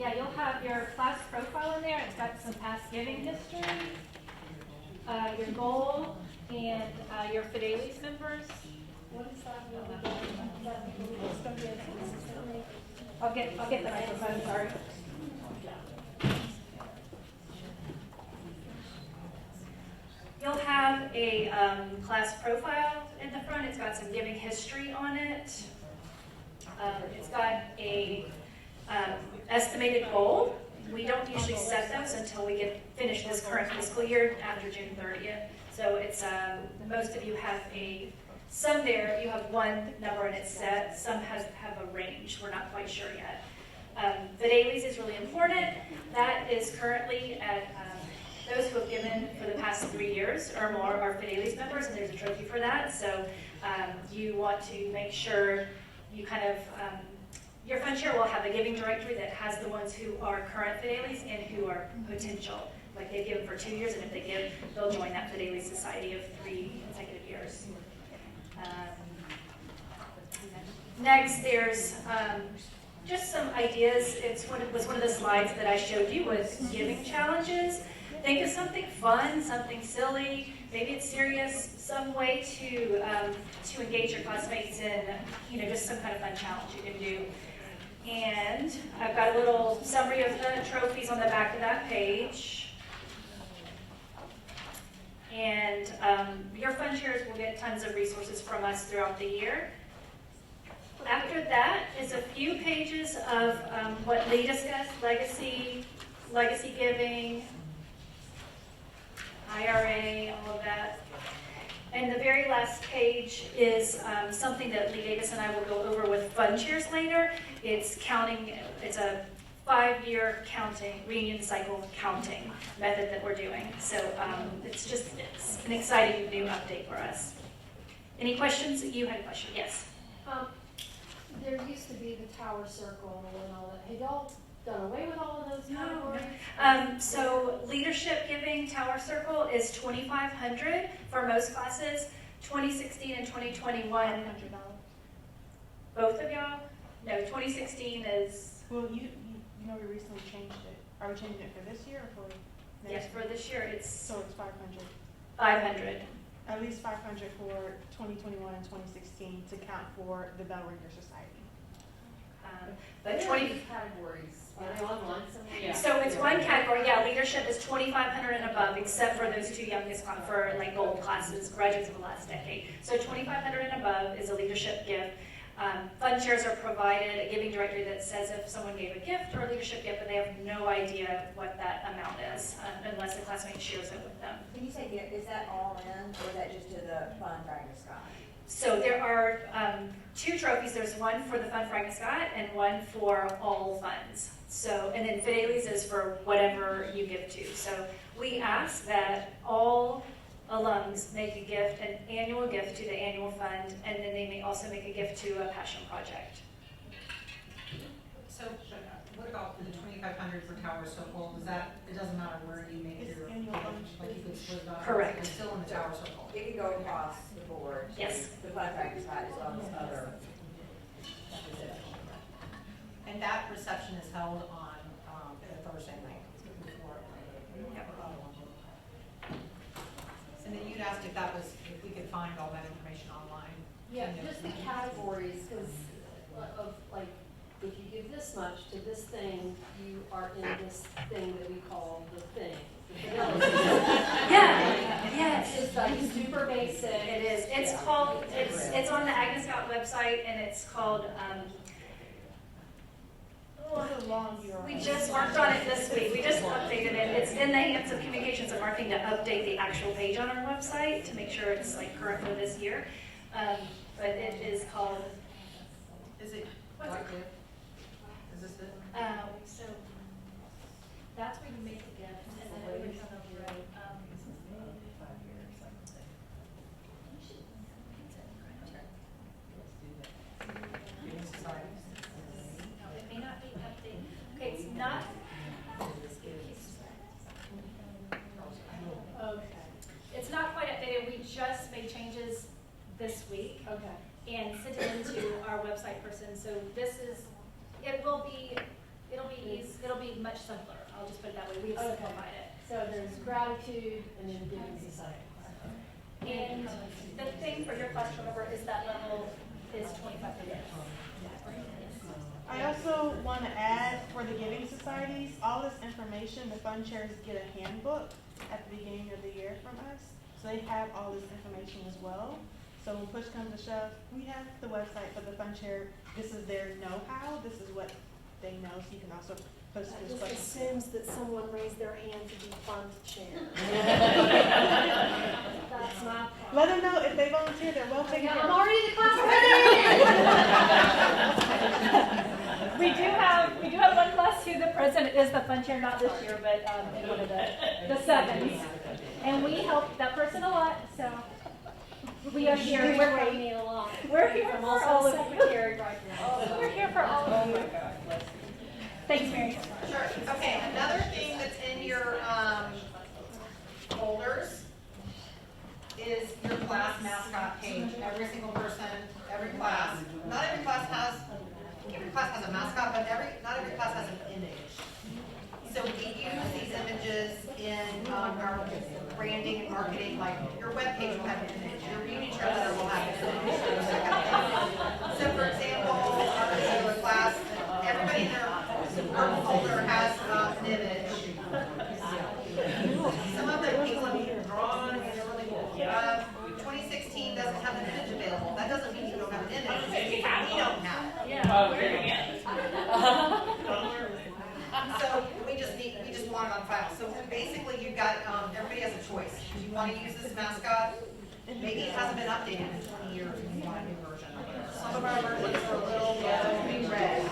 Yeah, you'll have your class profile in there. It's got some past giving history, your goal, and your Fidelis members. What is that? I'll get the microphone, sorry. You'll have a class profile in the front. It's got some giving history on it. It's got a estimated goal. We don't usually set those until we finish this current fiscal year after June 30th. So it's most of you have some there, you have one number and it's set. Some have a range. We're not quite sure yet. Fidelis is really important. That is currently at those who have given for the past 3 years or more are Fidelis members, and there's a trophy for that. So you want to make sure you kind of, your fund share will have a giving directory that has the ones who are current Fidelis and who are potential. Like they've given for 2 years, and if they give, they'll join that Fidelis Society of 3 consecutive years. Next, there's just some ideas. It was one of the slides that I showed you with giving challenges. Think of something fun, something silly, maybe it's serious, some way to engage your classmates in, just some kind of fun challenge you can do. And I've got a little summary of the trophies on the back of that page. And your fund shares will get tons of resources from us throughout the year. After that is a few pages of what Lee discussed, legacy giving, IRA, all of that. And the very last page is something that Lee Davis and I will go over with fund shares later. It's a 5-year counting, reunion cycle counting method that we're doing. So it's an exciting new update for us. Any questions? You had a question, yes. There used to be the tower circle and all that. Have y'all done away with all of those categories? So leadership giving tower circle is $2,500 for most classes. 2016 and 2021. $500. Both of y'all? No, 2016 is. Well, you know we recently changed it. Are we changing it for this year or for next Yes, for this year it's. So it's 500. 500. At least 500 for 2021 and 2016 to count for the Bell Ringer Society. But What are 20 these categories? Are they online somewhere? Yeah. So it's one category, yeah, leadership is 2,500 and above, except for those 2 youngest for like gold classes, graduates of the last decade. So 2,500 and above is a leadership gift. Fund shares are provided, a giving directory that says if someone gave a gift or a leadership gift, but they have no idea what that amount is, unless the classmate shares it with them. When you say gift, is that all in, or is that just to the fund Agnes Scott? So there are 2 trophies. There's one for the Fund for Agnes Scott and one for all funds. So, and then Fidelis is for whatever you give to. So we ask that all alums make a gift, an annual gift to the annual fund, and then they may also make a gift to a passion project. So what about the 2,500 for Tower Circle? It doesn't matter where you make your, like you could split it up. Correct. It's still in the Tower Circle. It can go across the board. Yes. The fund Agnes Scott as well as other. And that reception is held on the Thursday night before. And then you'd asked if we could find all that information online. Yeah, just the categories, because of like, if you give this much to this thing, you are in this thing that we call the thing. Yeah, yes. It's like super basic. It is. It's on the Agnes Scott website, and it's called. We just worked on it this week. We just updated it. It's in the hands of communications and marketing to update the actual page on our website to make sure it's like current for this year. But it is called. Is it? What's it? Is this it? So that's where you make the gift, and then it would come over. It may not be updated. Okay, it's not. Okay. It's not quite updated. We just made changes this week. Okay. And sent it into our website. website person, so it'll be much simpler. I'll just put it that way. We've simplified it. So there's gratitude and then giving society. And the thing for your class to remember is that level is 25%. I also want to add for the giving societies, all this information, the fund chairs get a handbook at the beginning of the year from us. So they have all this information as well. So when push comes to shove, we have the website for the fund chair. This is their know-how. This is what they know. So you can also post That this just question. assumes that someone raised their hand to be fund chair. That's not. Let them know if they volunteer, they're well taken care of. I'm already in the class already. We do have one class who the president is the fund chair, not this year, but in one of the sevens. And we help that person a lot, so we are here. We're here for all of you. Secretary right now. We're here for all of you. Thanks, Mary. Sure. Okay, another thing that's in your folders is your class mascot page. Every single person, every class, not every class has a mascot, but not every class has an image. So we use these images in our branding and marketing, like your webpage will have an image, your beauty letter will have an image. So for example, our particular class, everybody in their purple folder has an image. Some of them people have drawn and they're really cool. 2016 doesn't have an image available. That doesn't mean you don't have an image. We don't have it. So we just want it on file. So basically, you've got everybody has a choice. Do you want to use this mascot? Maybe it hasn't been updated in 20 years. And you want a new version. Some of our versions are a little yellow, red.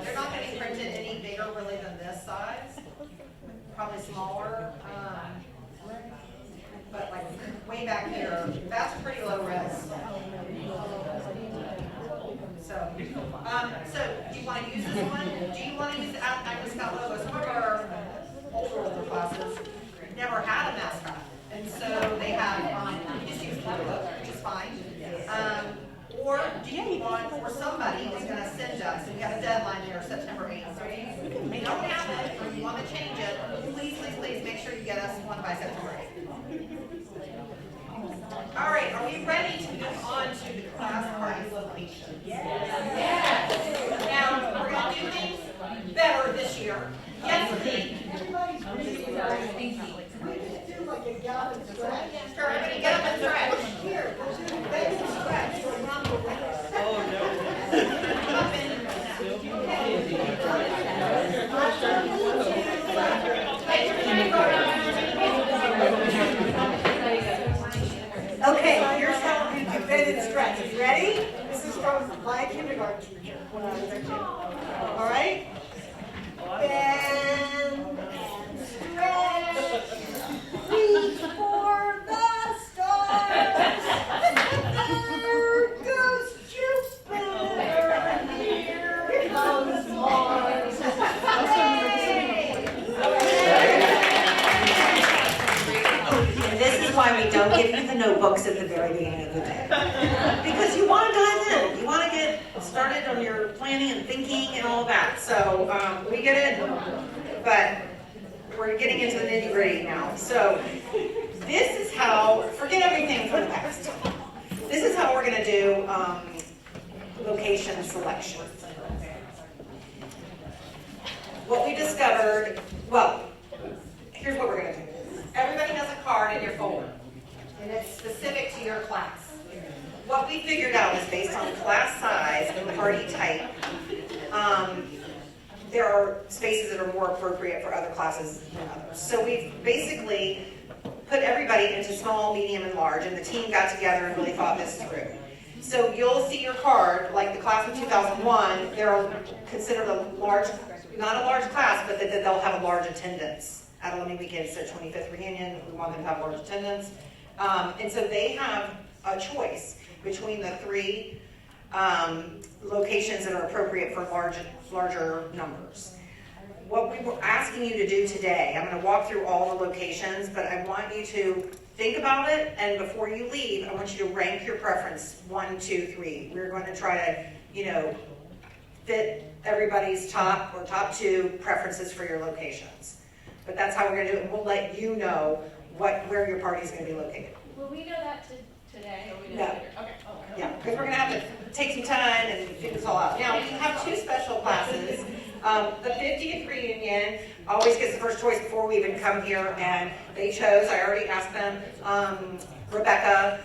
They're not going to be printed any bigger really than this size. Probably smaller. But like way back here, that's pretty low res. So do you want to use this one? Do you want to use the mascot logo? Some of our older classes never had a mascot, and so they have just use the logo, which is fine. Or do you want, or somebody is going to send us, and we have a deadline there, September 8th. So if you don't have it, or you want to change it, please make sure you get us one by September 8th. All right, are we ready to move on to the class party location? Yes. Now, we're going to do things better this year. Yes, Pete? Everybody's really thinking. We just do like a gallon stretch. Sure, everybody get up and stretch. Here, we'll do a big stretch around the room. Oh, no. Up and Okay, here's how we do bend and stretch. You ready? This is from my kindergarten teacher when I was a kid. All right? Bend and stretch. Reach for the stars. There goes Jupiter. Here comes Mars. And this is why we don't give you the notebooks at the very beginning of the day. Because you want to dive in. You want to get started on your planning and thinking and all that. So we get it, but we're getting into the nitty gritty now. So this is how, forget everything from the past. This is how we're going to do location selection. What we discovered, well, here's what we're going to do. Everybody has a card in your folder, and it's specific to your class. What we figured out is based on class size and party type, there are spaces that are more appropriate for other classes than others. So we've basically put everybody into small, medium, and large, and the team got together and really thought this through. So you'll see your card, like the class of 2001, they're considered a large, not a large class, but that they'll have a large attendance. At Alumni Weekend, it's their 25th reunion. We want them to have large attendance. And so they have a choice between the three locations that are appropriate for larger numbers. What we were asking you to do today, I'm going to walk through all the locations, but I want you to think about it, and before you leave, I want you to rank your preference 1, 2, 3. We're going to try to fit everybody's top or top two preferences for your locations. But that's how we're gonna do it, and we'll let you know where your party's gonna be located. Will we know that today? Or we No. know later? Okay. Yeah, because we're gonna have to take some time and figure this all out. Now, we have two special classes. The 50th reunion always gets the first choice before we even come here, and they chose, I already asked them, Rebecca,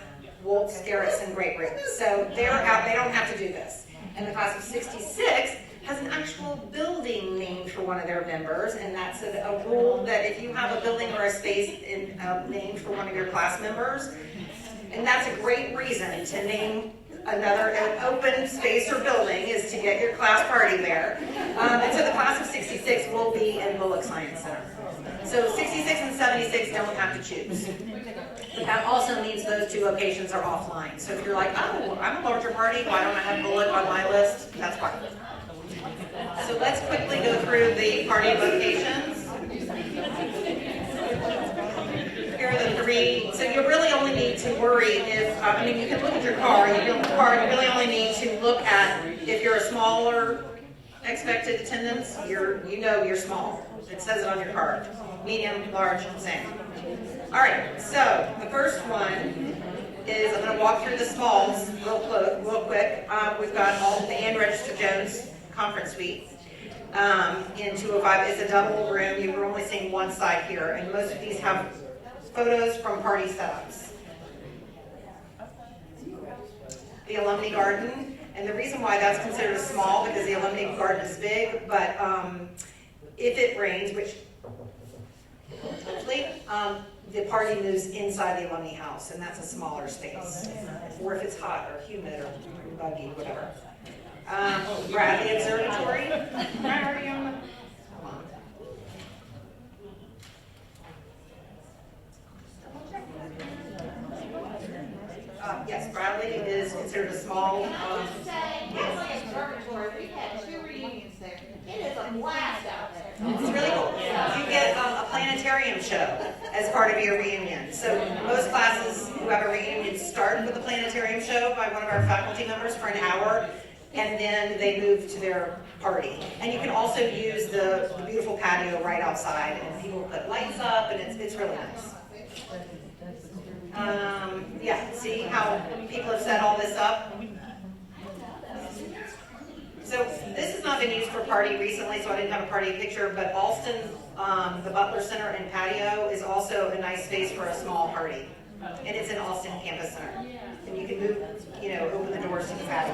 Woltz, Garrettson, Great Britain. So they're out, they don't have to do this. And the class of 66 has an actual building named for one of their members, and that's a rule that if you have a building or a space named for one of your class members, and that's a great reason to name an open space or building is to get your class party there. And so the class of 66 will be in Bullock Science Center. So 66 and 76 don't have to choose. But that also means those two locations are offline. So if you're like, oh, I'm a larger party, why don't I have Bullock on my list? That's fine. So let's quickly go through the party locations. Here are the three. So you really only need to worry if, you can look at your car. You really only need to look at if you're a smaller expected attendance, you're small. It says it on your card. Medium, large, same. All right, so the first one is, I'm going to walk through the smalls real quick. We've got all the Ann Register Jones conference suite in 205. It's a double room. You were only seeing one side here, and most of these have photos from party setups. The Alumni Garden, and the reason why that's considered small because the Alumni Garden is big, but if it rains, which hopefully, the party moves inside the Alumni House, and that's a smaller space. Or if it's hot or humid or buggy, whatever. Bradley Observatory. Already on the. Yes, Bradley is considered a small. Bradley Observatory, we've had 2 reunions there. It is a blast out there. It's really cool. You get a planetarium show as part of your reunion. So most classes who have a reunion start with a planetarium show by one of our faculty members for an hour, and then they move to their party. And you can also use the beautiful patio right outside, and people put lights up, and it's really nice. Yeah, see how people have set all this up? So this has not been used for party recently, so I didn't have a party picture, but Alston, the Butler Center and patio is also a nice space for a small party. And it's in Alston Campus Center. And you can move, open the doors to the patio.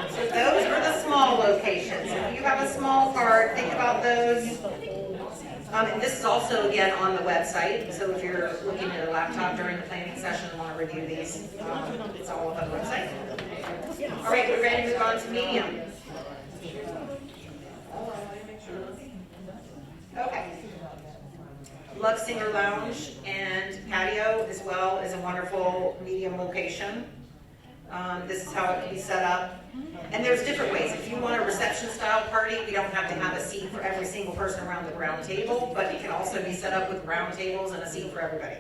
So those are the small locations. If you have a small card, think about those. And this is also, again, on the website. So if you're looking at a laptop during the planning session and want to review these, it's all up on the website. All right, we're ready to move on to medium. Okay. Love Singer Lounge and patio as well is a wonderful medium location. This is how it can be set up. And there's different ways. If you want a reception style party, you don't have to have a seat for every single person around the round table, but it can also be set up with round tables and a seat for everybody.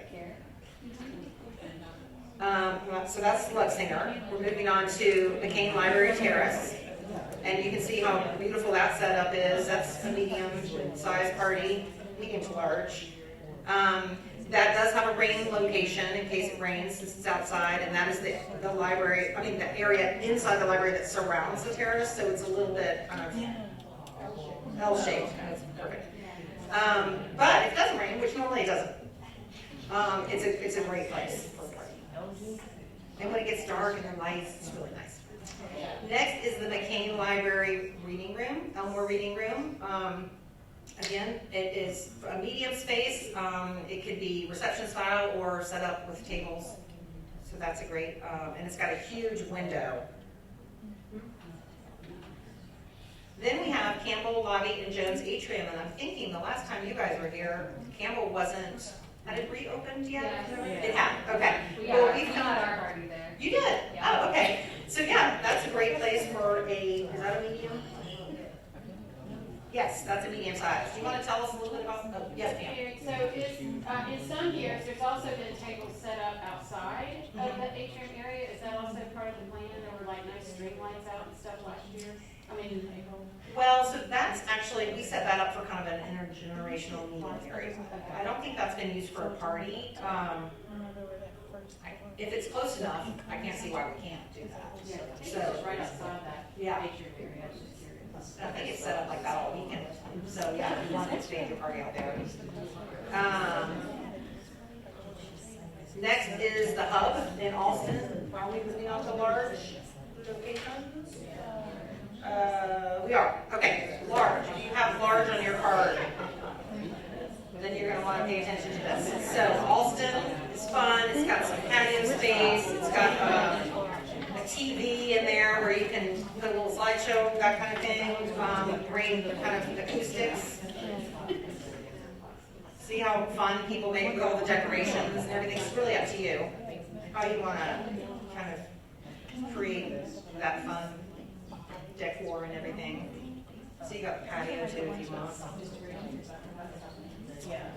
So that's Love Singer. We're moving on to McCain Library Terrace. And you can see how beautiful that setup is. That's a medium size party, medium to large. That does have a rain location in case it rains since it's outside, and that is the library, the area inside the library that surrounds the terrace, so it's a little bit kind of L-shaped. That's perfect. But if it doesn't rain, which normally it doesn't, it's a great place for a party. And when it gets dark and the lights, it's really nice. Next is the McCain Library Reading Room, Elmore Reading Room. Again, it is a medium space. It could be reception style or set up with tables. So that's a great, and it's got a huge window. Then we have Campbell Lobby and Jones Atrium, and I'm thinking the last time you guys were here, Campbell had it reopened yet? Yeah. It had, okay. We had our party there. You did? Yeah. Oh, okay. So yeah, that's a great place for is that a medium? Yes, that's a medium size. Do you want to tell us a little bit about, yes ma'am. So it's, in some years, there's also been tables set up outside of the atrium area. Is that also part of the plan? There were like nice string lights out and stuff last year? I mean, in April? Well, so that's actually, we set that up for kind of an intergenerational meeting area. I don't think that's been used for a party. If it's close enough, I can't see why we can't do that. So, Right outside that yeah. nature area, I was just curious. I think it's set up like that all weekend. So, yeah, if you want to expand your party out there. Next is the hub in Austin. Are we moving on to large locations? We are. Okay, large. If you have large on your card, then you're going to want to pay attention to this. So Austin is fun. It's got some patio space. It's got a TV in there where you can put a little slideshow, that kind of thing. Bring kind of acoustics. See how fun people make with all the decorations and everything. It's really up to you how you want to kind of create that fun decor and everything. So you got the patio too if you want.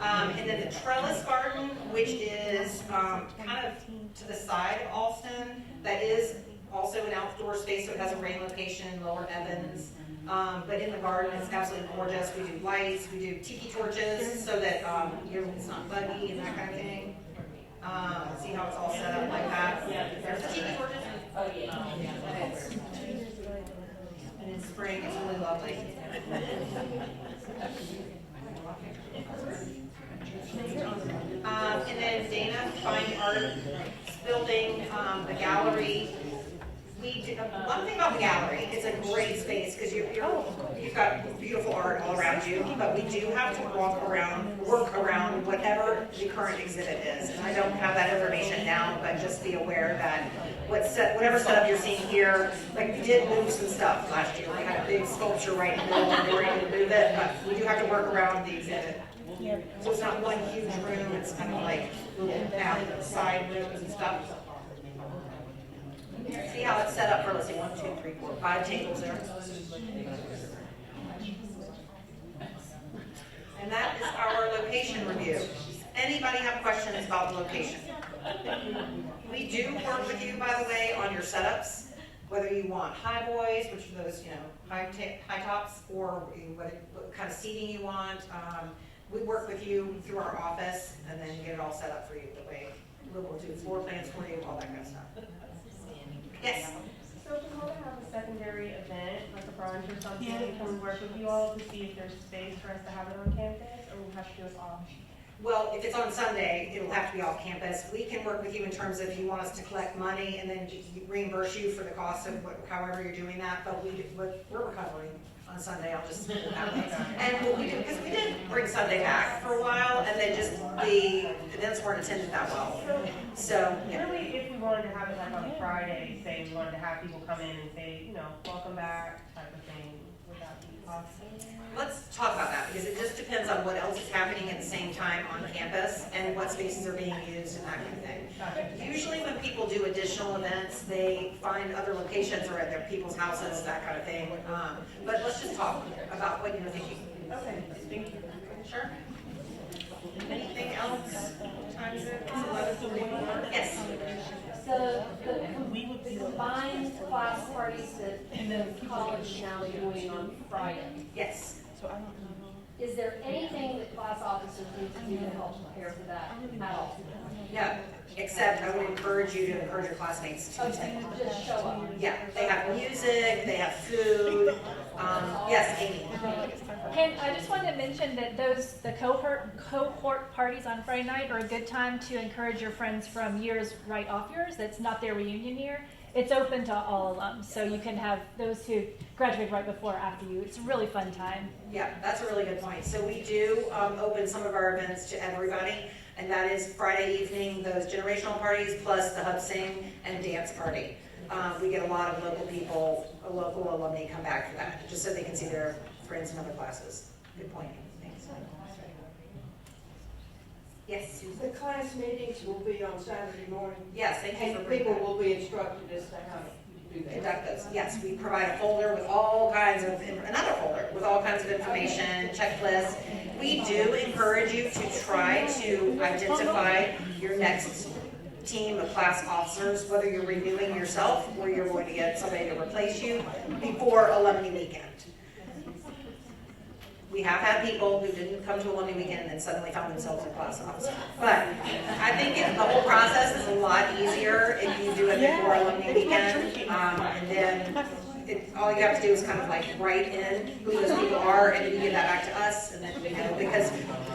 And then the trellis garden, which is kind of to the side of Austin, that is also an outdoor space, so it has a rain location, Lower Evans. But in the garden, it's absolutely gorgeous. We do lights, we do tiki torches, so that it's not buggy and that kind of thing. See how it's all set up like that? There's the tiki torches. Oh, yeah. And in spring, it's really lovely. And then Dana Fine Art Building, the gallery. One thing about the gallery, it's a great space because you've got beautiful art all around you, but we do have to work around whatever the current exhibit is. And I don't have that information now, but just be aware that whatever setup you're seeing here, like we did move some stuff last year. We had a big sculpture right in the middle and they were able to move it, but we do have to work around the exhibit. So it's not one huge room, it's kind of like little side rooms and stuff. See how it's set up for, let's see, 1, 2, 3, 4, 5 tables there. And that is our location review. Anybody have questions about the location? We do work with you, by the way, on your setups, whether you want high boys, which are those, high tops, or what kind of seating you want. We work with you through our office and then get it all set up for you the way we'll do floor plans for you, all that kind of stuff. Yes. So if we want to have a secondary event, like a brunch or something, can we work with you all to see if there's space for us to have it on campus, or we'll have to do it off? Well, if it's on Sunday, it'll have to be off campus. We can work with you in terms of if you want us to collect money and then reimburse you for the cost of however you're doing that, but we're recovering on Sunday, I'll just put it that way. And what we do, because we did bring Sunday back for a while, and then just the events weren't attended that well. So, yeah. Really, if we wanted to have it like on Friday, say we wanted to have people come in and say, welcome back type of thing, would that be possible? Let's talk about that, because it just depends on what else is happening at the same time on campus and what spaces are being used and that kind of thing. Usually when people do additional events, they find other locations or at their people's houses, that kind of thing. But let's just talk about what you're thinking. Okay, thank you. Sure. Anything else? Time is it? It's 11:44. Yes. The combined class parties that the college is now doing on Friday. Yes. Is there anything that class officers need to do to help prepare for that at all? No, except I would encourage you to encourage your classmates to attend. Just show up. Yeah, they have music, they have food. Yes, Amy. And I just wanted to mention that the cohort parties on Friday night are a good time to encourage your friends from years right off yours. That's not their reunion year. It's open to all alums, so you can have those who graduate right before or after you. It's a really fun time. Yeah, that's a really good point. So we do open some of our events to everybody, and that is Friday evening, those generational parties, plus the Hub Sing and dance party. We get a lot of local people, local alumni come back for that, just so they can see their friends in other classes. Good point. Thanks. Yes, Susan? The class meetings will be on Saturday morning. Yes, thank you for And bringing people that. will be instructed as to how to do that. Conduct those. Yes, we provide a folder with all kinds of, another folder with all kinds of information, checklists. We do encourage you to try to identify your next team of class officers, whether you're renewing yourself or you're going to get somebody to replace you before alumni weekend. We have had people who didn't come to alumni weekend and then suddenly found themselves a class officer. But I think the whole process is a lot easier if you do it before alumni weekend. And then all you have to do is kind of like write in who those people are, and then you give that back to us, and then we know, because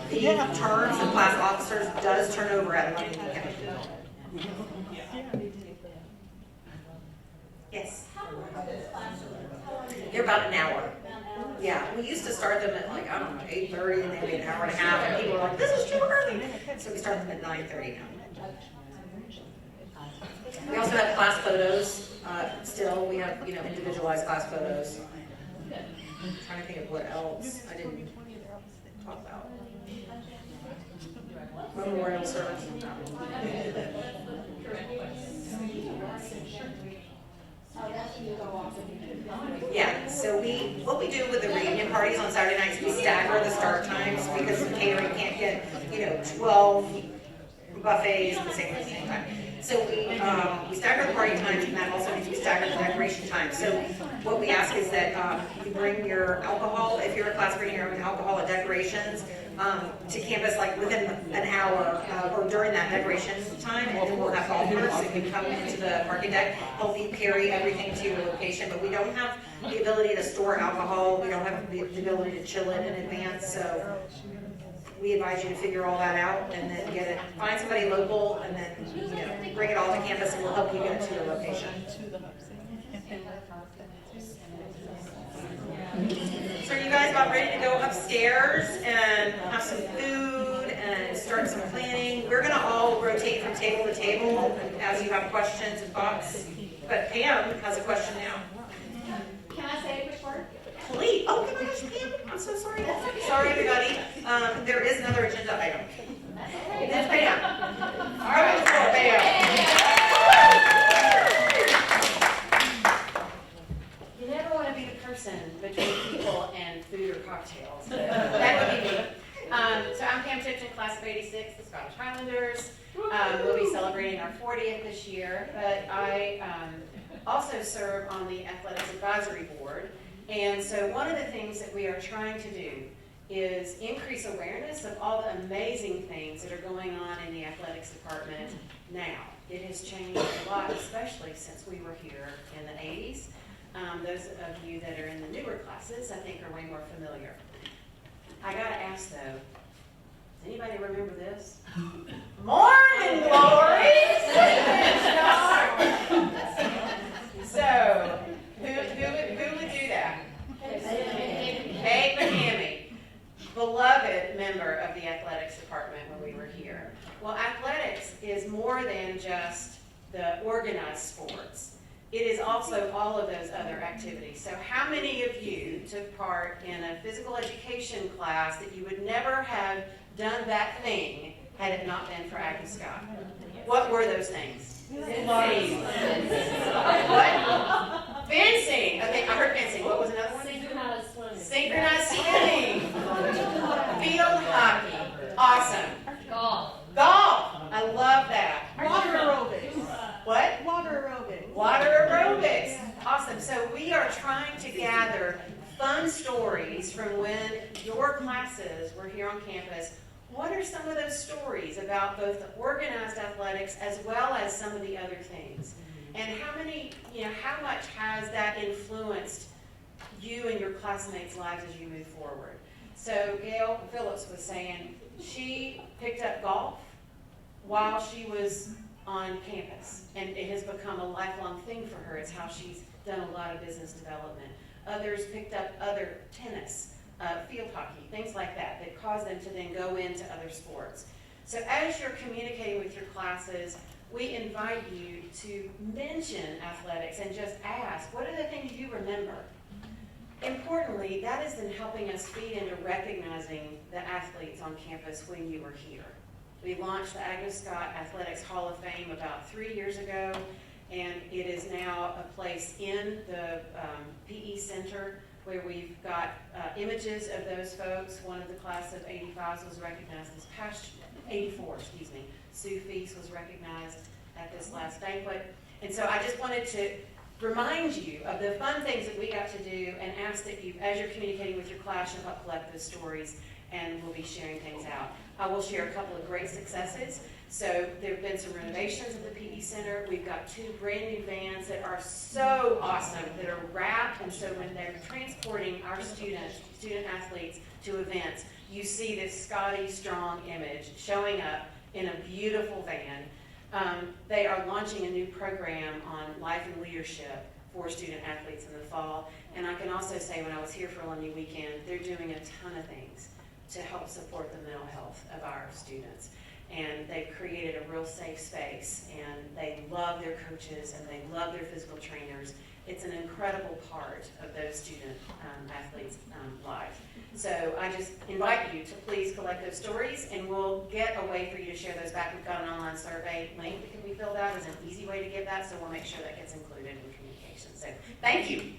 the terms of class officers does turn over at alumni weekend. Yes? They're about an hour. Yeah, we used to start them at like, I don't know, 8:30, and they'd be an hour and a half, and people were like, this is too early. So we start them at 9:30 now. We also have class photos. Still, we have, individualized class photos. I'm trying to think of what else I didn't talk about. Memorial service. Yeah, so what we do with the reunion parties on Saturday nights, we stagger the start times because the catering can't get, 12 buffets at the same time. So we stagger the party times, and that also means we stagger the decoration times. So what we ask is that you bring your alcohol, if you're a class bringing your own alcohol and decorations, to campus like within an hour or during that decoration time, and then we'll have golfers who can come into the parking deck, help you carry everything to your location. But we don't have the ability to store alcohol. We don't have the ability to chill it in advance. So we advise you to figure all that out and then find somebody local, and then bring it all to campus, and we'll help you get it to your location. So are you guys about ready to go upstairs and have some food and start some planning? We're going to all rotate from table to table as you have questions and thoughts. But Pam has a question now. Can I say a quick word? Please. Oh, my gosh, Pam. I'm so sorry. Sorry, everybody. There is another agenda item. It's Pam. All right, let's go, Pam. You never want to be the person between people and food or cocktails. That would be me. So I'm Pam Tipton, class of '86, the Scottish Highlanders. We'll be celebrating our 40th this year, but I also serve on the Athletics Advisory Board. And so one of the things that we are trying to do is increase awareness of all the amazing things that are going on in the athletics department now. It has changed a lot, especially since we were here in the 80s. Those of you that are in the newer classes, I think, are way more familiar. I gotta ask though, does anybody remember this? Morning Glory! So, who would do that? Kate McCamey, beloved member of the athletics department when we were here. Well, athletics is more than just the organized sports. It is also all of those other activities. So how many of you took part in a physical education class that you would never have done that thing had it not been for Agnes Scott? What were those things? Fencing. What? Fencing. Okay, I heard fencing. What was another one? Synchronized swimming. Synchronized swimming. Field hockey. Awesome. Golf. Golf. I love that. Water aerobics. What? Water aerobics. Water aerobics. Awesome. So we are trying to gather fun stories from when your classes were here on campus. What are some of those stories about both the organized athletics as well as some of the other things? And how much has that influenced you and your classmates' lives as you move forward? So Gail Phillips was saying she picked up golf while she was on campus, and it has become a lifelong thing for her. It's how she's done a lot of business development. Others picked up other tennis, field hockey, things like that caused them to then go into other sports. So as you're communicating with your classes, we invite you to mention athletics and just ask, what are the things you remember? Importantly, that is then helping us feed into recognizing the athletes on campus when you were here. We launched the Agnes Scott Athletics Hall of Fame about 3 years ago, and it is now a place in the PE Center where we've got images of those folks. One of the class of '85s was recognized this past, '84, excuse me. Sue Feast was recognized at this last banquet. And so I just wanted to remind you of the fun things that we got to do and ask that you, as you're communicating with your class, you'll help collect those stories, and we'll be sharing things out. I will share a couple of great successes. So there have been some renovations of the PE Center. We've got 2 brand new vans that are so awesome, that are wrapped, and so when they're transporting our student athletes to events, you see this Scotty Strong image showing up in a beautiful van. They are launching a new program on life and leadership for student athletes in the fall. And I can also say, when I was here for Alumni Weekend, they're doing a ton of things to help support the mental health of our students. And they've created a real safe space, and they love their coaches and they love their physical trainers. It's an incredible part of those student athletes' lives. So I just invite you to please collect those stories, and we'll get a way for you to share those back. We've got an online survey link that can be filled out. It's an easy way to get that, so we'll make sure that gets included in communication. So thank you.